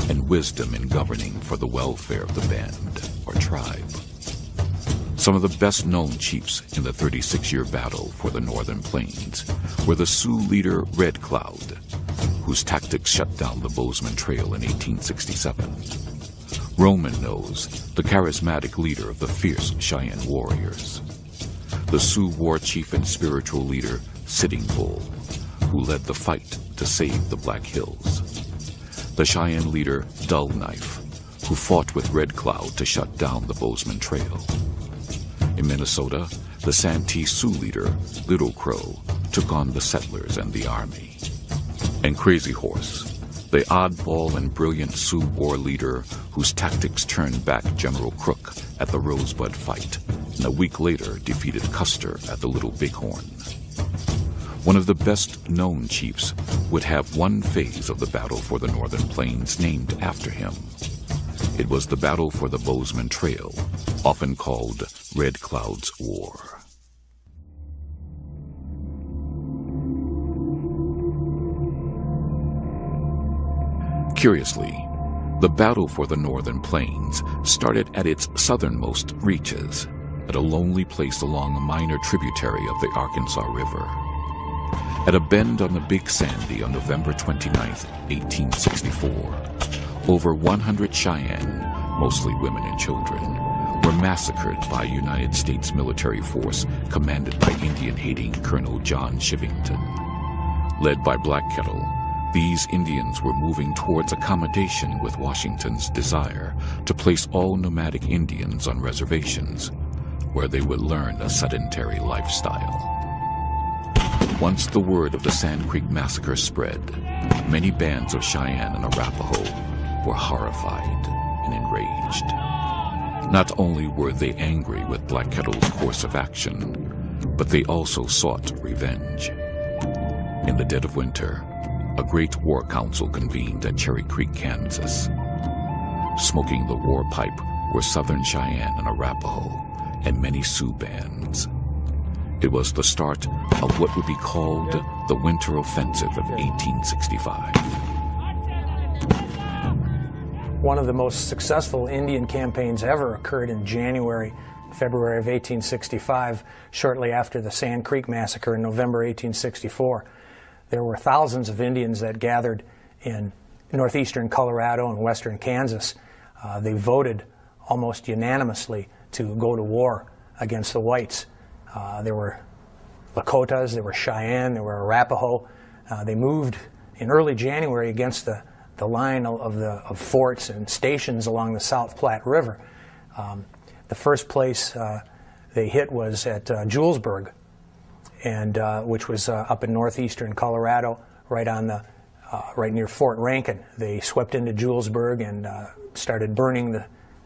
and wisdom in governing for the welfare of the band or tribe. Some of the best-known chiefs in the 36-year battle for the Northern Plains were the Sioux leader Red Cloud, whose tactics shut down the Bozeman Trail in 1867. Roman Nose, the charismatic leader of the fierce Cheyenne warriors. The Sioux war chief and spiritual leader Sitting Bull, who led the fight to save the Black Hills. The Cheyenne leader Dull Knife, who fought with Red Cloud to shut down the Bozeman Trail. In Minnesota, the Santee Sioux leader Little Crow took on the settlers and the army. And Crazy Horse, the oddball and brilliant Sioux war leader whose tactics turned back General Crook at the Rosebud fight, and a week later defeated Custer at the Little Bighorn. One of the best-known chiefs would have one phase of the battle for the Northern Plains named after him. It was the battle for the Bozeman Trail, often called Red Cloud's War. Curiously, the battle for the Northern Plains started at its southernmost reaches, at a lonely place along a minor tributary of the Arkansas River. At a bend on the Big Sandy on November 29, 1864, over 100 Cheyenne, mostly women and children, were massacred by a United States military force commanded by Indian-hating Colonel John Chivington. Led by Black Kettle, these Indians were moving towards accommodation with Washington's desire to place all nomadic Indians on reservations, where they would learn a sedentary lifestyle. Once the word of the Sand Creek Massacre spread, many bands of Cheyenne and Arapaho were horrified and enraged. Not only were they angry with Black Kettle's course of action, but they also sought revenge. In the dead of winter, a great war council convened at Cherry Creek, Kansas. Smoking the war pipe were Southern Cheyenne and Arapaho and many Sioux bands. It was the start of what would be called the Winter Offensive of 1865. One of the most successful Indian campaigns ever occurred in February of 1865, shortly after the Sand Creek Massacre in November 1864. There were thousands of Indians that gathered in northeastern Colorado and western Kansas. They voted almost unanimously to go to war against the whites. There were Lakotas, there were Cheyenne, there were Arapaho. They moved in early January against the line of forts and stations along the South Platte River. The first place they hit was at Julesburg, and which was up in northeastern Colorado, right near Fort Rankin. They swept into Julesburg and started burning the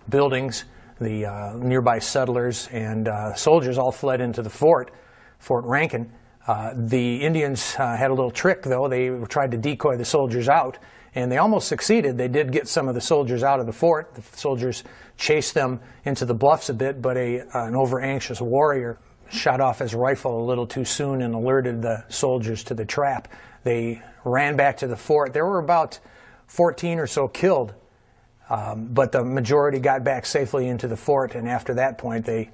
buildings. The nearby settlers and soldiers all fled into the Fort Rankin. The Indians had a little trick, though. They tried to decoy the soldiers out, and they almost succeeded. They did get some of the soldiers out of the fort. The soldiers chased them into the bluffs a bit, but an over-anxious warrior shot off his rifle a little too soon and alerted the soldiers to the trap. They ran back to the fort. There were about 14 or so killed, but the majority got back safely into the fort, and after that point they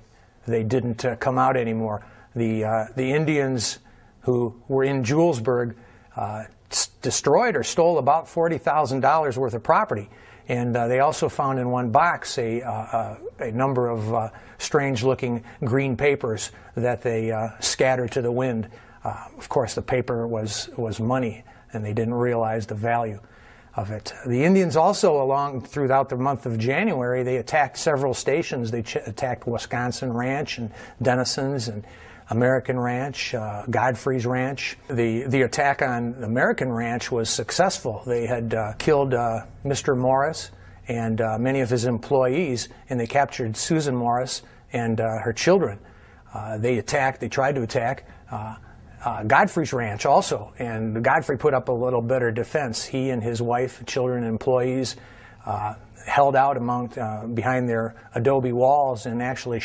didn't come out anymore. The Indians who were in Julesburg destroyed or stole about $40,000 worth of property, and they also found in one box a number of strange-looking green papers that they scattered to the wind. Of course, the paper was money, and they didn't realize the value of it. The Indians also, throughout the month of January, they attacked several stations. They attacked Wisconsin Ranch and Denison's, and American Ranch, Godfrey's Ranch. The attack on the American Ranch was successful. They had killed Mr. Morris and many of his employees, and they captured Susan Morris and her children. They tried to attack Godfrey's Ranch also, and Godfrey put up a little better defense. He and his wife, children, and employees held out behind their adobe walls and actually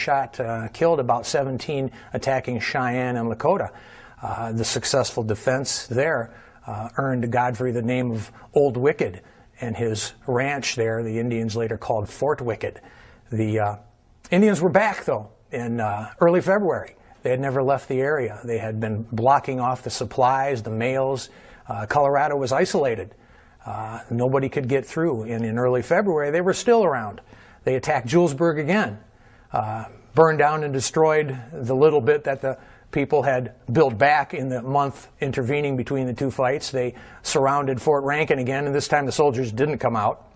killed about 17 attacking Cheyenne and Lakota. The successful defense there earned Godfrey the name of Old Wicked, and his ranch there, the Indians later called Fort Wicked. The Indians were back, though, in early February. They had never left the area. They had been blocking off the supplies, the mails. Colorado was isolated. Nobody could get through. And in early February, they were still around. They attacked Julesburg again, burned down and destroyed the little bit that the people had built back in the month intervening between the two fights. They surrounded Fort Rankin again, and this time the soldiers didn't come out.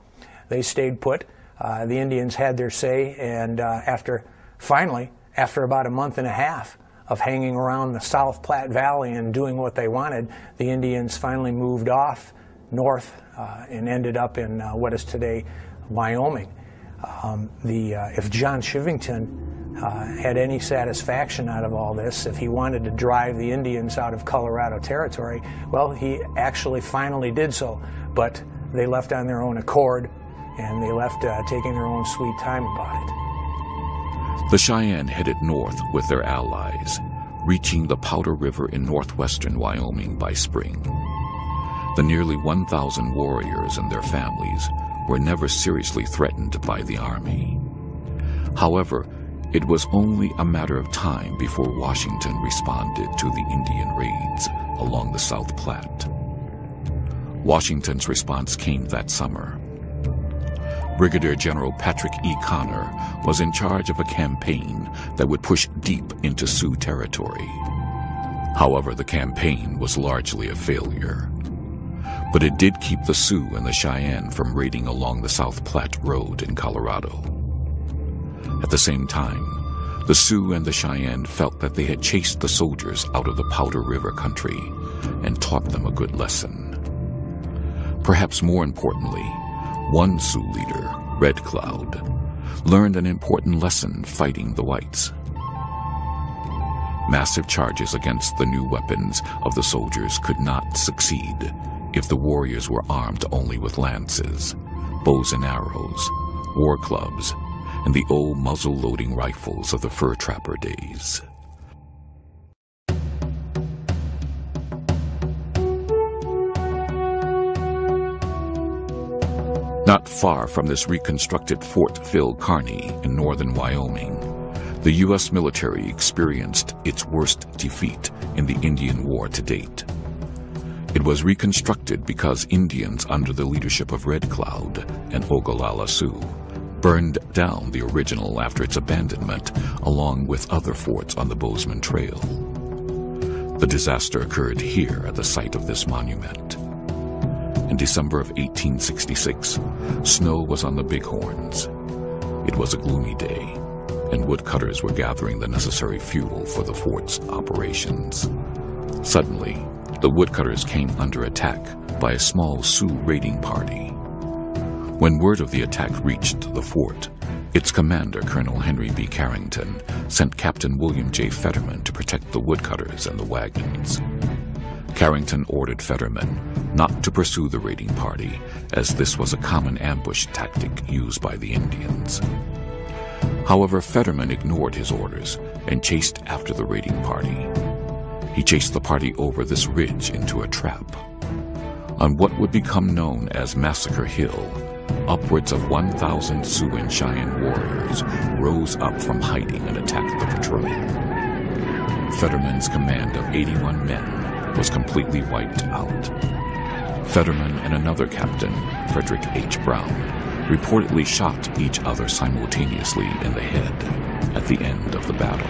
They stayed put. The Indians had their say, and finally, after about a month and a half of hanging around the South Platte Valley and doing what they wanted, the Indians finally moved off north and ended up in what is today Wyoming. If John Chivington had any satisfaction out of all this, if he wanted to drive the Indians out of Colorado Territory, well, he actually finally did so, but they left on their own accord, and they left taking their own sweet time about it. The Cheyenne headed north with their allies, reaching the Powder River in northwestern Wyoming by spring. The nearly 1,000 warriors and their families were never seriously threatened by the army. However, it was only a matter of time before Washington responded to the Indian raids along the South Platte. Washington's response came that summer. Brigadier General Patrick E. Connor was in charge of a campaign that would push deep into Sioux territory. However, the campaign was largely a failure. But it did keep the Sioux and the Cheyenne from raiding along the South Platte Road in Colorado. At the same time, the Sioux and the Cheyenne felt that they had chased the soldiers out of the Powder River country and taught them a good lesson. Perhaps more importantly, one Sioux leader, Red Cloud, learned an important lesson fighting the whites. Massive charges against the new weapons of the soldiers could not succeed if the warriors were armed only with lances, bows and arrows, war clubs, and the old muzzle-loading rifles of the fur trapper days. Not far from this reconstructed Fort Phil Kearny in northern Wyoming, the U.S. military experienced its worst defeat in the Indian War to date. It was reconstructed because Indians under the leadership of Red Cloud and Ogallala Sioux burned down the original after its abandonment, along with other forts on the Bozeman Trail. The disaster occurred here at the site of this monument. In December of 1866, snow was on the Bighorns. It was a gloomy day, and woodcutters were gathering the necessary fuel for the fort's operations. Suddenly, the woodcutters came under attack by a small Sioux raiding party. When word of the attack reached the fort, its commander, Colonel Henry B. Carrington, sent Captain William J. Fetterman to protect the woodcutters and the wagons. Carrington ordered Fetterman not to pursue the raiding party, as this was a common ambush tactic used by the Indians. However, Fetterman ignored his orders and chased after the raiding party. He chased the party over this ridge into a trap. On what would become known as Massacre Hill, upwards of 1,000 Sioux and Cheyenne warriors rose up from hiding and attacked the patrol. Fetterman's command of 81 men was completely wiped out. Fetterman and another captain, Frederick H. Brown, reportedly shot each other simultaneously in the head at the end of the battle.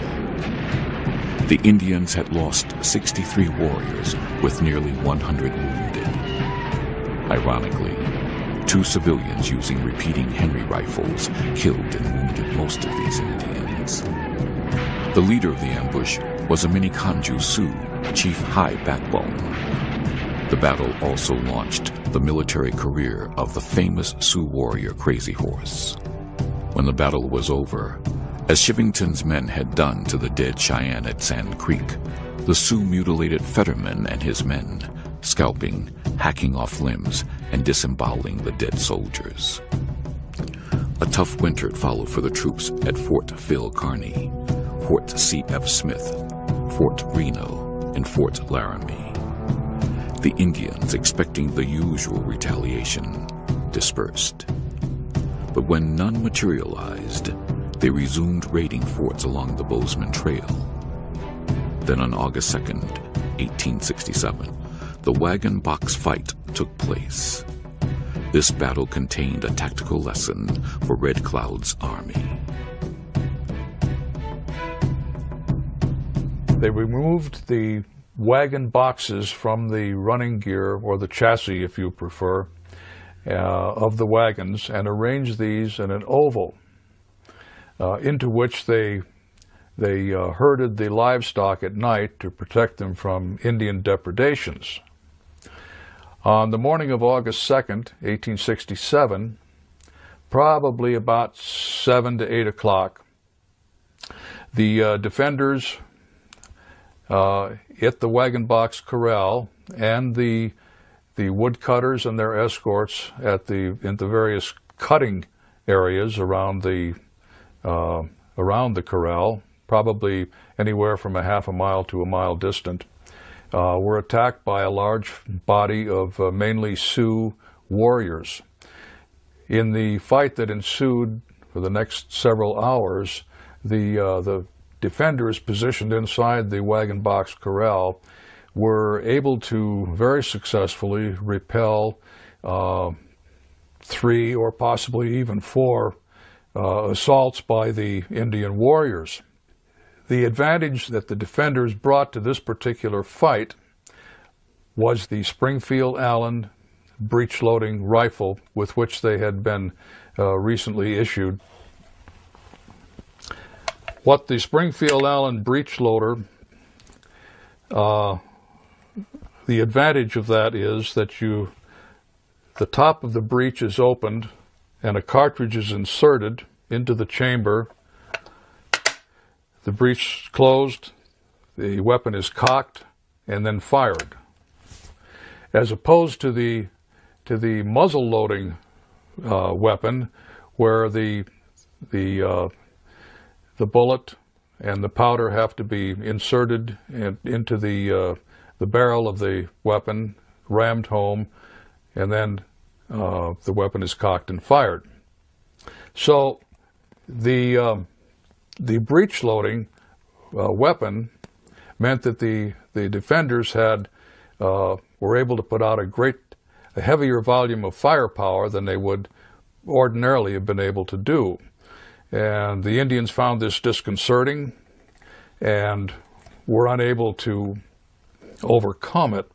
The Indians had lost 63 warriors with nearly 100 wounded. Ironically, 2 civilians using repeating Henry rifles killed and wounded most of these Indians. The leader of the ambush was a Minikanju Sioux, Chief High Backbone. The battle also launched the military career of the famous Sioux warrior Crazy Horse. When the battle was over, as Chivington's men had done to the dead Cheyenne at Sand Creek, the Sioux mutilated Fetterman and his men, scalping, hacking off limbs, and disemboweling the dead soldiers. A tough winter followed for the troops at Fort Phil Kearny, Fort C.F. Smith, Fort Reno, and Fort Laramie. The Indians, expecting the usual retaliation, dispersed. But when none materialized, they resumed raiding forts along the Bozeman Trail. Then on August 2nd, 1867, the Wagon Box Fight took place. This battle contained a tactical lesson for Red Cloud's army. They removed the wagon boxes from the running gear, or the chassis if you prefer, of the wagons, and arranged these in an oval into which they herded the livestock at night to protect them from Indian depredations. On the morning of August 2nd, 1867, probably about 7 to 8 o'clock, the defenders at the wagon box corral and the woodcutters and their escorts in the various cutting areas around the corral, probably anywhere from a half a mile to a mile distant, were attacked by a large body of mainly Sioux warriors. In the fight that ensued for the next several hours, the defenders positioned inside the wagon box corral were able to very successfully repel 3 or possibly even 4 assaults by the Indian warriors. The advantage that the defenders brought to this particular fight was the Springfield Allen breech-loading rifle with which they had been recently issued. What the Springfield Allen breech loader, the advantage of that is that the top of the breech is opened and a cartridge is inserted into the chamber. The breech closed, the weapon is cocked, and then fired. As opposed to the muzzle loading weapon, where the bullet and the powder have to be inserted into the barrel of the weapon, rammed home, and then the weapon is cocked and fired. So the breech loading weapon meant that the defenders were able to put out a heavier volume of firepower than they would ordinarily have been able to do. And the Indians found this disconcerting and were unable to overcome it.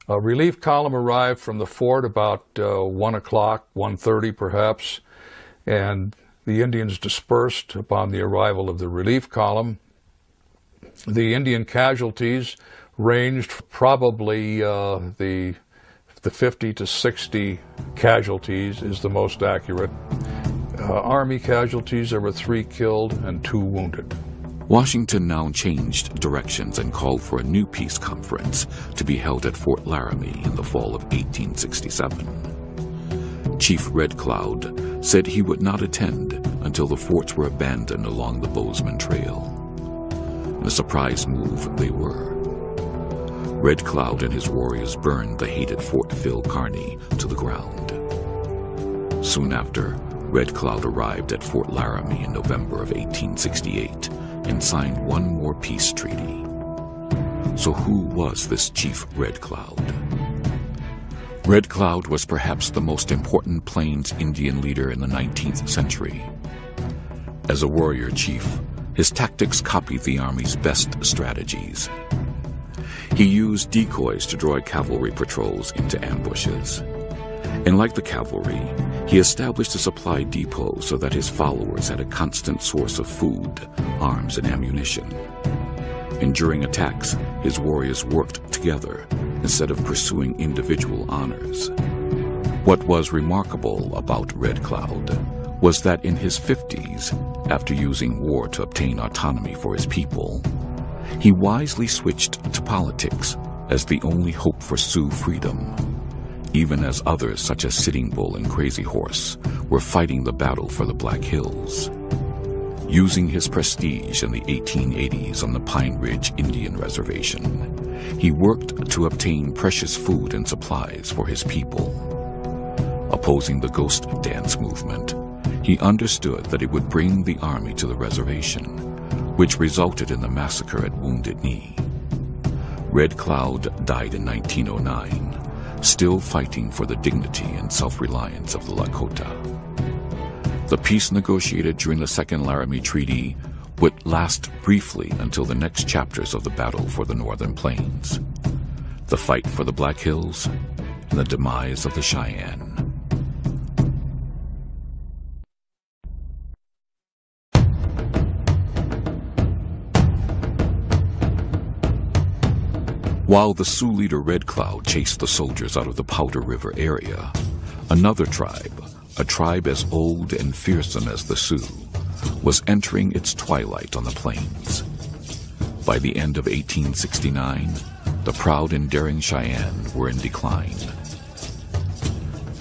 A relief column arrived from the fort about 1 o'clock, 1:30 perhaps, and the Indians dispersed upon the arrival of the relief column. The Indian casualties ranged probably the 50 to 60 casualties is the most accurate. Army casualties, there were 3 killed and 2 wounded. Washington now changed directions and called for a new peace conference to be held at Fort Laramie in the fall of 1867. Chief Red Cloud said he would not attend until the forts were abandoned along the Bozeman Trail. In a surprise move, they were. Red Cloud and his warriors burned the hated Fort Phil Kearny to the ground. Soon after, Red Cloud arrived at Fort Laramie in November of 1868 and signed one more peace treaty. So who was this Chief Red Cloud? Red Cloud was perhaps the most important Plains Indian leader in the 19th century. As a warrior chief, his tactics copied the Army's best strategies. He used decoys to draw cavalry patrols into ambushes, And like the cavalry, he established a supply depot so that his followers had a constant source of food, arms, and ammunition. And during attacks, his warriors worked together instead of pursuing individual honors. What was remarkable about Red Cloud was that in his 50s, after using war to obtain autonomy for his people, he wisely switched to politics as the only hope for Sioux freedom, even as others such as Sitting Bull and Crazy Horse were fighting the battle for the Black Hills. Using his prestige in the 1880s on the Pine Ridge Indian Reservation, he worked to obtain precious food and supplies for his people. Opposing the Ghost Dance movement, he understood that it would bring the army to the reservation, which resulted in the massacre at Wounded Knee. Red Cloud died in 1909, still fighting for the dignity and self-reliance of the Lakota. The peace negotiated during the Second Laramie Treaty would last briefly until the next chapters of the battle for the Northern Plains, the fight for the Black Hills, and the demise of the Cheyenne. While the Sioux leader Red Cloud chased the soldiers out of the Powder River area, another tribe, a tribe as old and fearsome as the Sioux, was entering its twilight on the plains. By the end of 1869, the proud and daring Cheyenne were in decline.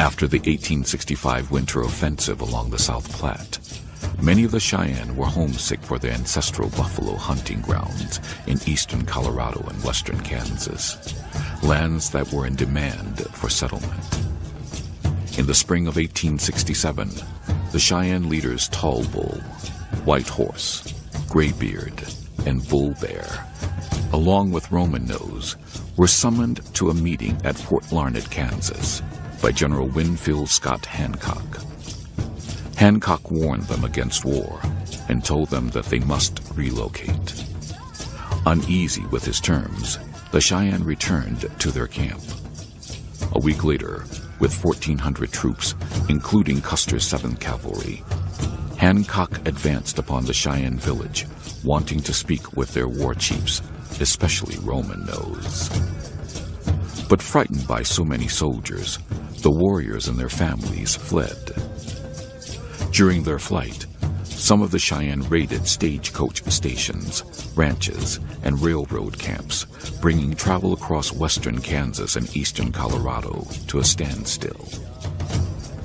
After the 1865 winter offensive along the South Platte, many of the Cheyenne were homesick for their ancestral buffalo hunting grounds in eastern Colorado and western Kansas, lands that were in demand for settlement. In the spring of 1867, the Cheyenne leaders Tall Bull, White Horse, Graybeard, and Bull Bear, along with Roman Nose, were summoned to a meeting at Fort Larned, Kansas, by General Winfield Scott Hancock. Hancock warned them against war and told them that they must relocate. Uneasy with his terms, the Cheyenne returned to their camp. A week later, with 1,400 troops, including Custer's 7th Cavalry, Hancock advanced upon the Cheyenne village, wanting to speak with their war chiefs, especially Roman Nose. But frightened by so many soldiers, the warriors and their families fled. During their flight, some of the Cheyenne raided stagecoach stations, ranches, and railroad camps, bringing travel across western Kansas and eastern Colorado to a standstill.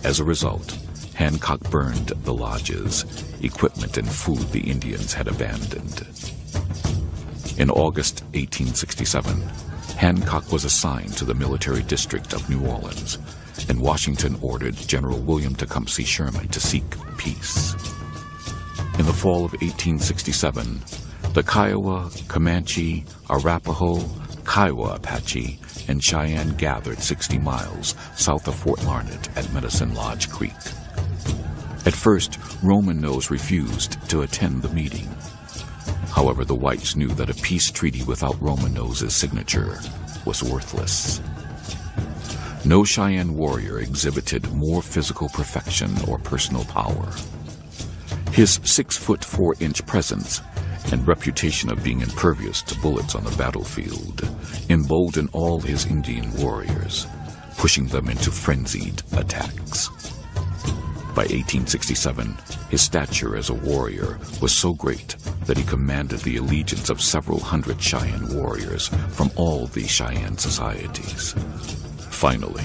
As a result, Hancock burned the lodges, equipment, and food the Indians had abandoned. In August 1867, Hancock was assigned to the military district of New Orleans, and Washington ordered General William Tecumseh Sherman to seek peace. In the fall of 1867, the Kiowa, Comanche, Arapaho, Kiowa Apache, and Cheyenne gathered 60 miles south of Fort Larned at Medicine Lodge Creek. At first, Roman Nose refused to attend the meeting. However, the whites knew that a peace treaty without Roman Nose's signature was worthless. No Cheyenne warrior exhibited more physical perfection or personal power. His 6'4" presence and reputation of being impervious to bullets on the battlefield emboldened all his Indian warriors, pushing them into frenzied attacks. By 1867, his stature as a warrior was so great that he commanded the allegiance of several hundred Cheyenne warriors from all the Cheyenne societies. Finally,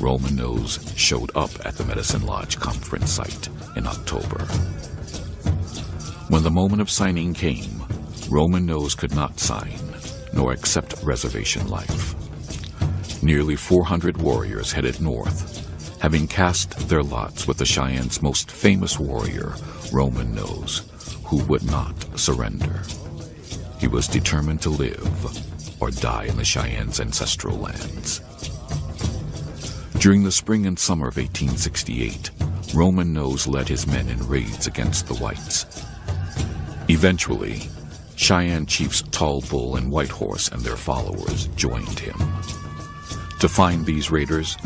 Roman Nose showed up at the Medicine Lodge conference site in October. When the moment of signing came, Roman Nose could not sign, nor accept reservation life. Nearly 400 warriors headed north, having cast their lots with the Cheyenne's most famous warrior, Roman Nose, who would not surrender. He was determined to live or die in the Cheyenne's ancestral lands. During the spring and summer of 1868, Roman Nose led his men in raids against the whites. Eventually, Cheyenne chiefs Tall Bull and White Horse and their followers joined him. To find these raiders,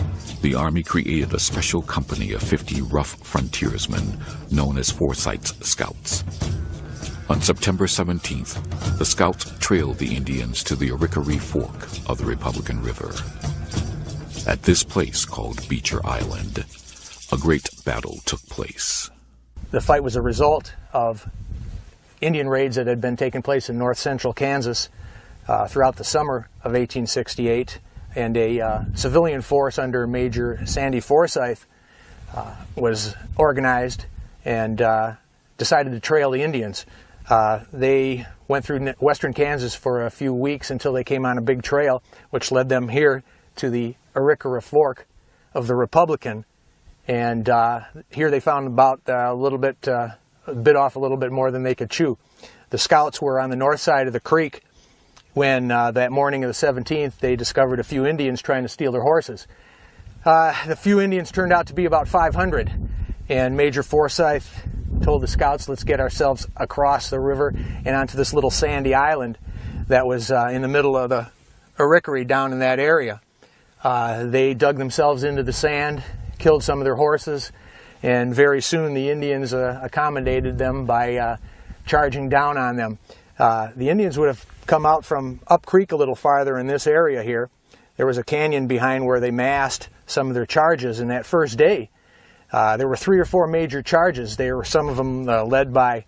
the Army created a special company of 50 rough frontiersmen known as Forsyth's Scouts. On September 17th, the Scouts trailed the Indians to the Arickaree Fork of the Republican River. At this place called Beecher Island, a great battle took place. The fight was a result of Indian raids that had been taking place in north-central Kansas throughout the summer of 1868, and a civilian force under Major Sandy Forsyth was organized and decided to trail the Indians. They went through western Kansas for a few weeks until they came on a big trail, which led them here to the Arickaree Fork of the Republican. And here they found about bit off a little bit more than they could chew. The Scouts were on the north side of the creek when that morning of the 17th they discovered a few Indians trying to steal their horses. The few Indians turned out to be about 500, and Major Forsyth told the Scouts, let's get ourselves across the river and onto this little sandy island that was in the middle of the Arickaree down in that area. They dug themselves into the sand, killed some of their horses, and very soon the Indians accommodated them by charging down on them. The Indians would have come out from up creek a little farther in this area here. There was a canyon behind where they massed some of their charges, and that first day there were 3 or 4 major charges. There were some of them led by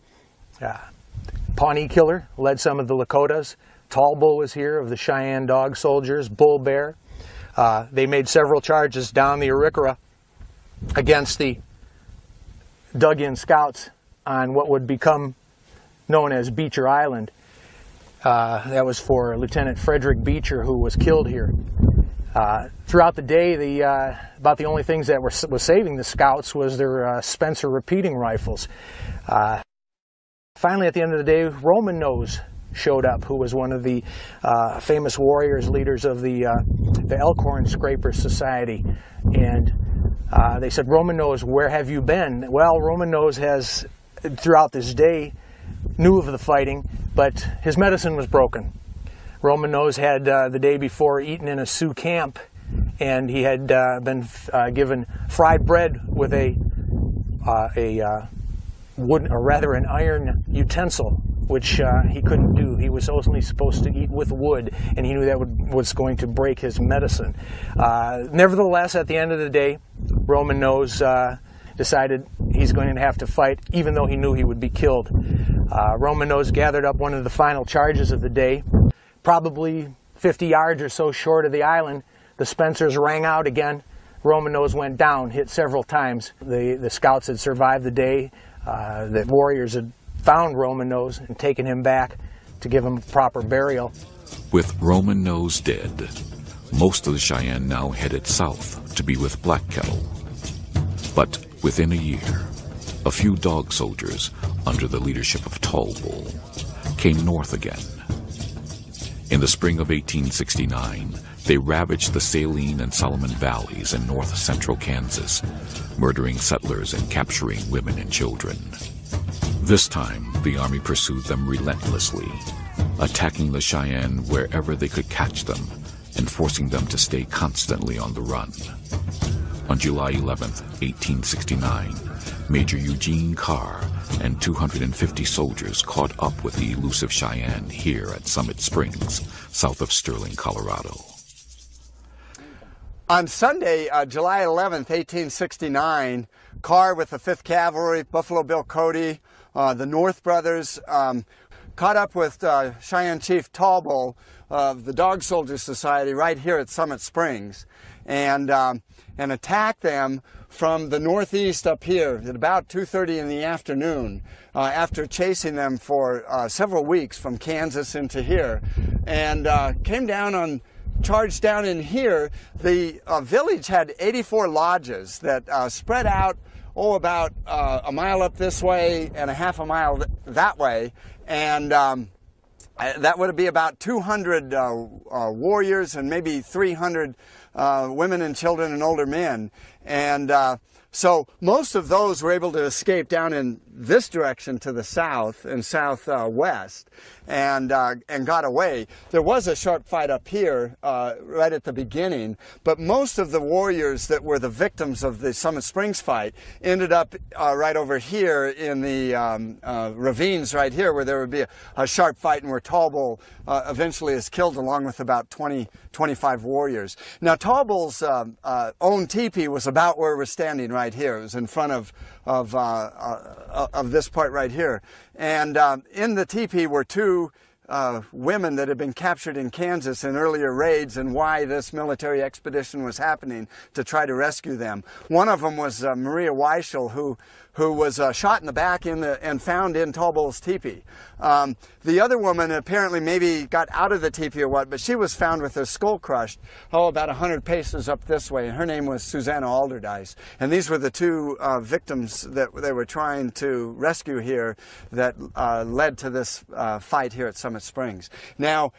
Pawnee Killer, led some of the Lakotas. Tall Bull was here of the Cheyenne Dog Soldiers, Bull Bear. They made several charges down the Arickaree against the dug-in Scouts on what would become known as Beecher Island. That was for Lieutenant Frederick Beecher, who was killed here. Throughout the day, about the only things that was saving the Scouts was their Spencer repeating rifles. Finally, at the end of the day, Roman Nose showed up, who was one of the famous warriors, leaders of the Elkhorn Scrapers Society. And they said, Roman Nose, where have you been? Well, Roman Nose has, throughout this day, knew of the fighting, but his medicine was broken. Roman Nose had the day before eaten in a Sioux camp, and he had been given fried bread with a wooden, or rather an iron utensil, which he couldn't do. He was only supposed to eat with wood, and he knew that was going to break his medicine. Nevertheless, at the end of the day, Roman Nose decided he's going to have to fight, even though he knew he would be killed. Roman Nose gathered up one of the final charges of the day. Probably 50 yards or so short of the island, the Spencers rang out again. Roman Nose went down, hit several times. The Scouts had survived the day. The warriors had found Roman Nose and taken him back to give him proper burial. With Roman Nose dead, most of the Cheyenne now headed south to be with Black Kettle. But within a year, a few dog soldiers, under the leadership of Tall Bull, came north again. In the spring of 1869, they ravaged the Saline and Solomon Valleys in north-central Kansas, murdering settlers and capturing women and children. This time, the Army pursued them relentlessly, attacking the Cheyenne wherever they could catch them and forcing them to stay constantly on the run. On July 11, 1869, Major Eugene Carr and 250 soldiers caught up with the elusive Cheyenne here at Summit Springs, south of Sterling, Colorado. On Sunday, July 11th, 1869, Carr with the 5th Cavalry, Buffalo Bill Cody, the North Brothers, caught up with Cheyenne Chief Tall Bull of the Dog Soldier Society right here at Summit Springs, and attacked them from the northeast up here at about 2:30 in the afternoon, after chasing them for several weeks from Kansas into here, and charged down in here. The village had 84 lodges that spread out, about a mile up this way and a half a mile that way, and that would be about 200 warriors and maybe 300 women and children and older men. And So most of those were able to escape down in this direction to the south and southwest and got away. There was a sharp fight up here right at the beginning, but most of the warriors that were the victims of the Summit Springs fight ended up right over here in the ravines right here, where there would be a sharp fight and where Tall Bull eventually is killed along with about 25 warriors. Now Tall Bull's own teepee was about where we're standing right here. It was in front of this part right here. And in the teepee were two women that had been captured in Kansas in earlier raids, and why this military expedition was happening to try to rescue them. One of them was Maria Weichel, who was shot in the back and found in Tall Bull's teepee. The other woman apparently maybe got out of the teepee or what, but she was found with her skull crushed, about 100 paces up this way, and her name was Susanna Alderdice. And these were the two victims that they were trying to rescue here that led to this fight here at Summit Springs. Now,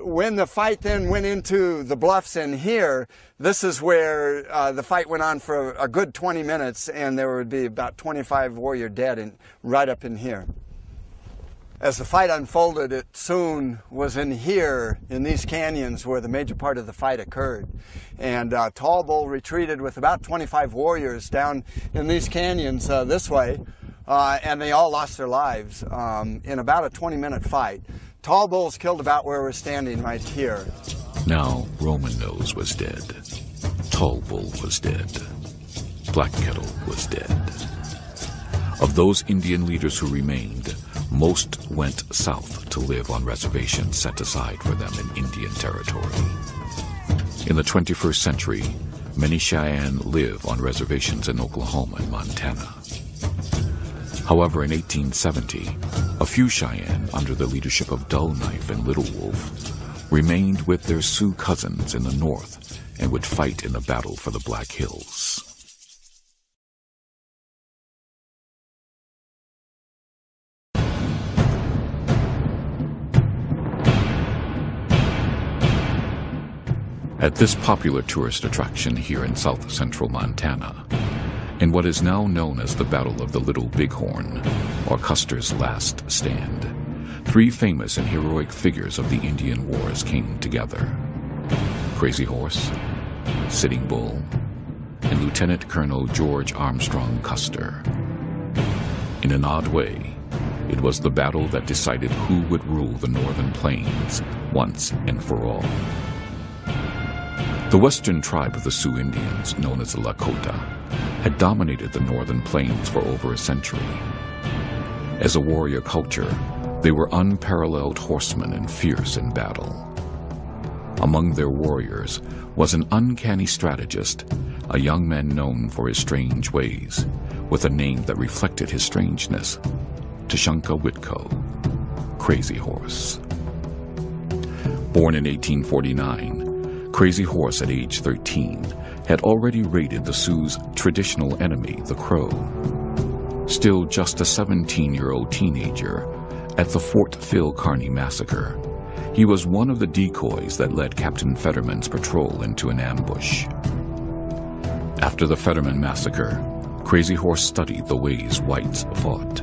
when the fight then went into the bluffs in here, this is where the fight went on for a good 20 minutes, and there would be about 25 warrior dead right up in here. As the fight unfolded, it soon was in here, in these canyons, where the major part of the fight occurred. And Tall Bull retreated with about 25 warriors down in these canyons this way, and they all lost their lives in about a 20-minute fight. Tall Bull's killed about where we're standing right here. Now Roman Nose was dead. Tall Bull was dead. Black Kettle was dead. Of those Indian leaders who remained, most went south to live on reservations set aside for them in Indian territory. In the 21st century, many Cheyenne live on reservations in Oklahoma and Montana. However, in 1870, a few Cheyenne, under the leadership of Dull Knife and Little Wolf, remained with their Sioux cousins in the north and would fight in the battle for the Black Hills. At this popular tourist attraction here in south-central Montana, in what is now known as the Battle of the Little Bighorn, or Custer's Last Stand, three famous and heroic figures of the Indian Wars came together: Crazy Horse, Sitting Bull, and Lieutenant Colonel George Armstrong Custer. In an odd way, it was the battle that decided who would rule the northern plains once and for all. The western tribe of the Sioux Indians, known as the Lakota, had dominated the northern plains for over a century. As a warrior culture, they were unparalleled horsemen and fierce in battle. Among their warriors was an uncanny strategist, a young man known for his strange ways, with a name that reflected his strangeness: Tashunkah Whitko, Crazy Horse. Born in 1849, Crazy Horse, at age 13, had already raided the Sioux's traditional enemy, the Crow. Still just a 17-year-old teenager, at the Fort Phil Kearny massacre, he was one of the decoys that led Captain Fetterman's patrol into an ambush. After the Fetterman massacre, Crazy Horse studied the ways whites fought.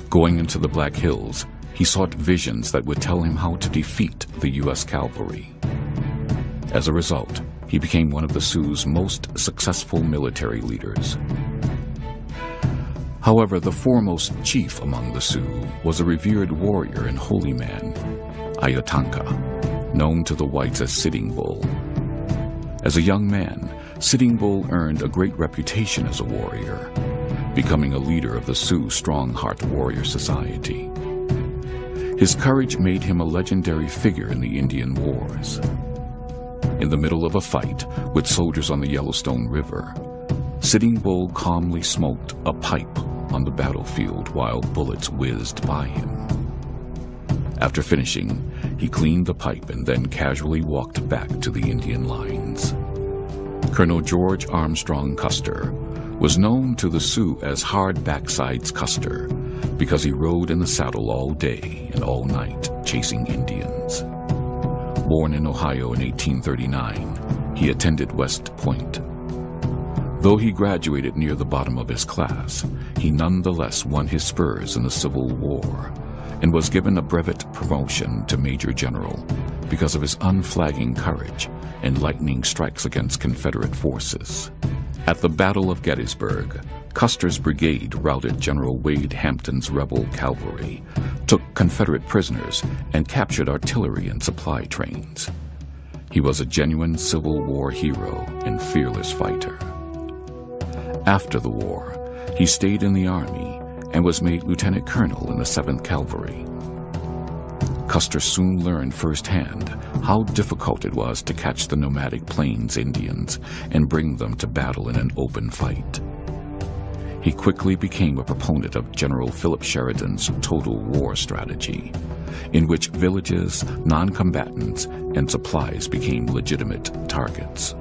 Going into the Black Hills, he sought visions that would tell him how to defeat the U.S. cavalry. As a result, he became one of the Sioux's most successful military leaders. However, the foremost chief among the Sioux was a revered warrior and holy man, Ayatanka, known to the whites as Sitting Bull. As a young man, Sitting Bull earned a great reputation as a warrior, becoming a leader of the Sioux Strong Heart Warrior Society. His courage made him a legendary figure in the Indian Wars. In the middle of a fight with soldiers on the Yellowstone River, Sitting Bull calmly smoked a pipe on the battlefield while bullets whizzed by him. After finishing, he cleaned the pipe and then casually walked back to the Indian lines. Colonel George Armstrong Custer was known to the Sioux as Hard Backsides Custer because he rode in the saddle all day and all night chasing Indians. Born in Ohio in 1839, he attended West Point. Though he graduated near the bottom of his class, he nonetheless won his spurs in the Civil War and was given a brevet promotion to Major General because of his unflagging courage and lightning strikes against Confederate forces. At the Battle of Gettysburg, Custer's brigade routed General Wade Hampton's rebel cavalry, took Confederate prisoners, and captured artillery and supply trains. He was a genuine Civil War hero and fearless fighter. After the war, he stayed in the Army and was made Lieutenant Colonel in the 7th Cavalry. Custer soon learned firsthand how difficult it was to catch the nomadic Plains Indians and bring them to battle in an open fight. He quickly became a proponent of General Philip Sheridan's total war strategy, in which villages, non-combatants, and supplies became legitimate targets.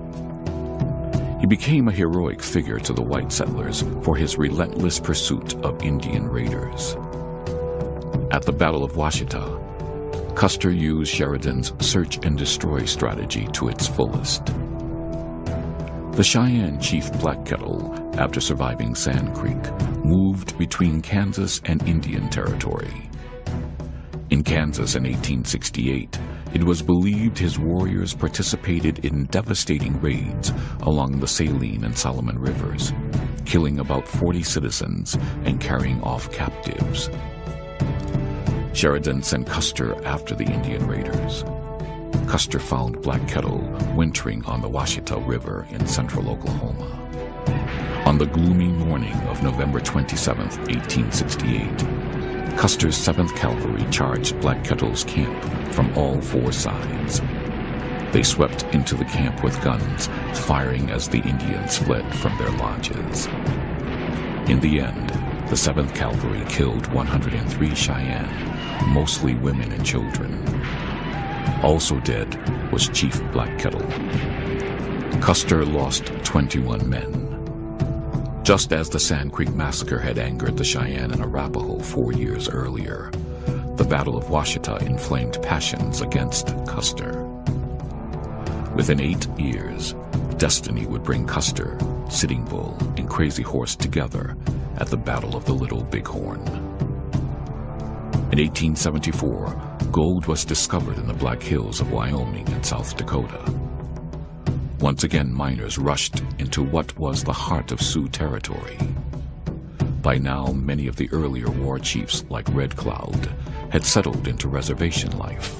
He became a heroic figure to the white settlers for his relentless pursuit of Indian raiders. At the Battle of Washita, Custer used Sheridan's search and destroy strategy to its fullest. The Cheyenne chief Black Kettle, after surviving Sand Creek, moved between Kansas and Indian Territory. In Kansas in 1868, it was believed his warriors participated in devastating raids along the Saline and Solomon Rivers, killing about 40 citizens and carrying off captives. Sheridan sent Custer after the Indian raiders. Custer found Black Kettle wintering on the Washita River in central Oklahoma. On the gloomy morning of November 27, 1868, Custer's 7th Cavalry charged Black Kettle's camp from all 4 sides. They swept into the camp with guns, firing as the Indians fled from their lodges. In the end, the 7th Cavalry killed 103 Cheyenne, mostly women and children. Also dead was Chief Black Kettle. Custer lost 21 men. Just as the Sand Creek Massacre had angered the Cheyenne and Arapaho 4 years earlier, the Battle of Washita inflamed passions against Custer. Within 8 years, destiny would bring Custer, Sitting Bull, and Crazy Horse together at the Battle of the Little Bighorn. In 1874, gold was discovered in the Black Hills of Wyoming and South Dakota. Once again, miners rushed into what was the heart of Sioux territory. By now, many of the earlier war chiefs, like Red Cloud, had settled into reservation life.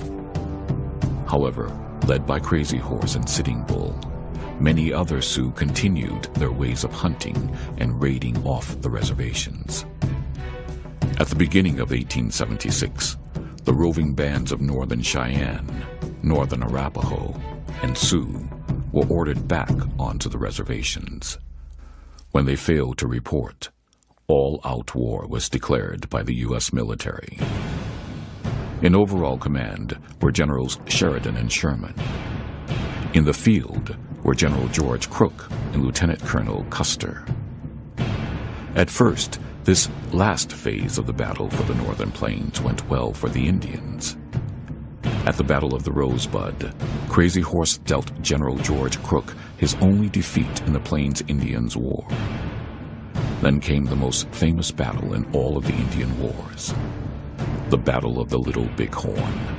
However, led by Crazy Horse and Sitting Bull, many other Sioux continued their ways of hunting and raiding off the reservations. At the beginning of 1876, the roving bands of Northern Cheyenne, Northern Arapaho, and Sioux were ordered back onto the reservations. When they failed to report, all-out war was declared by the U.S. military. In overall command were Generals Sheridan and Sherman. In the field were General George Crook and Lieutenant Colonel Custer. At first, this last phase of the battle for the Northern Plains went well for the Indians. At the Battle of the Rosebud, Crazy Horse dealt General George Crook his only defeat in the Plains Indians' War. Then came the most famous battle in all of the Indian Wars, the Battle of the Little Bighorn.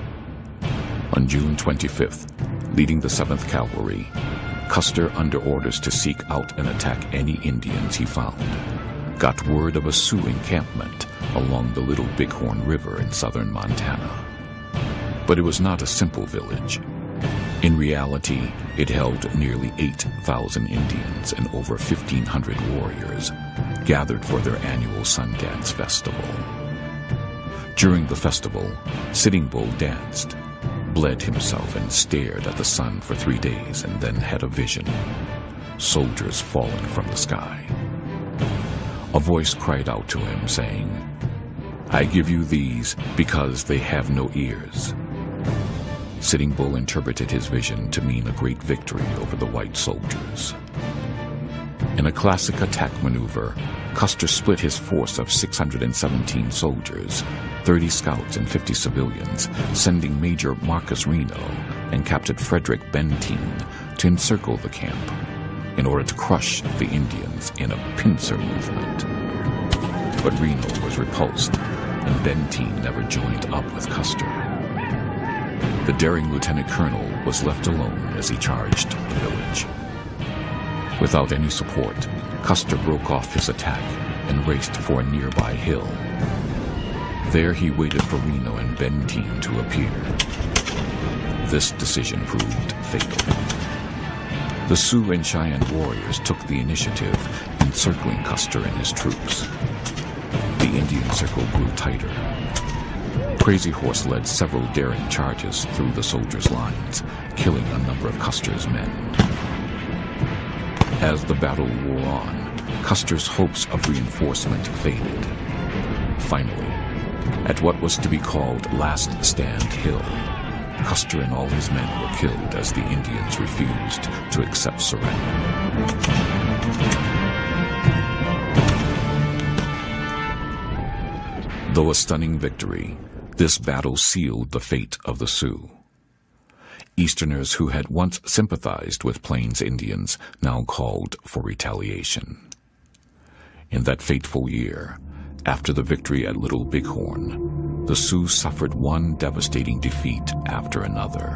On June 25th, leading the 7th Cavalry, Custer, under orders to seek out and attack any Indians he found, got word of a Sioux encampment along the Little Bighorn River in southern Montana. But it was not a simple village. In reality, it held nearly 8,000 Indians and over 1,500 warriors gathered for their annual Sundance Festival. During the festival, Sitting Bull danced, bled himself, and stared at the sun for 3 days, and then had a vision: soldiers falling from the sky. A voice cried out to him, saying, "I give you these because they have no ears." Sitting Bull interpreted his vision to mean a great victory over the white soldiers. In a classic attack maneuver, Custer split his force of 617 soldiers, 30 scouts and 50 civilians, sending Major Marcus Reno and Captain Frederick Benteen to encircle the camp. in order to crush the Indians in a pincer movement. But Reno was repulsed, and Benteen never joined up with Custer. The daring lieutenant colonel was left alone as he charged the village. Without any support, Custer broke off his attack and raced for a nearby hill. There he waited for Reno and Benteen to appear. This decision proved fatal. The Sioux and Cheyenne warriors took the initiative, encircling Custer and his troops. The Indian circle grew tighter. Crazy Horse led several daring charges through the soldiers' lines, killing a number of Custer's men. As the battle wore on, Custer's hopes of reinforcement faded. Finally, at what was to be called Last Stand Hill, Custer and all his men were killed as the Indians refused to accept surrender. Though a stunning victory, this battle sealed the fate of the Sioux. Easterners who had once sympathized with Plains Indians now called for retaliation. In that fateful year, after the victory at Little Bighorn, the Sioux suffered one devastating defeat after another.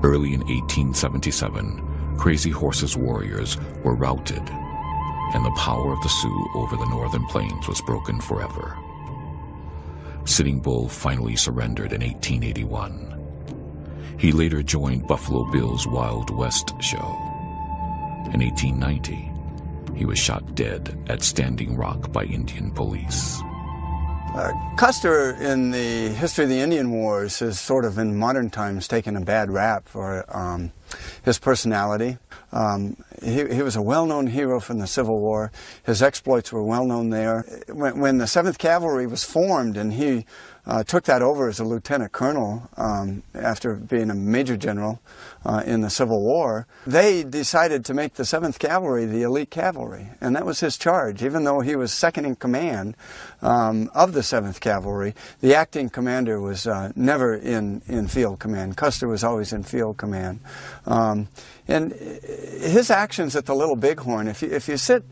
Early in 1877, Crazy Horse's warriors were routed, and the power of the Sioux over the northern plains was broken forever. Sitting Bull finally surrendered in 1881. He later joined Buffalo Bill's Wild West show. In 1890, he was shot dead at Standing Rock by Indian police. Custer, in the history of the Indian Wars, has sort of in modern times taken a bad rap for his personality. He was a well-known hero from the Civil War. His exploits were well-known there. When the 7th Cavalry was formed and he took that over as a lieutenant colonel after being a major general in the Civil War, they decided to make the 7th Cavalry the elite cavalry, and that was his charge. Even though he was second in command of the 7th Cavalry, the acting commander was never in field command. Custer was always in field command. And his actions at the Little Bighorn, if you sit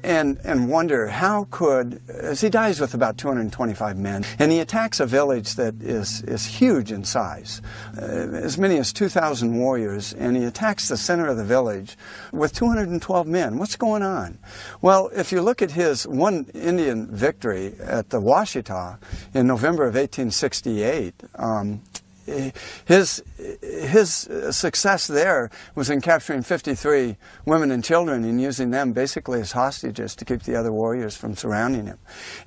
and wonder how could, as he dies with about 225 men, and he attacks a village that is huge in size, as many as 2,000 warriors, and he attacks the center of the village with 212 men. What's going on? Well, if you look at his one Indian victory at the Washita in November of 1868, his success there was in capturing 53 women and children and using them basically as hostages to keep the other warriors from surrounding him.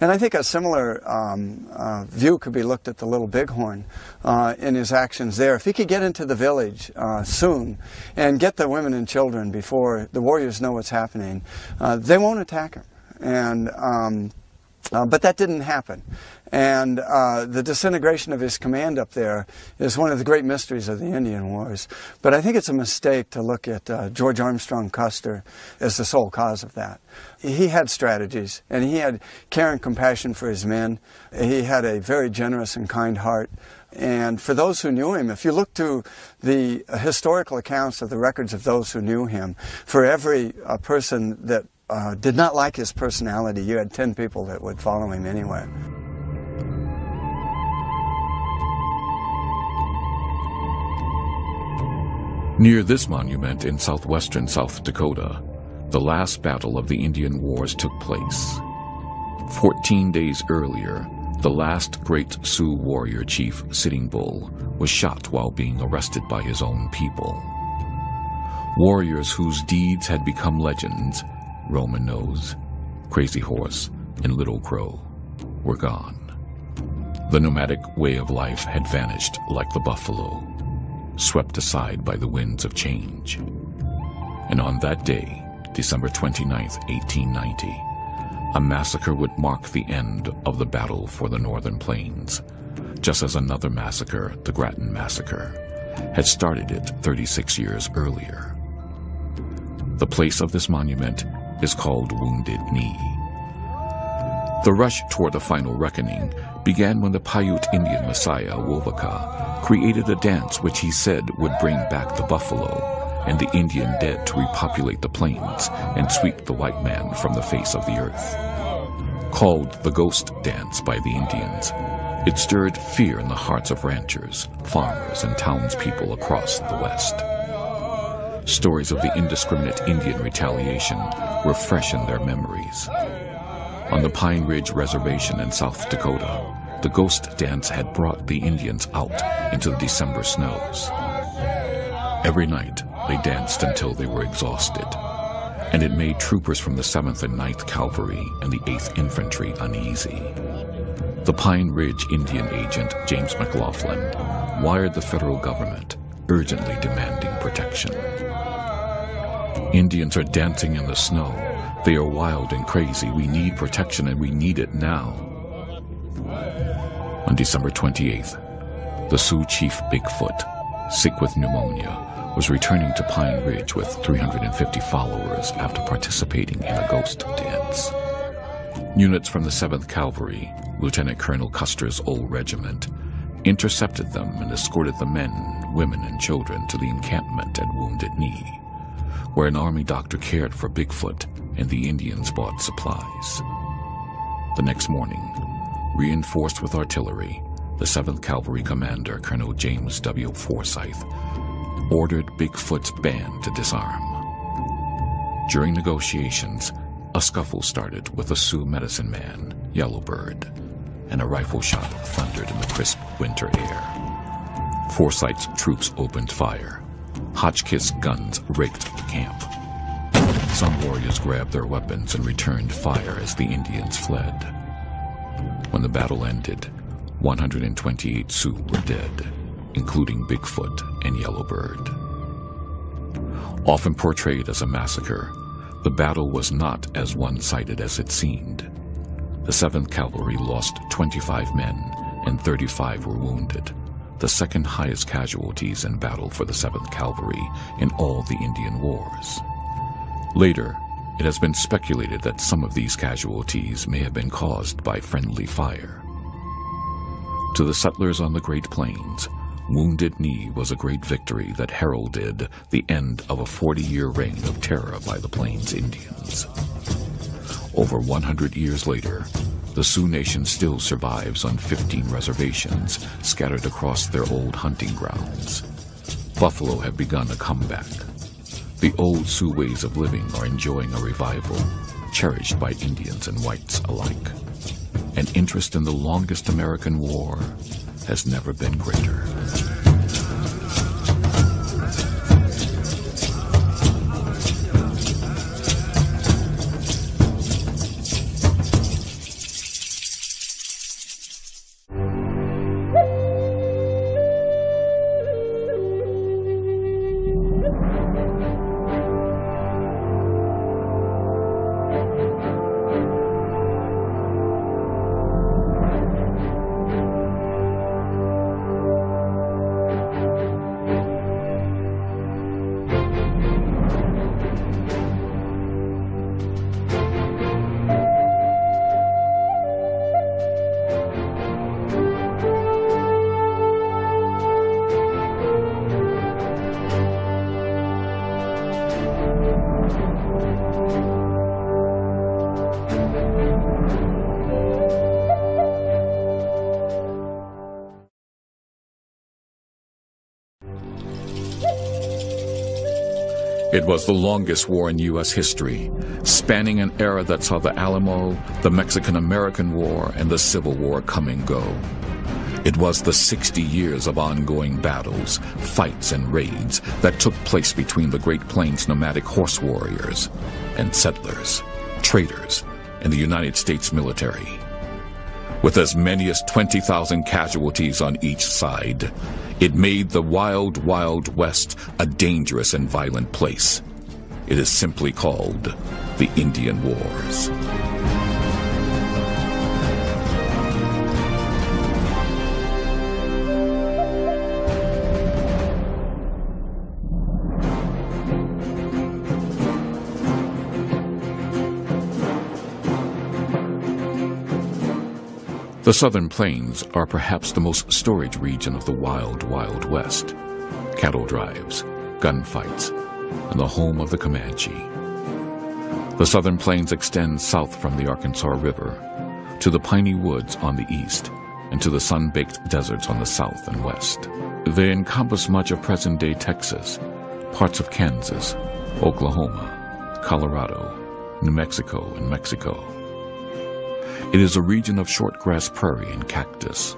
And I think a similar view could be looked at the Little Bighorn in his actions there. If he could get into the village soon and get the women and children before the warriors know what's happening, they won't attack him. And but that didn't happen. And the disintegration of his command up there is one of the great mysteries of the Indian Wars. But I think it's a mistake to look at George Armstrong Custer as the sole cause of that. He had strategies, and he had care and compassion for his men. He had a very generous and kind heart. And for those who knew him, if you look to the historical accounts of the records of those who knew him, for every person that did not like his personality, you had 10 people that would follow him anyway. Near this monument in southwestern South Dakota, the last battle of the Indian Wars took place. 14 days earlier, the last great Sioux warrior chief, Sitting Bull, was shot while being arrested by his own people. Warriors whose deeds had become legends, Roman Nose, Crazy Horse, and Little Crow, were gone. The nomadic way of life had vanished like the buffalo, swept aside by the winds of change. And on that day, December 29th, 1890, a massacre would mark the end of the battle for the Northern Plains, just as another massacre, the Grattan Massacre, had started it 36 years earlier. The place of this monument is called Wounded Knee. The rush toward the final reckoning began when the Paiute Indian messiah, Wovoka, created a dance which he said would bring back the buffalo, and the Indian dead to repopulate the plains and sweep the white man from the face of the earth. Called the Ghost Dance by the Indians, it stirred fear in the hearts of ranchers, farmers, and townspeople across the West. Stories of the indiscriminate Indian retaliation were fresh in their memories. On the Pine Ridge Reservation in South Dakota, the Ghost Dance had brought the Indians out into the December snows. Every night, they danced until they were exhausted, and it made troopers from the 7th and 9th Cavalry and the 8th Infantry uneasy. The Pine Ridge Indian agent, James McLaughlin, wired the federal government, urgently demanding protection. Indians are dancing in the snow. They are wild and crazy. We need protection, and we need it now. On December 28th, the Sioux chief Bigfoot, sick with pneumonia, was returning to Pine Ridge with 350 followers after participating in a ghost dance. Units from the 7th Cavalry, Lieutenant Colonel Custer's old regiment, intercepted them and escorted the men, women, and children to the encampment at Wounded Knee, where an army doctor cared for Bigfoot and the Indians bought supplies. The next morning, reinforced with artillery, the 7th Cavalry commander, Colonel James W. Forsyth, ordered Bigfoot's band to disarm. During negotiations, a scuffle started with a Sioux medicine man, Yellowbird, and a rifle shot thundered in the crisp winter air. Forsyth's troops opened fire. Hotchkiss guns raked the camp. Some warriors grabbed their weapons and returned fire as the Indians fled. When the battle ended, 128 Sioux were dead, including Bigfoot and Yellowbird. Often portrayed as a massacre, the battle was not as one-sided as it seemed. The 7th Cavalry lost 25 men and 35 were wounded, the second highest casualties in battle for the 7th Cavalry in all the Indian Wars. Later, it has been speculated that some of these casualties may have been caused by friendly fire. To the settlers on the Great Plains, Wounded Knee was a great victory that heralded the end of a 40-year reign of terror by the Plains Indians. Over 100 years later, the Sioux Nation still survives on 15 reservations scattered across their old hunting grounds. Buffalo have begun a comeback. The old Sioux ways of living are enjoying a revival, cherished by Indians and whites alike. And interest in the longest American war has never been greater. It was the longest war in U.S. history, spanning an era that saw the Alamo, the Mexican-American War, and the Civil War come and go. It was the 60 years of ongoing battles, fights, and raids that took place between the Great Plains nomadic horse warriors and settlers, traders, and the United States military. With as many as 20,000 casualties on each side, it made the wild, wild West a dangerous and violent place. It is simply called the Indian Wars. The Southern Plains are perhaps the most storied region of the wild, wild West. Cattle drives, gunfights, and the home of the Comanche. The Southern Plains extend south from the Arkansas River to the piney woods on the east and to the sun-baked deserts on the south and west. They encompass much of present-day Texas, parts of Kansas, Oklahoma, Colorado, New Mexico, and Mexico. It is a region of short-grass prairie and cactus,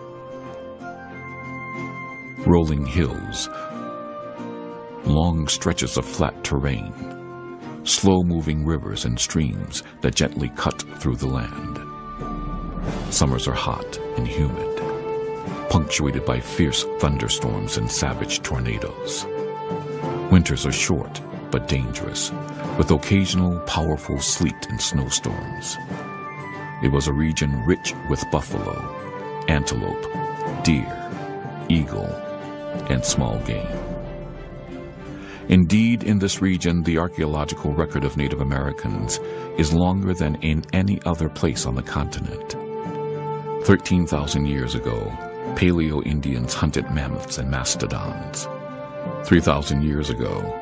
rolling hills, long stretches of flat terrain, slow-moving rivers and streams that gently cut through the land. Summers are hot and humid, punctuated by fierce thunderstorms and savage tornadoes. Winters are short but dangerous, with occasional powerful sleet and snowstorms. It was a region rich with buffalo, antelope, deer, eagle, and small game. Indeed, in this region, the archaeological record of Native Americans is longer than in any other place on the continent. 13,000 years ago, Paleo-Indians hunted mammoths and mastodons. 3,000 years ago,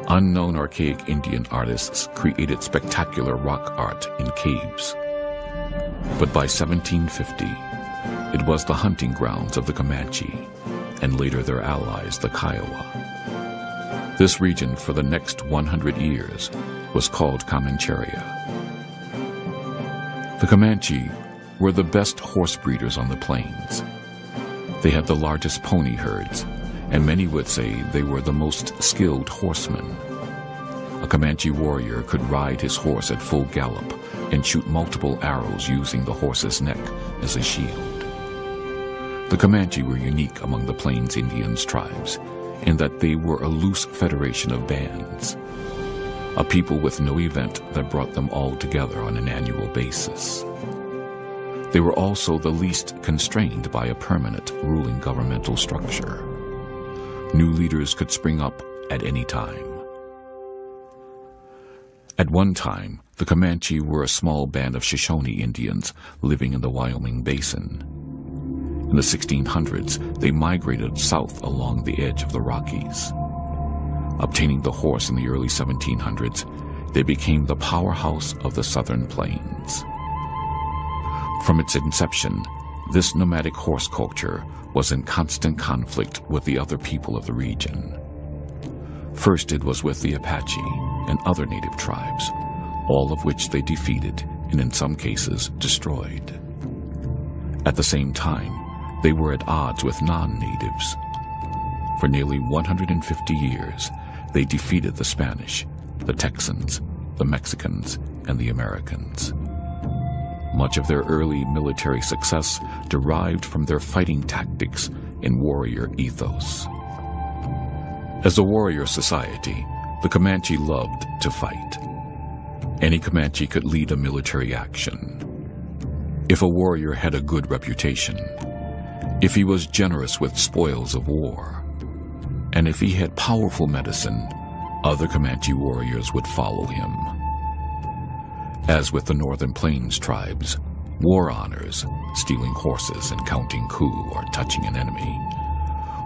unknown archaic Indian artists created spectacular rock art in caves. But by 1750, it was the hunting grounds of the Comanche, and later their allies, the Kiowa. This region for the next 100 years was called Comancheria. The Comanche were the best horse breeders on the plains. They had the largest pony herds, and many would say they were the most skilled horsemen. A Comanche warrior could ride his horse at full gallop and shoot multiple arrows using the horse's neck as a shield. The Comanche were unique among the Plains Indians tribes in that they were a loose federation of bands, a people with no event that brought them all together on an annual basis. They were also the least constrained by a permanent ruling governmental structure. New leaders could spring up at any time. At one time, the Comanche were a small band of Shoshone Indians living in the Wyoming Basin. In the 1600s, they migrated south along the edge of the Rockies. Obtaining the horse in the early 1700s, they became the powerhouse of the Southern Plains. From its inception, this nomadic horse culture was in constant conflict with the other people of the region. First, it was with the Apache and other native tribes, all of which they defeated and in some cases destroyed. At the same time, they were at odds with non-natives. For nearly 150 years, they defeated the Spanish, the Texans, the Mexicans, and the Americans. Much of their early military success derived from their fighting tactics and warrior ethos. As a warrior society, the Comanche loved to fight. Any Comanche could lead a military action. If a warrior had a good reputation, if he was generous with spoils of war, and if he had powerful medicine, other Comanche warriors would follow him. As with the Northern Plains tribes, war honors, stealing horses and counting coup or touching an enemy,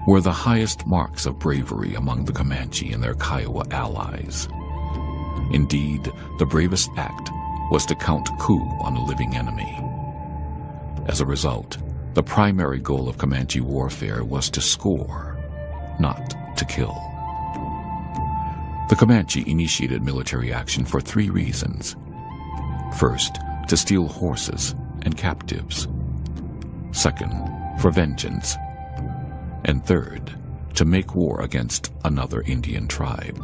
were the highest marks of bravery among the Comanche and their Kiowa allies. Indeed, the bravest act was to count coup on a living enemy. As a result, the primary goal of Comanche warfare was to score, not to kill. The Comanche initiated military action for 3 reasons. First, to steal horses and captives. Second, for vengeance. And third, to make war against another Indian tribe.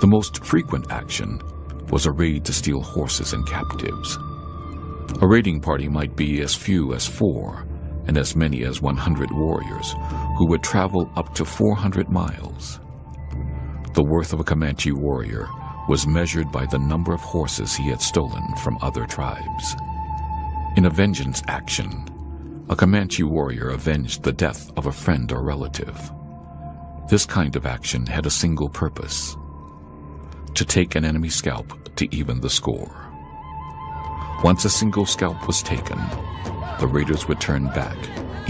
The most frequent action was a raid to steal horses and captives. A raiding party might be as few as 4 and as many as 100 warriors who would travel up to 400 miles. The worth of a Comanche warrior was measured by the number of horses he had stolen from other tribes. In a vengeance action, a Comanche warrior avenged the death of a friend or relative. This kind of action had a single purpose: to take an enemy scalp to even the score. Once a single scalp was taken, the raiders would turn back,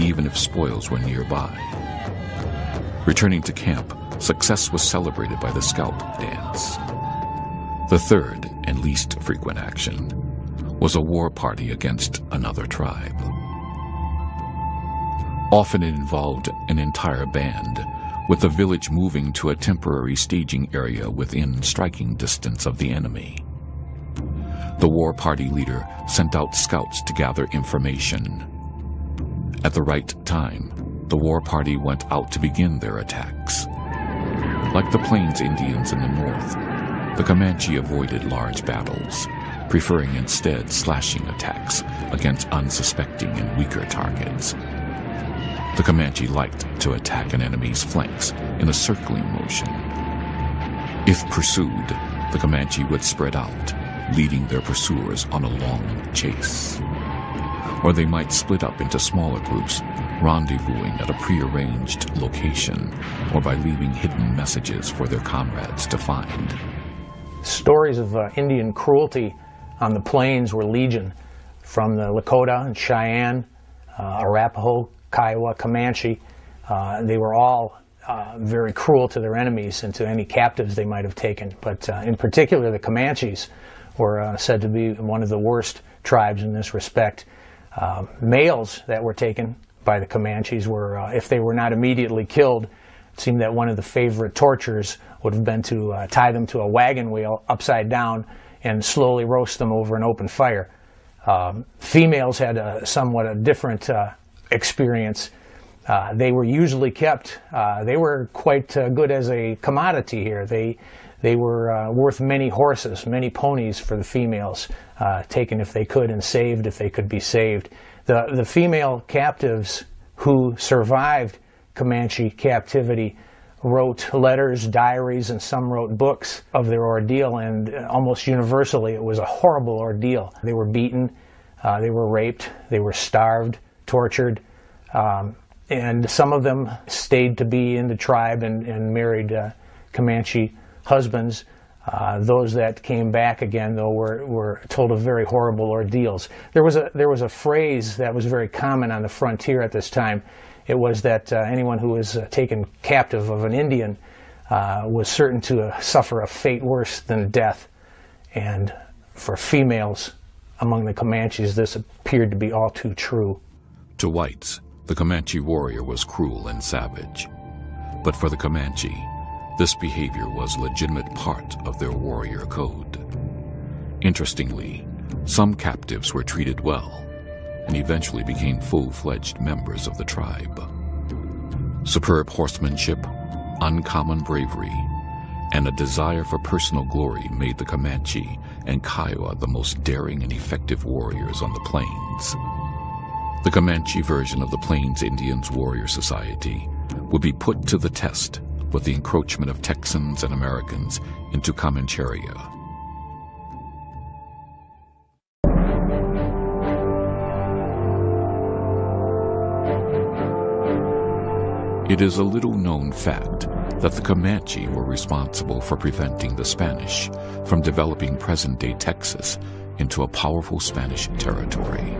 even if spoils were nearby. Returning to camp, success was celebrated by the scalp dance. The third and least frequent action was a war party against another tribe. Often it involved an entire band, with the village moving to a temporary staging area within striking distance of the enemy. The war party leader sent out scouts to gather information. At the right time, the war party went out to begin their attacks. Like the Plains Indians in the north, the Comanche avoided large battles, preferring instead slashing attacks against unsuspecting and weaker targets. The Comanche liked to attack an enemy's flanks in a circling motion. If pursued, the Comanche would spread out, leading their pursuers on a long chase. Or they might split up into smaller groups, rendezvousing at a prearranged location, or by leaving hidden messages for their comrades to find. Stories of Indian cruelty on the plains were legion, from the Lakota and Cheyenne, Arapaho, Kiowa, Comanche. They were all very cruel to their enemies and to any captives they might have taken. But in particular, the Comanches were said to be one of the worst tribes in this respect. Males that were taken by the Comanches were, if they were not immediately killed, it seemed that one of the favorite tortures would have been to tie them to a wagon wheel upside down and slowly roast them over an open fire. Females had somewhat a different experience. They were usually kept, they were quite good as a commodity here. They were worth many horses, many ponies for the females, taken if they could and saved if they could be saved. The female captives who survived Comanche captivity wrote letters, diaries, and some wrote books of their ordeal, and almost universally it was a horrible ordeal. They were beaten, they were raped, they were starved, tortured, and some of them stayed to be in the tribe and married Comanche husbands. Those that came back again, though, were told of very horrible ordeals. There was a phrase that was very common on the frontier at this time. It was that anyone who was taken captive of an Indian was certain to suffer a fate worse than death. And for females among the Comanches, this appeared to be all too true. To whites, the Comanche warrior was cruel and savage. But for the Comanche, this behavior was a legitimate part of their warrior code. Interestingly, some captives were treated well and eventually became full-fledged members of the tribe. Superb horsemanship, uncommon bravery, and a desire for personal glory made the Comanche and Kiowa the most daring and effective warriors on the plains. The Comanche version of the Plains Indians Warrior Society would be put to the test with the encroachment of Texans and Americans into Comancheria. It is a little-known fact that the Comanche were responsible for preventing the Spanish from developing present-day Texas into a powerful Spanish territory.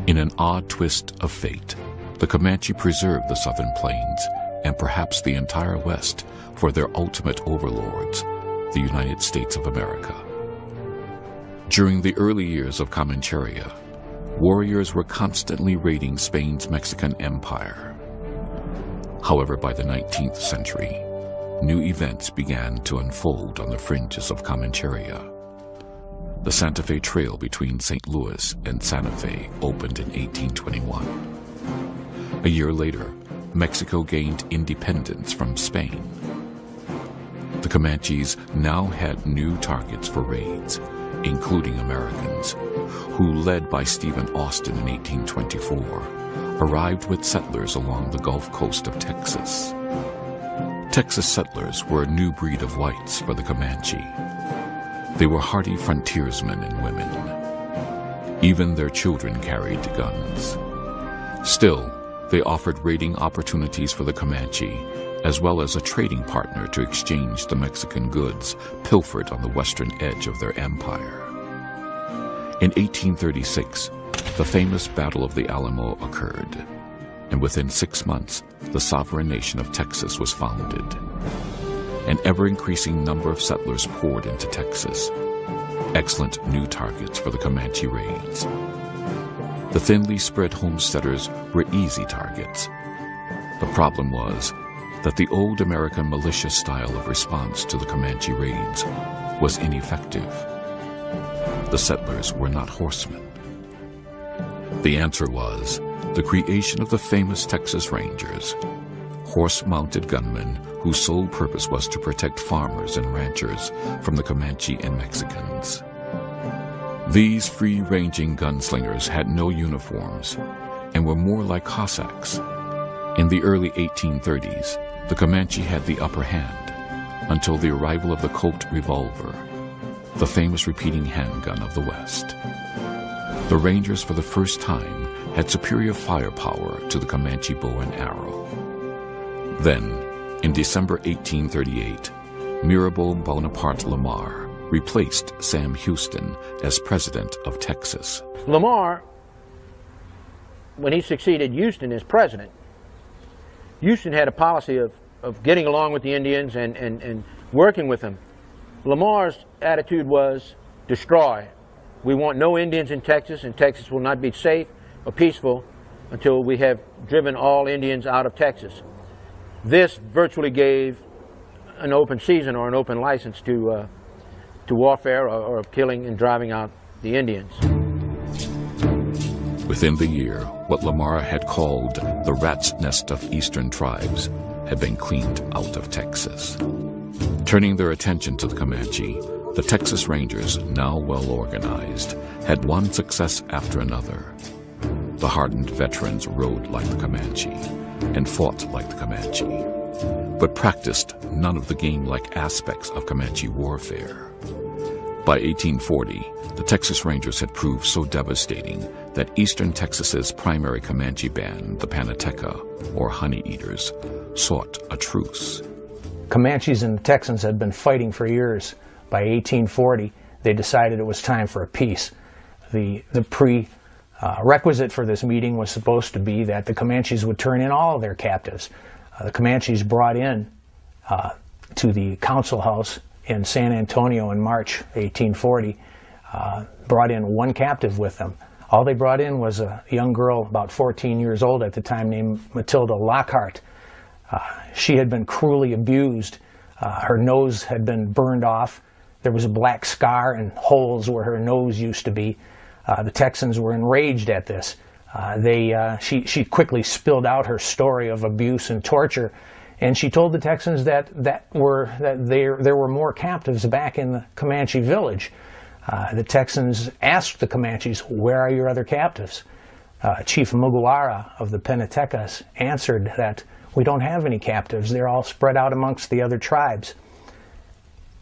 In an odd twist of fate, the Comanche preserved the southern plains and perhaps the entire West for their ultimate overlords, the United States of America. During the early years of Comancheria, warriors were constantly raiding Spain's Mexican Empire. However, by the 19th century, new events began to unfold on the fringes of Comancheria. The Santa Fe Trail between St. Louis and Santa Fe opened in 1821. A year later, Mexico gained independence from Spain. The Comanches now had new targets for raids, including Americans, who, led by Stephen Austin in 1824, arrived with settlers along the Gulf Coast of Texas. Texas settlers were a new breed of whites for the Comanche. They were hardy frontiersmen and women. Even their children carried guns. Still, they offered raiding opportunities for the Comanche, as well as a trading partner to exchange the Mexican goods pilfered on the western edge of their empire. In 1836, the famous Battle of the Alamo occurred, and within 6 months, the sovereign nation of Texas was founded. An ever-increasing number of settlers poured into Texas, excellent new targets for the Comanche raids. The thinly spread homesteaders were easy targets. The problem was that the old American militia style of response to the Comanche raids was ineffective. The settlers were not horsemen. The answer was the creation of the famous Texas Rangers, horse-mounted gunmen whose sole purpose was to protect farmers and ranchers from the Comanche and Mexicans. These free-ranging gunslingers had no uniforms and were more like Cossacks. In the early 1830s, the Comanche had the upper hand until the arrival of the Colt revolver, the famous repeating handgun of the West. The Rangers, for the first time, had superior firepower to the Comanche bow and arrow. Then, in December 1838, Mirabeau Bonaparte Lamar replaced Sam Houston as president of Texas. Lamar, when he succeeded Houston as president, Houston had a policy of getting along with the Indians and working with them. Lamar's attitude was destroy. We want no Indians in Texas, and Texas will not be safe or peaceful until we have driven all Indians out of Texas. This virtually gave an open season or an open license to warfare or killing and driving out the Indians. Within the year, what Lamar had called the rat's nest of eastern tribes had been cleaned out of Texas. Turning their attention to the Comanche, the Texas Rangers, now well organized, had one success after another. The hardened veterans rode like the Comanche and fought like the Comanche, but practiced none of the game-like aspects of Comanche warfare. By 1840, the Texas Rangers had proved so devastating that eastern Texas's primary Comanche band, the Panateca, or Honey Eaters, sought a truce. Comanches and the Texans had been fighting for years. By 1840, they decided it was time for a peace. The prerequisite for this meeting was supposed to be that the Comanches would turn in all of their captives. The Comanches brought in to the council house in San Antonio in March 1840, brought in one captive with them. All they brought in was a young girl about 14 years old at the time named Matilda Lockhart. She had been cruelly abused. Her nose had been burned off. There was a black scar and holes where her nose used to be. The Texans were enraged at this. She quickly spilled out her story of abuse and torture, and she told the Texans that there were more captives back in the Comanche village. The Texans asked the Comanches, "Where are your other captives?" Chief Muguara of the Penatecas answered that, "We don't have any captives. They're all spread out amongst the other tribes."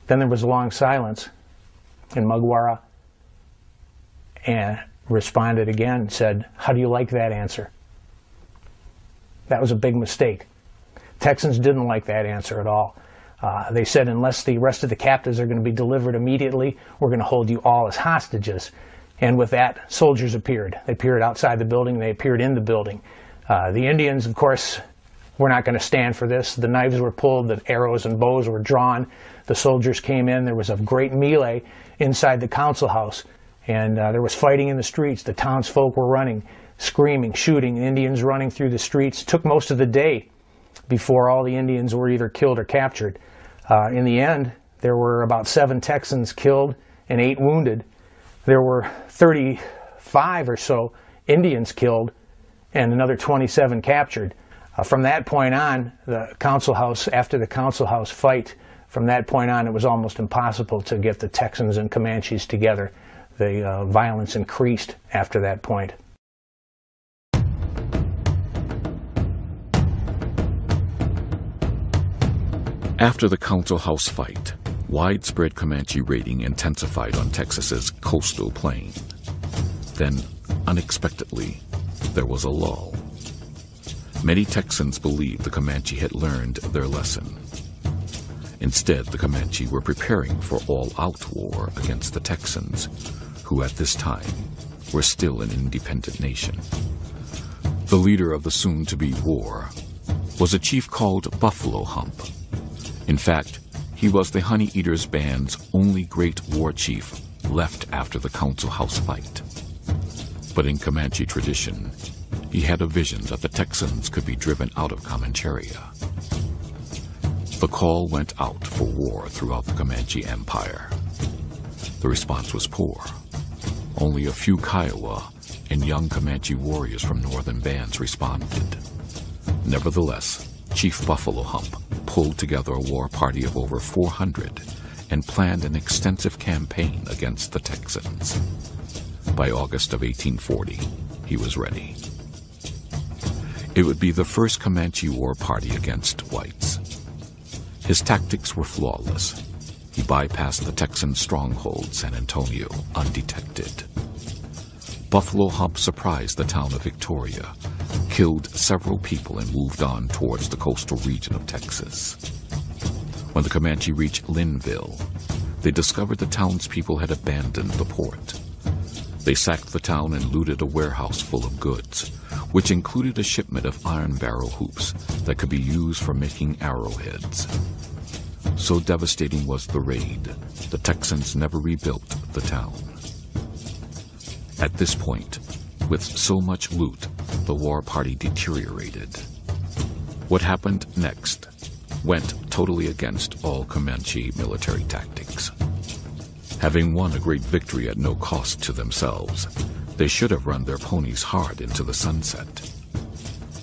Then there was a long silence, and Muguara responded again and said, "How do you like that answer?" That was a big mistake. Texans didn't like that answer at all. They said, unless the rest of the captives are going to be delivered immediately, we're going to hold you all as hostages. And with that, soldiers appeared. They appeared outside the building. They appeared in the building. The Indians, of course, were not going to stand for this. The knives were pulled. The arrows and bows were drawn. The soldiers came in. There was a great melee inside the council house. And there was fighting in the streets. The townsfolk were running, screaming, shooting. Indians running through the streets. It took most of the day before all the Indians were either killed or captured. In the end, there were about 7 Texans killed and 8 wounded. There were 35 or so Indians killed and another 27 captured. From that point on, the council house, after the council house fight, from that point on, it was almost impossible to get the Texans and Comanches together. The violence increased after that point. After the council house fight, widespread Comanche raiding intensified on Texas's coastal plain. Then, unexpectedly, there was a lull. Many Texans believed the Comanche had learned their lesson. Instead, the Comanche were preparing for all-out war against the Texans, who at this time were still an independent nation. The leader of the soon-to-be war was a chief called Buffalo Hump, In fact, he was the Honey Eaters band's only great war chief left after the Council House fight. But in Comanche tradition, he had a vision that the Texans could be driven out of Comancheria. The call went out for war throughout the Comanche Empire. The response was poor. Only a few Kiowa and young Comanche warriors from northern bands responded. Nevertheless, Chief Buffalo Hump pulled together a war party of over 400 and planned an extensive campaign against the Texans. By August of 1840, he was ready. It would be the first Comanche war party against whites. His tactics were flawless. He bypassed the Texan stronghold, San Antonio, undetected. Buffalo Hump surprised the town of Victoria, killed several people, and moved on towards the coastal region of Texas. When the Comanche reached Linville, they discovered the townspeople had abandoned the port. They sacked the town and looted a warehouse full of goods, which included a shipment of iron barrel hoops that could be used for making arrowheads. So devastating was the raid, the Texans never rebuilt the town. At this point, with so much loot, the war party deteriorated. What happened next went totally against all Comanche military tactics. Having won a great victory at no cost to themselves, they should have run their ponies hard into the sunset.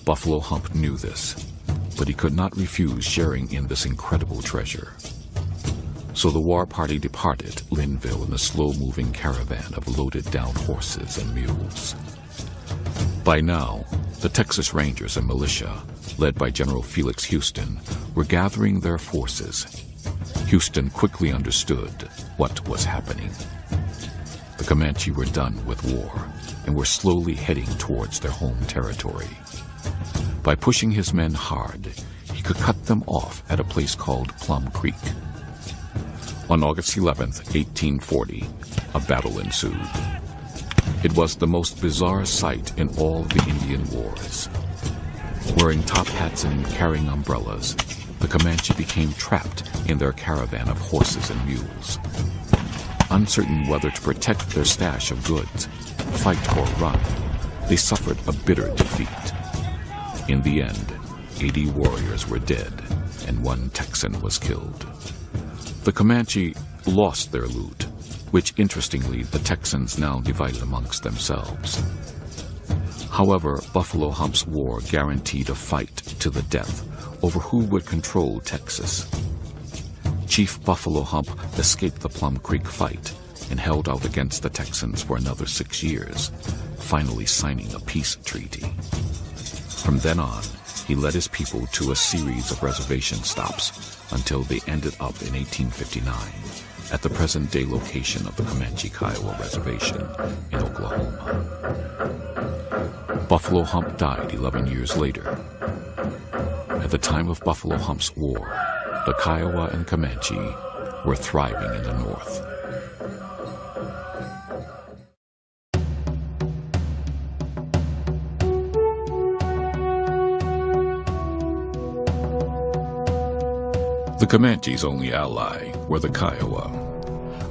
Buffalo Hump knew this, but he could not refuse sharing in this incredible treasure. So the war party departed Linville in a slow-moving caravan of loaded-down horses and mules. By now, the Texas Rangers and militia, led by General Felix Houston, were gathering their forces. Houston quickly understood what was happening. The Comanche were done with war and were slowly heading towards their home territory. By pushing his men hard, he could cut them off at a place called Plum Creek. On August 11th, 1840, a battle ensued. It was the most bizarre sight in all the Indian wars. Wearing top hats and carrying umbrellas, the Comanche became trapped in their caravan of horses and mules. Uncertain whether to protect their stash of goods, fight or run, they suffered a bitter defeat. In the end, 80 warriors were dead and 1 Texan was killed. The Comanche lost their loot, which interestingly the Texans now divided amongst themselves. However, Buffalo Hump's war guaranteed a fight to the death over who would control Texas. Chief Buffalo Hump escaped the Plum Creek fight and held out against the Texans for another 6 years, finally signing a peace treaty. From then on, he led his people to a series of reservation stops until they ended up in 1859 at the present-day location of the Comanche Kiowa Reservation in Oklahoma. Buffalo Hump died 11 years later. At the time of Buffalo Hump's war, the Kiowa and Comanche were thriving in the north. The Comanche's only ally were the Kiowa,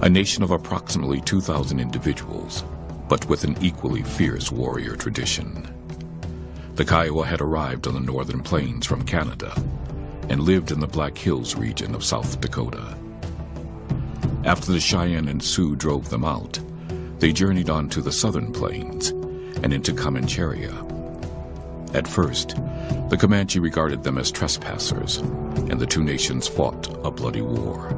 a nation of approximately 2,000 individuals, but with an equally fierce warrior tradition. The Kiowa had arrived on the northern plains from Canada and lived in the Black Hills region of South Dakota. After the Cheyenne and Sioux drove them out, they journeyed on to the southern plains and into Comancheria. At first, the Comanche regarded them as trespassers, and the two nations fought a bloody war.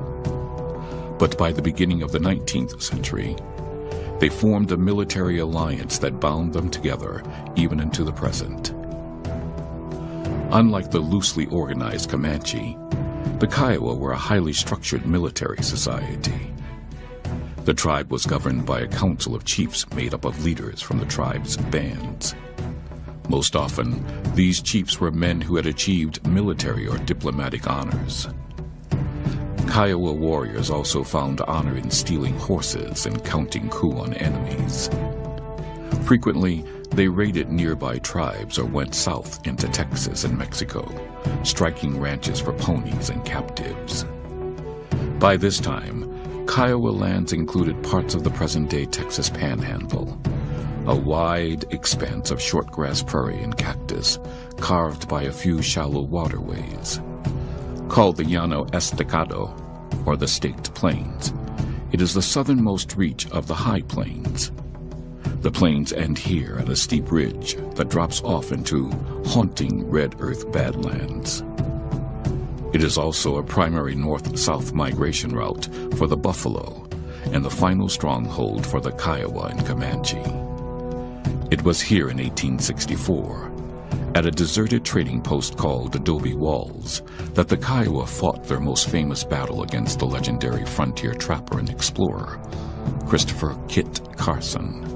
But by the beginning of the 19th century, they formed a military alliance that bound them together even into the present. Unlike the loosely organized Comanche, the Kiowa were a highly structured military society. The tribe was governed by a council of chiefs made up of leaders from the tribe's bands. Most often, these chiefs were men who had achieved military or diplomatic honors. Kiowa warriors also found honor in stealing horses and counting coup on enemies. Frequently, they raided nearby tribes or went south into Texas and Mexico, striking ranches for ponies and captives. By this time, Kiowa lands included parts of the present-day Texas Panhandle, a wide expanse of shortgrass prairie and cactus carved by a few shallow waterways. Called the Llano Estacado, or the Staked Plains, it is the southernmost reach of the High Plains. The plains end here at a steep ridge that drops off into haunting red earth badlands. It is also a primary north-south migration route for the buffalo and the final stronghold for the Kiowa and Comanche. It was here in 1864, at a deserted trading post called Adobe Walls, that the Kiowa fought their most famous battle against the legendary frontier trapper and explorer, Christopher Kit Carson.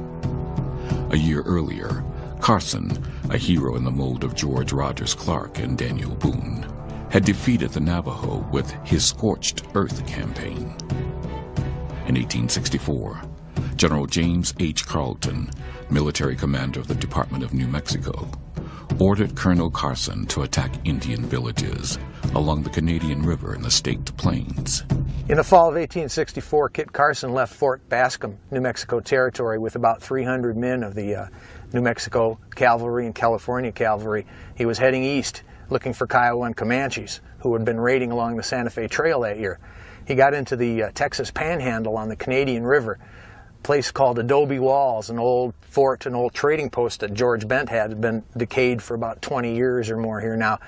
A year earlier, Carson, a hero in the mold of George Rogers Clark and Daniel Boone, had defeated the Navajo with his Scorched Earth campaign. In 1864, General James H. Carleton, military commander of the Department of New Mexico, ordered Colonel Carson to attack Indian villages along the Canadian River in the Staked Plains. In the fall of 1864, Kit Carson left Fort Bascom, New Mexico Territory, with about 300 men of the New Mexico Cavalry and California Cavalry. He was heading east, looking for Kiowa and Comanches, who had been raiding along the Santa Fe Trail that year. He got into the Texas Panhandle on the Canadian River, a place called Adobe Walls, an old fort, an old trading post that George Bent had been decayed for about 20 years or more here now.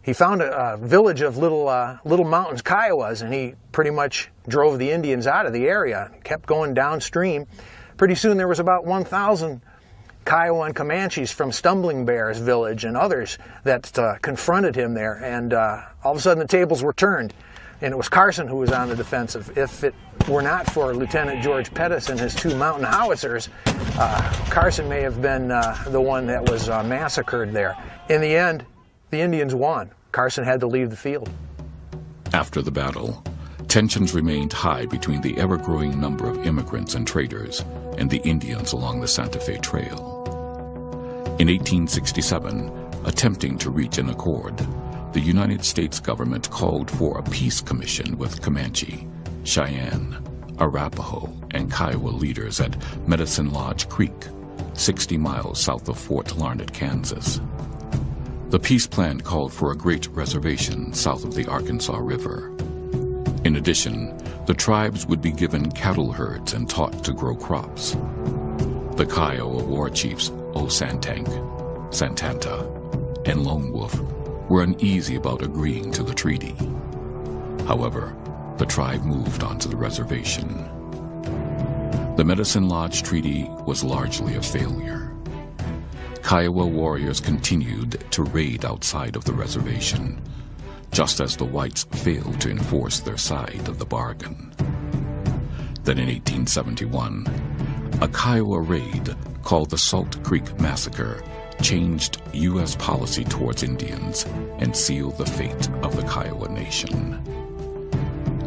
He found a village of little mountains, Kiowas, and he pretty much drove the Indians out of the area, kept going downstream. Pretty soon there was about 1,000 Kiowa and Comanches from Stumbling Bear's village and others that confronted him there, and all of a sudden the tables were turned, and it was Carson who was on the defensive. If it were not for Lieutenant George Pettus and his 2 mountain howitzers, Carson may have been the one that was massacred there. In the end, the Indians won. Carson had to leave the field. After the battle, tensions remained high between the ever-growing number of immigrants and traders and the Indians along the Santa Fe Trail. In 1867, attempting to reach an accord, the United States government called for a peace commission with Comanche, Cheyenne, Arapaho, and Kiowa leaders at Medicine Lodge Creek, 60 miles south of Fort Larned, Kansas. The peace plan called for a great reservation south of the Arkansas River. In addition, the tribes would be given cattle herds and taught to grow crops. The Kiowa war chiefs O Santank, Santanta, and Lone Wolf were uneasy about agreeing to the treaty. However, the tribe moved onto the reservation. The Medicine Lodge Treaty was largely a failure. Kiowa warriors continued to raid outside of the reservation, just as the whites failed to enforce their side of the bargain. Then in 1871, a Kiowa raid called the Salt Creek Massacre changed U.S. policy towards Indians and sealed the fate of the Kiowa Nation.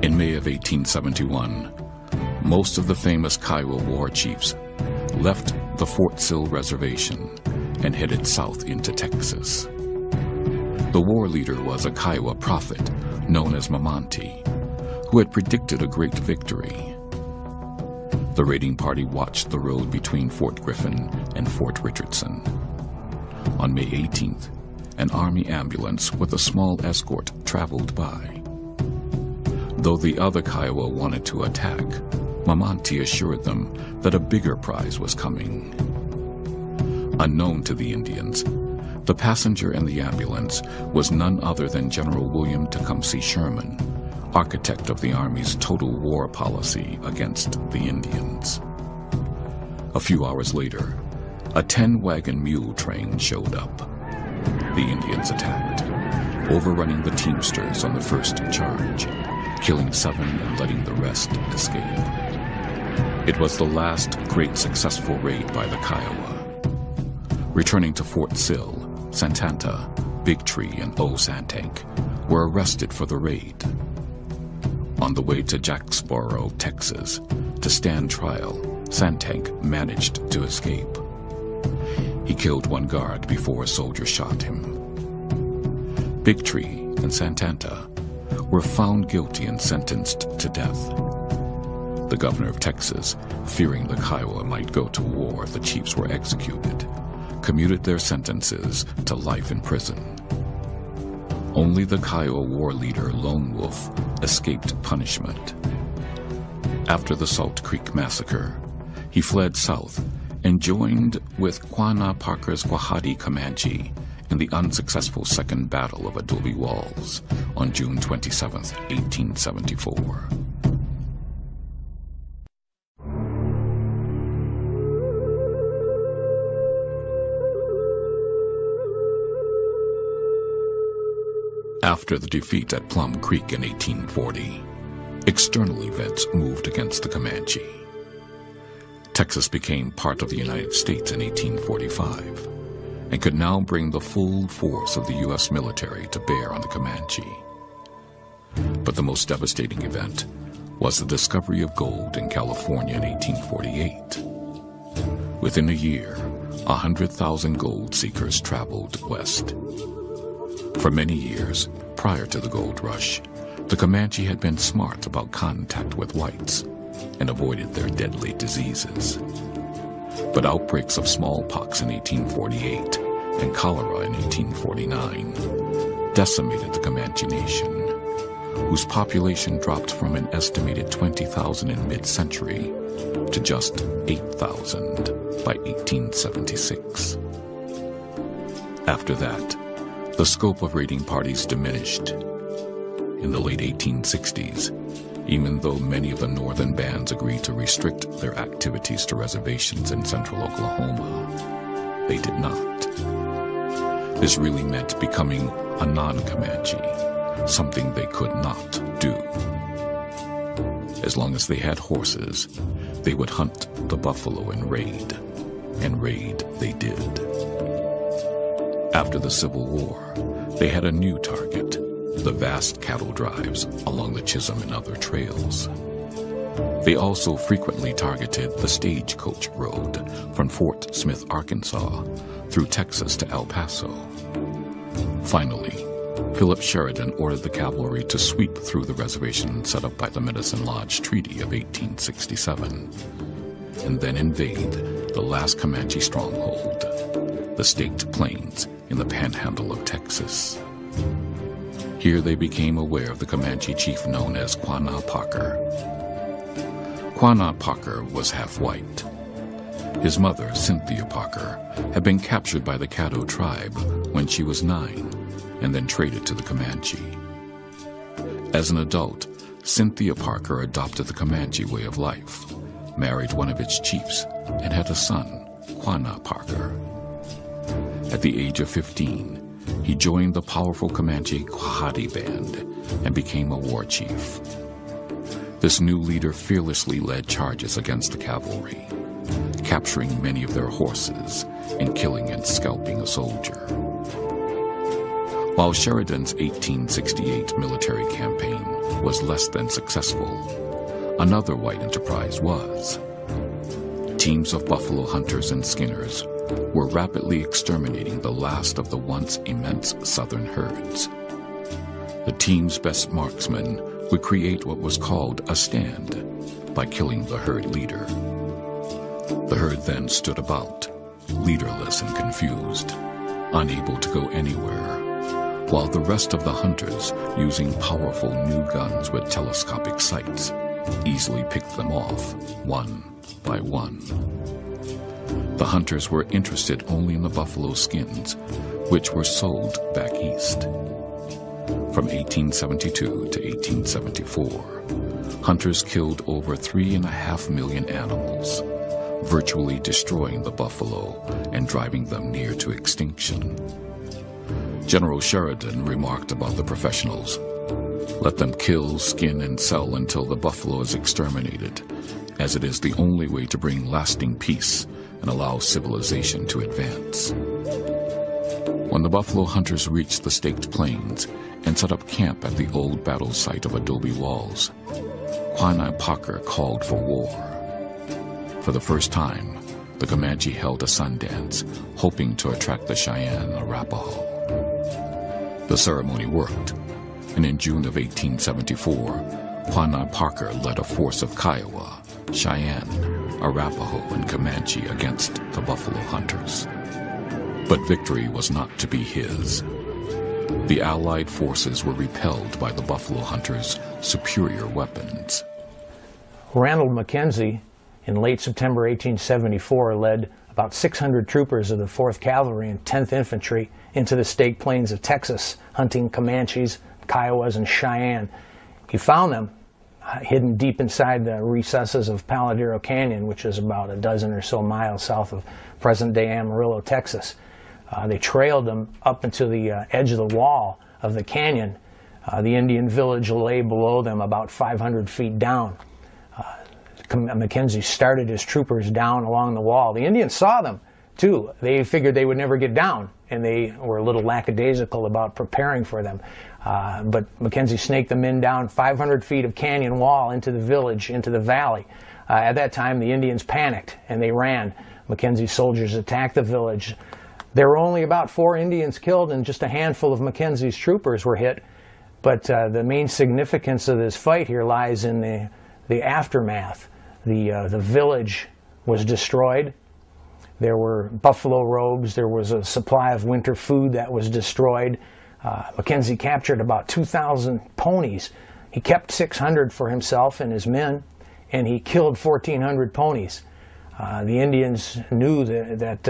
In May of 1871, most of the famous Kiowa war chiefs left the Fort Sill Reservation and headed south into Texas. The war leader was a Kiowa prophet known as Mamanti, who had predicted a great victory. The raiding party watched the road between Fort Griffin and Fort Richardson. On May 18th, an Army ambulance with a small escort traveled by. Though the other Kiowa wanted to attack, Mamanti assured them that a bigger prize was coming. Unknown to the Indians, the passenger in the ambulance was none other than General William Tecumseh Sherman, architect of the Army's total war policy against the Indians. A few hours later, a 10-wagon mule train showed up. The Indians attacked, overrunning the Teamsters on the first charge, killing 7 and letting the rest escape. It was the last great successful raid by the Kiowa. Returning to Fort Sill, Santanta, Big Tree, and O Santank were arrested for the raid. On the way to Jacksboro, Texas, to stand trial, Santank managed to escape. He killed one guard before a soldier shot him. Big Tree and Santanta were found guilty and sentenced to death. The governor of Texas, fearing the Kiowa might go to war if the chiefs were executed, commuted their sentences to life in prison. Only the Kiowa war leader Lone Wolf escaped punishment. After the Salt Creek Massacre, he fled south and joined with Quanah Parker's Quahati Comanche in the unsuccessful Second Battle of Adobe Walls on June 27, 1874. After the defeat at Plum Creek in 1840, external events moved against the Comanche. Texas became part of the United States in 1845 and could now bring the full force of the U.S. military to bear on the Comanche. But the most devastating event was the discovery of gold in California in 1848. Within a year, 100,000 gold seekers traveled west. For many years, prior to the gold rush, the Comanche had been smart about contact with whites and avoided their deadly diseases. But outbreaks of smallpox in 1848 and cholera in 1849 decimated the Comanche nation, whose population dropped from an estimated 20,000 in mid-century to just 8,000 by 1876. After that, the scope of raiding parties diminished. In the late 1860s, even though many of the northern bands agreed to restrict their activities to reservations in central Oklahoma, they did not. This really meant becoming a non-Comanche, something they could not do. As long as they had horses, they would hunt the buffalo and raid they did. After the Civil War, they had a new target, the vast cattle drives along the Chisholm and other trails. They also frequently targeted the Stagecoach Road from Fort Smith, Arkansas, through Texas to El Paso. Finally, Philip Sheridan ordered the cavalry to sweep through the reservation set up by the Medicine Lodge Treaty of 1867, and then invade the last Comanche stronghold, the Staked Plains in the panhandle of Texas. Here they became aware of the Comanche chief known as Quanah Parker. Quanah Parker was half white. His mother, Cynthia Parker, had been captured by the Caddo tribe when she was 9 and then traded to the Comanche. As an adult, Cynthia Parker adopted the Comanche way of life, married one of its chiefs, and had a son, Quanah Parker. At the age of 15, he joined the powerful Comanche Quahati Band and became a war chief. This new leader fearlessly led charges against the cavalry, capturing many of their horses and killing and scalping a soldier. While Sheridan's 1868 military campaign was less than successful, another white enterprise was. Teams of buffalo hunters and skinners were rapidly exterminating the last of the once immense southern herds. The team's best marksmen would create what was called a stand by killing the herd leader. The herd then stood about, leaderless and confused, unable to go anywhere, while the rest of the hunters, using powerful new guns with telescopic sights, easily picked them off, one by one. The hunters were interested only in the buffalo skins, which were sold back east. From 1872 to 1874, hunters killed over 3.5 million animals, virtually destroying the buffalo and driving them near to extinction. General Sheridan remarked about the professionals, "Let them kill, skin, and sell until the buffalo is exterminated, as it is the only way to bring lasting peace and allow civilization to advance." When the buffalo hunters reached the Staked Plains and set up camp at the old battle site of Adobe Walls, Quanah Parker called for war. For the first time, the Comanche held a sun dance, hoping to attract the Cheyenne Arapaho. The ceremony worked, and in June of 1874, Quanah Parker led a force of Kiowa, Cheyenne, Arapaho, and Comanche against the buffalo hunters. But victory was not to be his. The Allied forces were repelled by the buffalo hunters' superior weapons. Randall Mackenzie, in late September 1874, led about 600 troopers of the 4th Cavalry and 10th Infantry into the Staked Plains of Texas, hunting Comanches, Kiowas, and Cheyenne. He found them hidden deep inside the recesses of Paladero Canyon, which is about a dozen or so miles south of present-day Amarillo, Texas. They trailed them up into the edge of the wall of the canyon. The Indian village lay below them about 500 feet down. Mackenzie started his troopers down along the wall. The Indians saw them, too. They figured they would never get down, and they were a little lackadaisical about preparing for them. But Mackenzie snaked the men down 500 feet of canyon wall into the village, into the valley. At that time, the Indians panicked, and they ran. Mackenzie's soldiers attacked the village. There were only about 4 Indians killed, and just a handful of Mackenzie's troopers were hit. But the main significance of this fight here lies in the aftermath. The village was destroyed. There were buffalo robes. There was a supply of winter food that was destroyed. Mackenzie captured about 2,000 ponies. He kept 600 for himself and his men, and he killed 1,400 ponies. The Indians knew that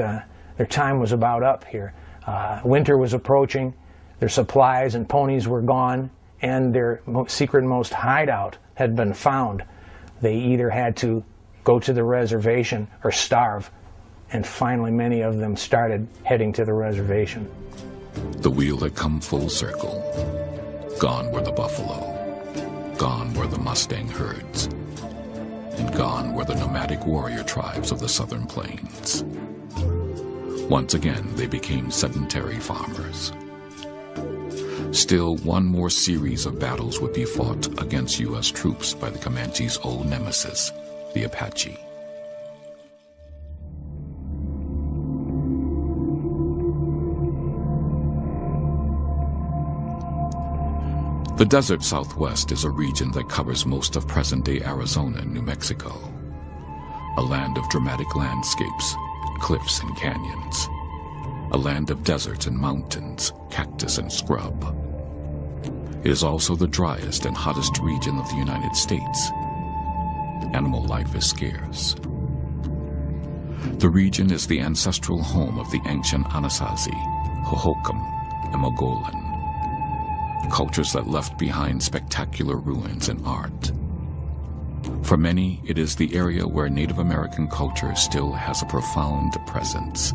their time was about up here. Winter was approaching. Their supplies and ponies were gone, and their secret-most hideout had been found. They either had to go to the reservation or starve, and finally many of them started heading to the reservation. The wheel had come full circle. Gone were the buffalo, gone were the Mustang herds, and gone were the nomadic warrior tribes of the southern plains. Once again, they became sedentary farmers. Still, one more series of battles would be fought against U.S. troops by the Comanche's old nemesis, the Apache. The desert Southwest is a region that covers most of present-day Arizona and New Mexico, a land of dramatic landscapes, cliffs and canyons, a land of deserts and mountains, cactus and scrub. It is also the driest and hottest region of the United States. Animal life is scarce. The region is the ancestral home of the ancient Anasazi, Hohokam, and Mogollon, cultures that left behind spectacular ruins and art. For many, it is the area where Native American culture still has a profound presence.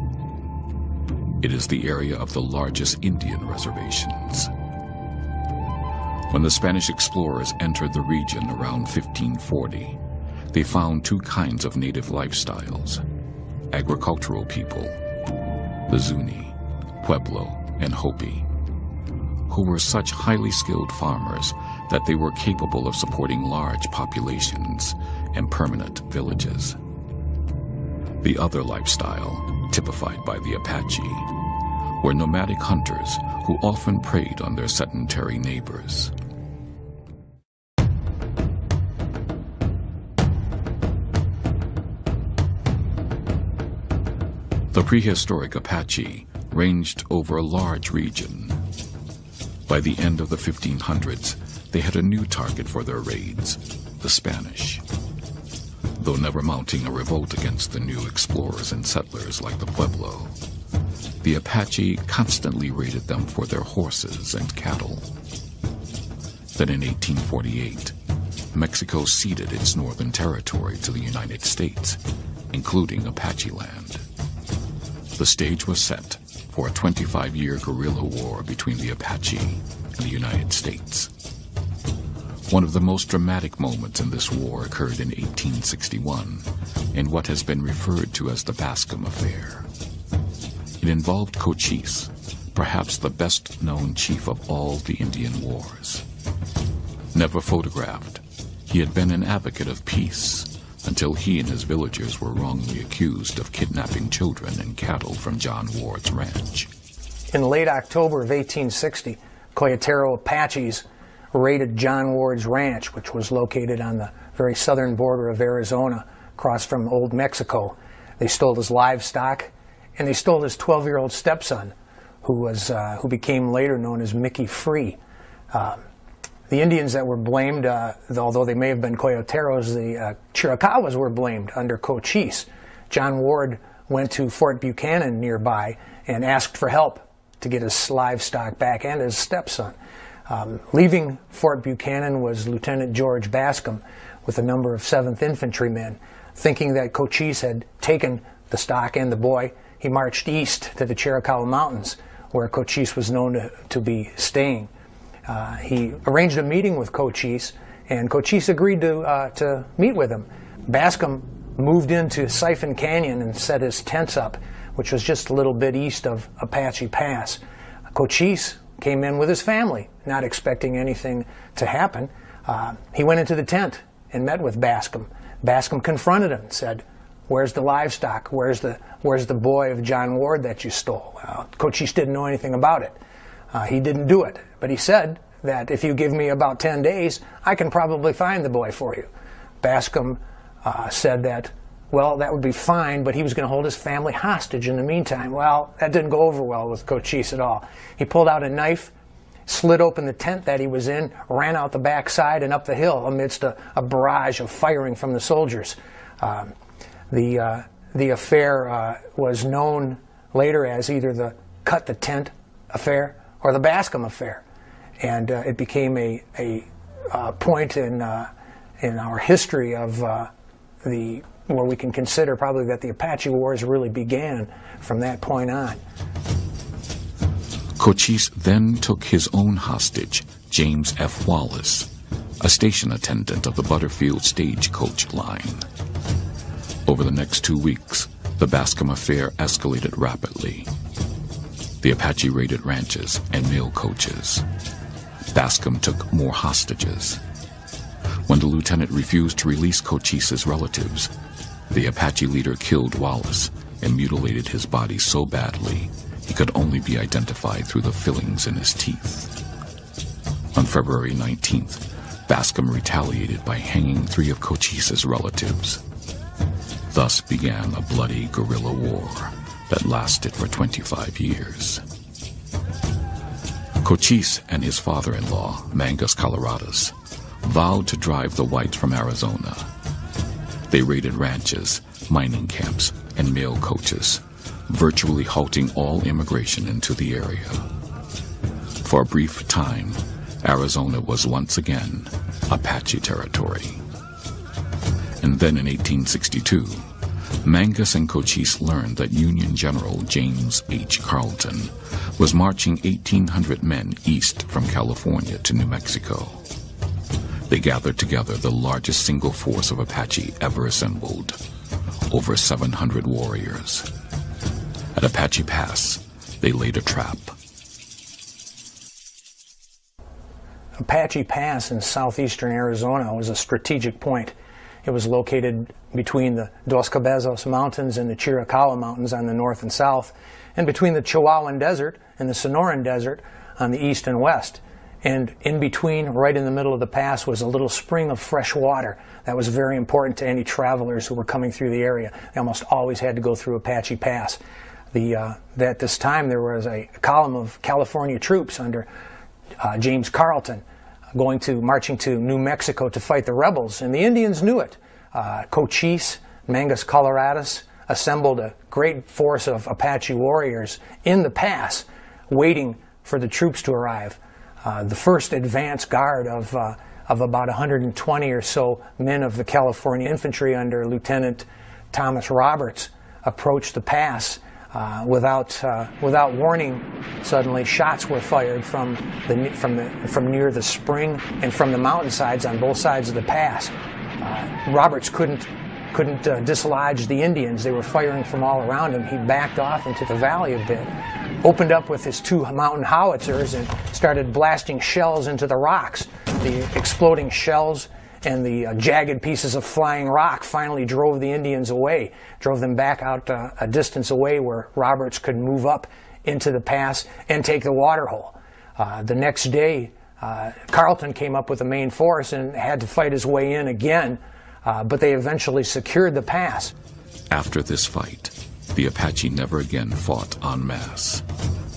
It is the area of the largest Indian reservations. When the Spanish explorers entered the region around 1540, they found 2 kinds of native lifestyles: agricultural people, the Zuni, Pueblo, and Hopi, who were such highly skilled farmers that they were capable of supporting large populations and permanent villages. The other lifestyle, typified by the Apache, were nomadic hunters who often preyed on their sedentary neighbors. The prehistoric Apache ranged over a large region. By the end of the 1500s, they had a new target for their raids, the Spanish. Though never mounting a revolt against the new explorers and settlers like the Pueblo, the Apache constantly raided them for their horses and cattle. Then in 1848, Mexico ceded its northern territory to the United States, including Apache land. The stage was set for a 25-year guerrilla war between the Apache and the United States. One of the most dramatic moments in this war occurred in 1861 in what has been referred to as the Bascom Affair. It involved Cochise, perhaps the best-known chief of all the Indian wars. Never photographed, he had been an advocate of peace, until he and his villagers were wrongly accused of kidnapping children and cattle from John Ward's ranch. In late October of 1860, Coyotero Apaches raided John Ward's ranch, which was located on the very southern border of Arizona, across from Old Mexico. They stole his livestock, and they stole his 12-year-old stepson, who became later known as Mickey Free. The Indians that were blamed, although they may have been Coyoteros, the Chiricahuas were blamed under Cochise. John Ward went to Fort Buchanan nearby and asked for help to get his livestock back and his stepson. Leaving Fort Buchanan was Lieutenant George Bascom with a number of 7th Infantrymen. Thinking that Cochise had taken the stock and the boy, he marched east to the Chiricahua Mountains, where Cochise was known to be staying. He arranged a meeting with Cochise, and Cochise agreed to meet with him. Bascom moved into Siphon Canyon and set his tents up, which was just a little bit east of Apache Pass. Cochise came in with his family, not expecting anything to happen. He went into the tent and met with Bascom. Bascom confronted him and said, "Where's the livestock? Where's the boy of John Ward that you stole?" Cochise didn't know anything about it. He didn't do it, but he said that if you give me about 10 days, I can probably find the boy for you. Bascom said that, well, that would be fine, but he was going to hold his family hostage in the meantime. Well, that didn't go over well with Cochise at all. He pulled out a knife, slid open the tent that he was in, ran out the backside and up the hill amidst a barrage of firing from the soldiers. The affair was known later as either the Cut the Tent affair or the Bascom affair, and it became a point in our history of where we can consider probably that the Apache Wars really began from that point on. Cochise then took his own hostage, James F. Wallace, a station attendant of the Butterfield stagecoach line. Over the next 2 weeks, the Bascom affair escalated rapidly. The Apache raided ranches and mail coaches. Bascom took more hostages. When the lieutenant refused to release Cochise's relatives, the Apache leader killed Wallace and mutilated his body so badly he could only be identified through the fillings in his teeth. On February 19th, Bascom retaliated by hanging 3 of Cochise's relatives. Thus began a bloody guerrilla war that lasted for 25 years. Cochise and his father-in-law, Mangus Coloradus, vowed to drive the whites from Arizona. They raided ranches, mining camps, and mail coaches, virtually halting all immigration into the area. For a brief time, Arizona was once again Apache territory. And then in 1862, Mangus and Cochise learned that Union General James H. Carleton was marching 1,800 men east from California to New Mexico. They gathered together the largest single force of Apache ever assembled, over 700 warriors. At Apache Pass, they laid a trap. Apache Pass in southeastern Arizona was a strategic point. It was located between the Dos Cabezas Mountains and the Chiricahua Mountains on the north and south, and between the Chihuahuan Desert and the Sonoran Desert on the east and west. And in between, right in the middle of the pass, was a little spring of fresh water that was very important to any travelers who were coming through the area. They almost always had to go through Apache Pass. At this time, there was a column of California troops under James Carleton marching to New Mexico to fight the rebels, and the Indians knew it. Cochise, Mangus Coloradus assembled a great force of Apache warriors in the pass, waiting for the troops to arrive. The first advance guard of about 120 or so men of the California Infantry under Lieutenant Thomas Roberts approached the pass. Without warning, suddenly shots were fired from near the spring and from the mountainsides on both sides of the pass. Roberts couldn't dislodge the Indians. They were firing from all around him. He backed off into the valley a bit, opened up with his 2 mountain howitzers, and started blasting shells into the rocks. The exploding shells and the jagged pieces of flying rock finally drove the Indians away, drove them back out a distance away where Roberts could move up into the pass and take the water hole. The next day, Carleton came up with the main force and had to fight his way in again, but they eventually secured the pass. After this fight, the Apache never again fought en masse,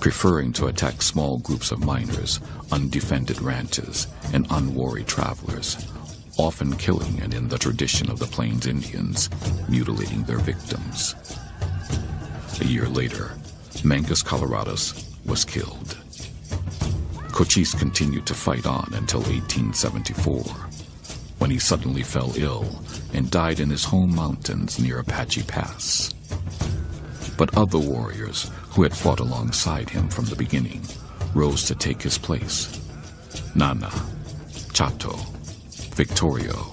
preferring to attack small groups of miners, undefended ranches, and unworried travelers, often killing and, in the tradition of the Plains Indians, mutilating their victims. A year later, Mangus Coloradus was killed. Cochise continued to fight on until 1874, when he suddenly fell ill and died in his home mountains near Apache Pass. But other warriors who had fought alongside him from the beginning rose to take his place. Nana, Chato, Victorio,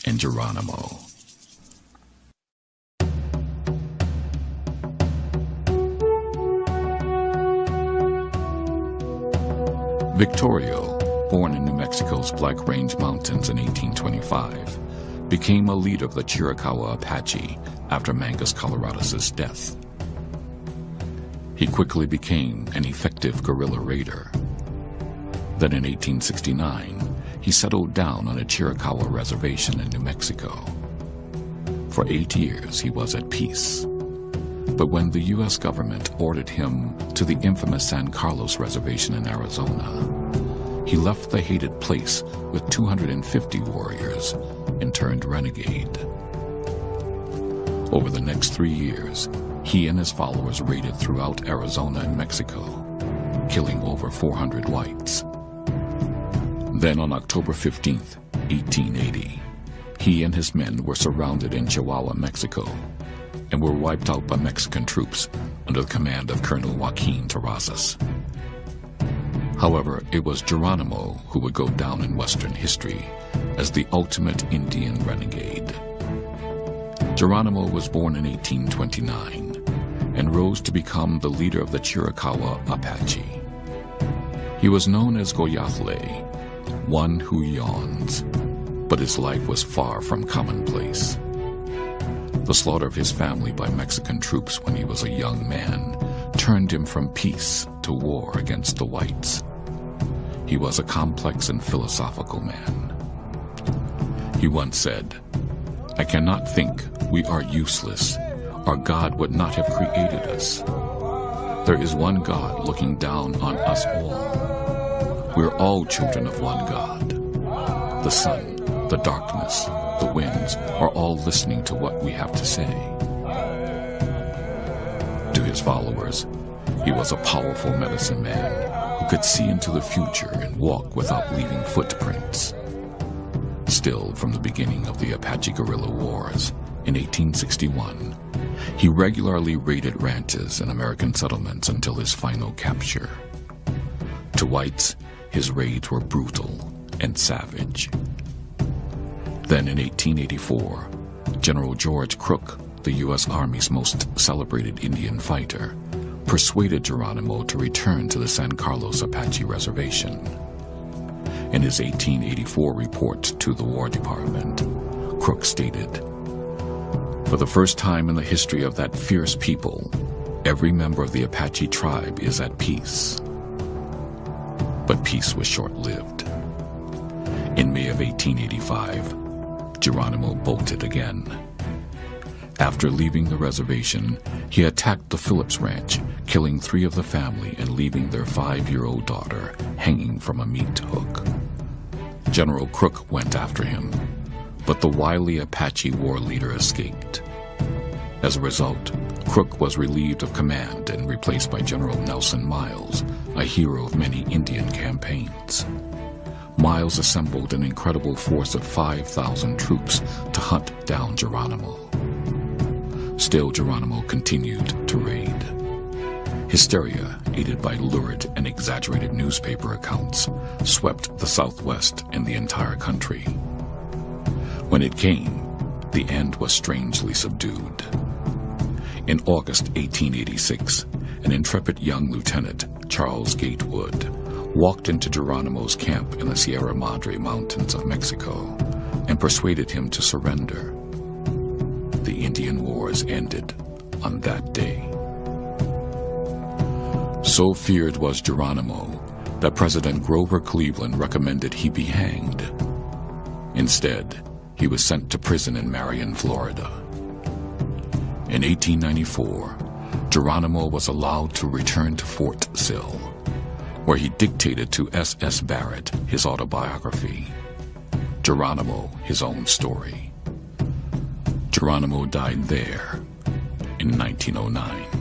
and Geronimo. Victorio, born in New Mexico's Black Range Mountains in 1825, became a leader of the Chiricahua Apache after Mangus Coloradus' death. He quickly became an effective guerrilla raider. Then in 1869, he settled down on a Chiricahua reservation in New Mexico. For 8 years, he was at peace. But when the U.S. government ordered him to the infamous San Carlos Reservation in Arizona, he left the hated place with 250 warriors and turned renegade. Over the next 3 years, he and his followers raided throughout Arizona and Mexico, killing over 400 whites. Then on October 15th, 1880, he and his men were surrounded in Chihuahua, Mexico, and were wiped out by Mexican troops under the command of Colonel Joaquin Terrazas. However, it was Geronimo who would go down in Western history as the ultimate Indian renegade. Geronimo was born in 1829 and rose to become the leader of the Chiricahua Apache. He was known as Goyathle, one who yawns, but his life was far from commonplace. The slaughter of his family by Mexican troops when he was a young man turned him from peace to war against the whites. He was a complex and philosophical man. He once said, "I cannot think we are useless, or God would not have created us. There is one God looking down on us all. We are all children of one God. The sun, the darkness, the winds are all listening to what we have to say." To his followers, he was a powerful medicine man who could see into the future and walk without leaving footprints. Still, from the beginning of the Apache guerrilla wars in 1861, he regularly raided ranches and American settlements until his final capture. To whites, his raids were brutal and savage. Then in 1884, General George Crook, the U.S. Army's most celebrated Indian fighter, persuaded Geronimo to return to the San Carlos Apache Reservation. In his 1884 report to the War Department, Crook stated, "For the first time in the history of that fierce people, every member of the Apache tribe is at peace." But peace was short-lived. In May of 1885, Geronimo bolted again. After leaving the reservation, he attacked the Phillips Ranch, killing 3 of the family and leaving their 5-year-old daughter hanging from a meat hook. General Crook went after him, but the wily Apache war leader escaped. As a result, Crook was relieved of command and replaced by General Nelson Miles, a hero of many Indian campaigns. Miles assembled an incredible force of 5,000 troops to hunt down Geronimo. Still, Geronimo continued to raid. Hysteria, aided by lurid and exaggerated newspaper accounts, swept the Southwest and the entire country. When it came, the end was strangely subdued. In August 1886, an intrepid young lieutenant, Charles Gatewood, walked into Geronimo's camp in the Sierra Madre Mountains of Mexico, and persuaded him to surrender. The Indian Wars ended on that day. So feared was Geronimo that President Grover Cleveland recommended he be hanged. Instead, he was sent to prison in Marion, Florida. In 1894, Geronimo was allowed to return to Fort Sill, where he dictated to S.S. Barrett his autobiography, Geronimo, His Own Story. Geronimo died there in 1909.